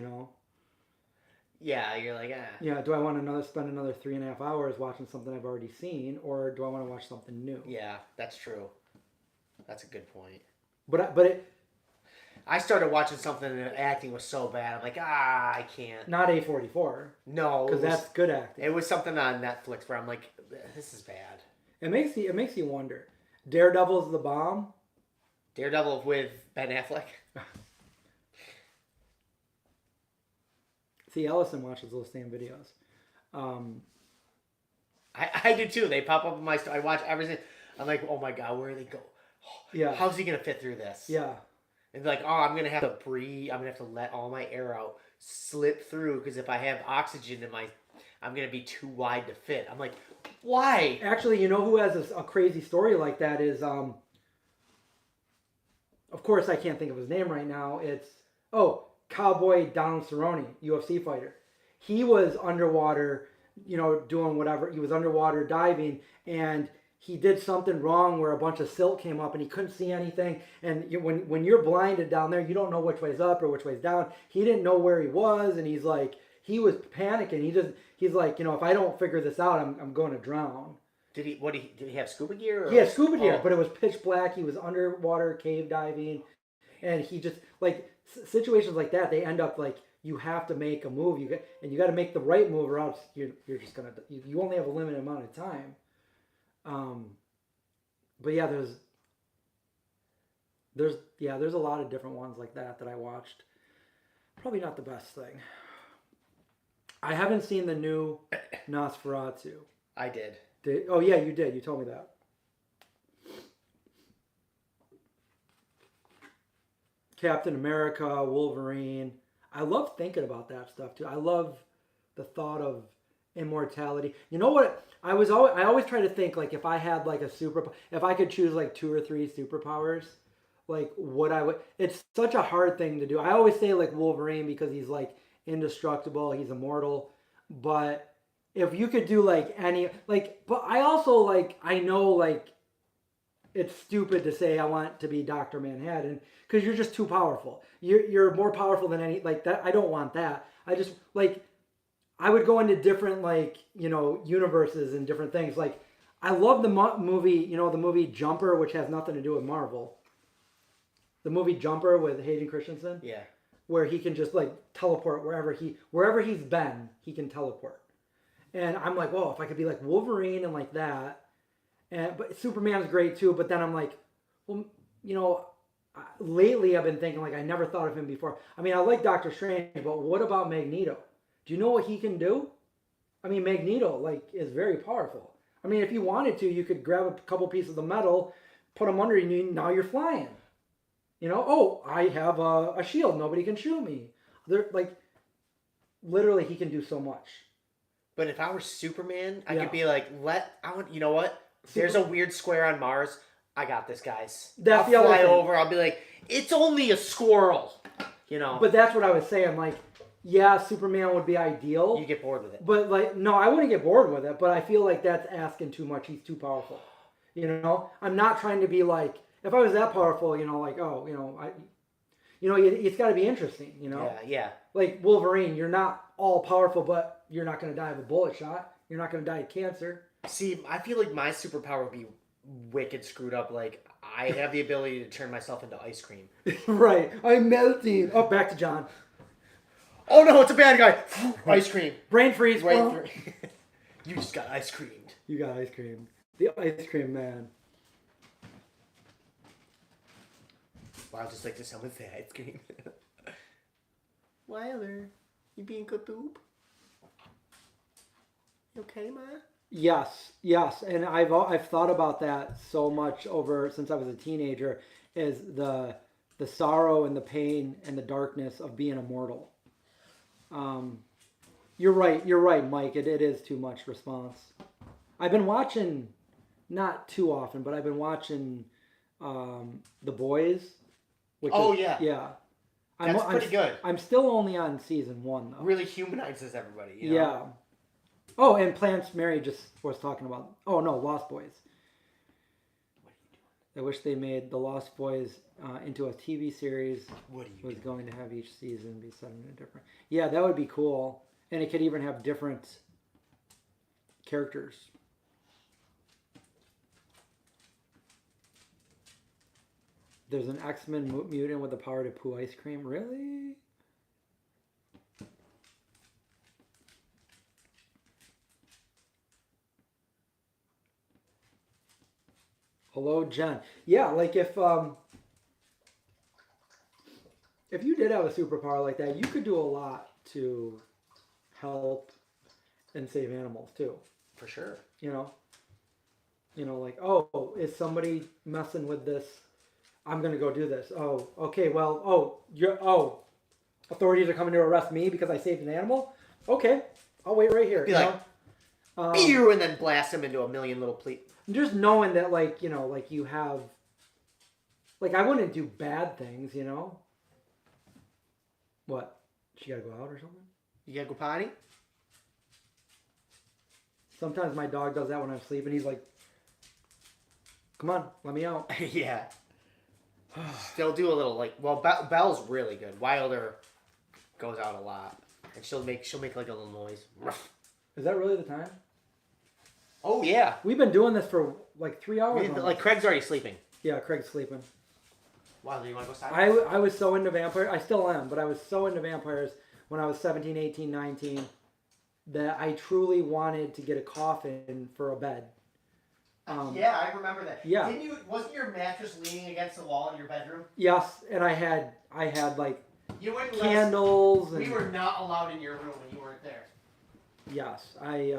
Yeah, you're like, ah. Yeah, do I want to spend another 3.5 hours watching something I've already seen, or do I want to watch something new? Yeah, that's true. That's a good point. But I started watching something and the acting was so bad. I'm like, I can't. Not A44. No, because that's good acting. It was something on Netflix where I'm like, this is bad. It makes you wonder. Daredevil's the bomb. Daredevil with Ben Affleck. See, Ellison watches those same videos. I do too. They pop up on my. I watch everything. I'm like, oh my god, where do they go? Yeah. How's he gonna fit through this? Yeah. And like, oh, I'm gonna have to breathe. I'm gonna have to let all my air out, slip through, because if I have oxygen in my, I'm gonna be too wide to fit. I'm like, why? Actually, you know who has a crazy story like that is, of course, I can't think of his name right now. It's Cowboy Donald Cerrone, UFC fighter. He was underwater, doing whatever. He was underwater diving, and he did something wrong where a bunch of silt came up and he couldn't see anything. And when you're blinded down there, you don't know which way's up or which way's down. He didn't know where he was, and he's like, he was panicking. He's like, if I don't figure this out, I'm going to drown. Did he have scuba gear? He had scuba gear, but it was pitch black. He was underwater cave diving, and he just situations like that. They end up like you have to make a move. You got to make the right move, or else you're just gonna. You only have a limited amount of time. But yeah, there's a lot of different ones like that I watched. Probably not the best thing. I haven't seen the new Nosferatu. I did. Oh yeah, you did. You told me that. Captain America, Wolverine. I love thinking about that stuff too. I love the thought of immortality. You know what? I always try to think like if I had like if I could choose like 2 or 3 superpowers, like what I would. It's such a hard thing to do. I always say like Wolverine because he's like indestructible, he's immortal. But if you could do like any but I also like I know like it's stupid to say I want to be Dr. Manhattan because you're just too powerful. You're more powerful than any like that. I don't want that. I just like I would go into different universes and different things. Like I love the movie, the movie Jumper, which has nothing to do with Marvel. The movie Jumper with Hayden Christensen. Yeah. Where he can just like teleport wherever he's been, he can teleport. And I'm like, whoa, if I could be like Wolverine and like that. But Superman's great too. But then I'm like, well, lately I've been thinking like I never thought of him before. I mean, I like Doctor Strange, but what about Magneto? Do you know what he can do? I mean, Magneto like is very powerful. I mean, if you wanted to, you could grab a couple pieces of metal, put them under you, and now you're flying. I have a shield. Nobody can shoot me. They're like, literally, he can do so much. But if I were Superman, I could be like, you know what? There's a weird square on Mars. I got this, guys. That's I'll fly over. I'll be like, it's only a squirrel. But that's what I was saying. Like, yeah, Superman would be ideal. You get bored with it. But like, no, I wouldn't get bored with it. But I feel like that's asking too much. He's too powerful. I'm not trying to be like, if I was that powerful, it's got to be interesting. Yeah. Like Wolverine, you're not all powerful, but you're not going to die of a bullet shot. You're not going to die of cancer. See, I feel like my superpower would be wicked screwed up. Like, I have the ability to turn myself into ice cream. Right. I'm melting. Oh, back to John. Oh, no, it's a bad guy. Ice cream. Brain freeze. You just got ice creamed. You got ice cream. The ice cream man. Wow, just like to someone say ice cream. Wilder, you being good boob? You okay, Ma? Yes, and I've thought about that so much since I was a teenager, is the sorrow and the pain and the darkness of being immortal. You're right, Mike. It is too much response. I've been watching, not too often, but I've been watching The Boys. Yeah. That's pretty good. I'm still only on season 1 though. Really humanizes everybody. Yeah. Oh, and Plants Mary just was talking about. Oh no, Lost Boys. What are you doing? I wish they made the Lost Boys into a TV series. What are you was doing? Going to have each season be set in a different. Yeah, that would be cool, and it could even have different characters. There's an X-Men mutant with the power to poo ice cream. Really? Hello, Jen. Yeah, like if you did have a superpower like that, you could do a lot to help and save animals too. For sure. Like, oh, is somebody messing with this? I'm gonna go do this. Oh, okay. Well, authorities are coming to arrest me because I saved an animal. Okay, I'll wait right here. Be like, pew, and then blast him into a million little just knowing that, like you have, like, I wouldn't do bad things, What? She gotta go out or something? You gotta go potty? Sometimes my dog does that when I'm sleeping. He's like, come on, let me out. Yeah. They'll do a little, like, well, Belle's really good. Wilder goes out a lot. And she'll make like a little noise. Is that really the time? Oh, yeah. We've been doing this for like 3 hours. Like, Craig's already sleeping. Yeah, Craig's sleeping. Wilder, you want to go outside? I was so into vampires. I still am, but I was so into vampires when I was 17, 18, 19 that I truly wanted to get a coffin for a bed. Yeah, I remember that. Yeah. Wasn't your mattress leaning against the wall in your bedroom? Yes, and I had like you wouldn't candles. We were not allowed in your room when you weren't there. Yes, I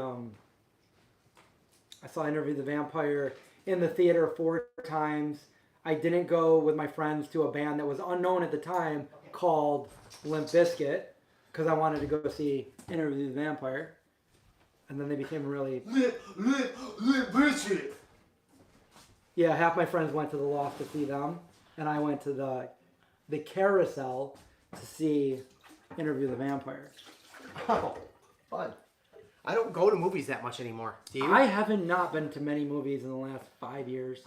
saw Interview the Vampire in the theater 4 times. I didn't go with my friends to a band that was unknown at the time called Limp Bizkit because I wanted to go see Interview the Vampire. And then they became really... Limp Bizkit! Yeah, half my friends went to the Loft to see them. And I went to the Carousel to see Interview the Vampire. Oh, fun. I don't go to movies that much anymore. Do you? I haven't not been to many movies in the last 5 years.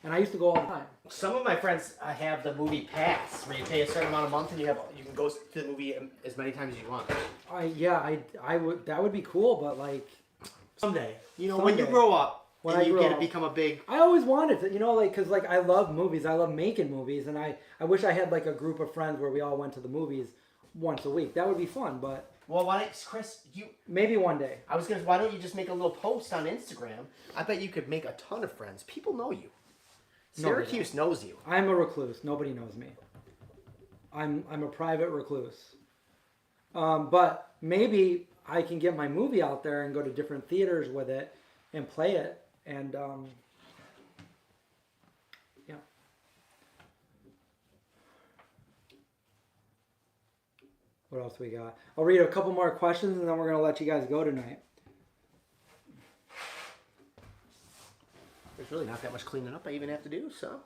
And I used to go all the time. Some of my friends have the movie pass, where you pay a certain amount a month and you can go to the movie as many times as you want. I would. That would be cool, but like someday, when you grow up, when you get to become a big. I always wanted to, because like I love movies. I love making movies, and I wish I had like a group of friends where we all went to the movies once a week. That would be fun, but. Well, why don't Chris? Maybe one day. Why don't you just make a little post on Instagram? I bet you could make a ton of friends. People know you. Syracuse knows you. I'm a recluse. Nobody knows me. I'm a private recluse. But maybe I can get my movie out there and go to different theaters with it and play it. And yeah. What else we got? I'll read a couple more questions and then we're going to let you guys go tonight. There's really not that much cleaning up I even have to do, so.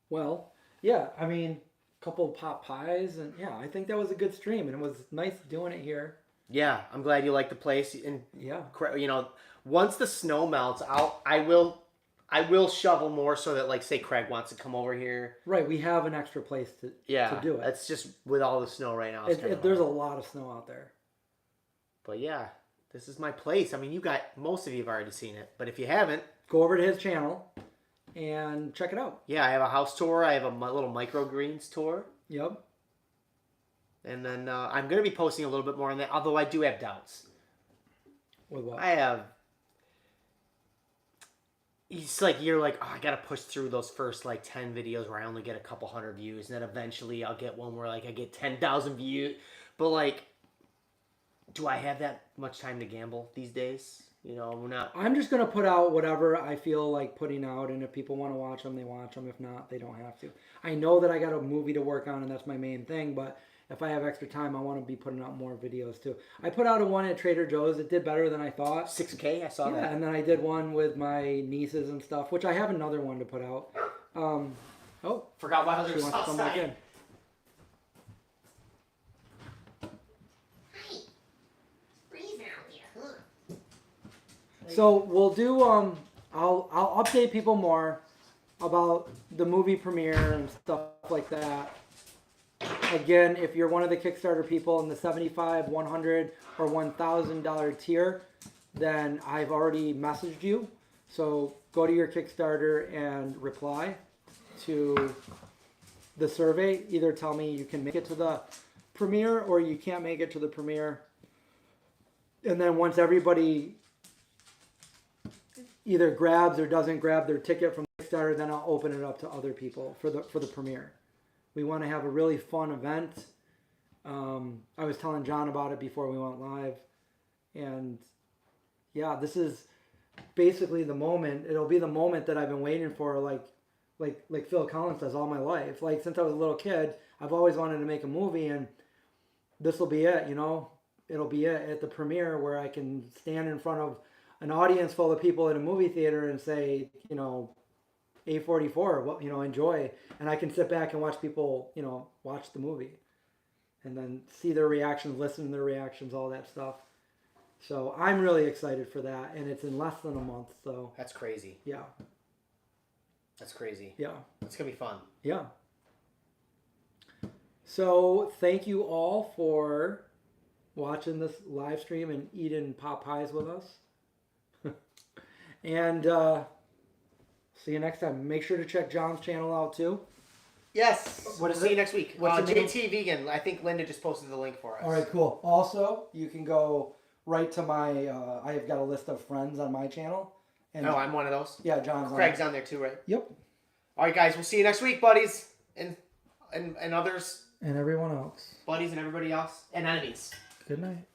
Well, yeah, I mean, a couple of pot pies, and yeah, I think that was a good stream, and it was nice doing it here. Yeah, I'm glad you like the place, and yeah, once the snow melts, I will shovel more so that, like, say Craig wants to come over here. Right, we have an extra place to do it. That's just with all the snow right now. There's a lot of snow out there. But yeah, this is my place. I mean, most of you have already seen it, but if you haven't, go over to his channel and check it out. Yeah, I have a house tour. I have a little microgreens tour. Yep. And then I'm going to be posting a little bit more on that, although I do have doubts. With what? It's like you're like, oh, I got to push through those first like 10 videos where I only get a couple hundred views, and then eventually I'll get one where like I get 10,000 views. But like, do I have that much time to gamble these days? We're not. I'm just gonna put out whatever I feel like putting out, and if people want to watch them, they watch them. If not, they don't have to. I know that I got a movie to work on, and that's my main thing. But if I have extra time, I want to be putting out more videos too. I put out one at Trader Joe's. It did better than I thought. 6K, I saw that. Yeah, and then I did one with my nieces and stuff, which I have another one to put out. Forgot my husband wants to come back in. So we'll do. I'll update people more about the movie premiere and stuff like that. again, if you're one of the Kickstarter people in the $75, $100, or $1,000 tier, then I've already messaged you. So go to your Kickstarter and reply to the survey. Either tell me you can make it to the premiere or you can't make it to the premiere. And then once everybody either grabs or doesn't grab their ticket from Kickstarter, then I'll open it up to other people for the premiere. We want to have a really fun event. I was telling John about it before we went live. And yeah, this is basically the moment. It'll be the moment that I've been waiting for, like Phil Collins does all my life. Like since I was a little kid, I've always wanted to make a movie, and this will be it, you know. It'll be it at the premiere where I can stand in front of an audience full of people in a movie theater and say, you know, A44, well, you know, enjoy. And I can sit back and watch people, you know, watch the movie. And then see their reactions, listen to their reactions, all that stuff. So I'm really excited for that. And it's in less than a month, so. That's crazy. Yeah. That's crazy. Yeah. It's going to be fun. Yeah. So thank you all for watching this live stream and eating pot pies with us. And see you next time. Make sure to check John's channel out too. Yes. What is See it? you next week. What's the name? JT Vegan. I think Linda just posted the link for us. All right, cool. Also, you can go right to my, I have got a list of friends on my channel. And I'm one of those. Yeah, John's Craig's on there too, right? Yep. All right, guys. We'll see you next week, buddies. And others. And everyone else. Buddies and everybody else. And enemies. Good night.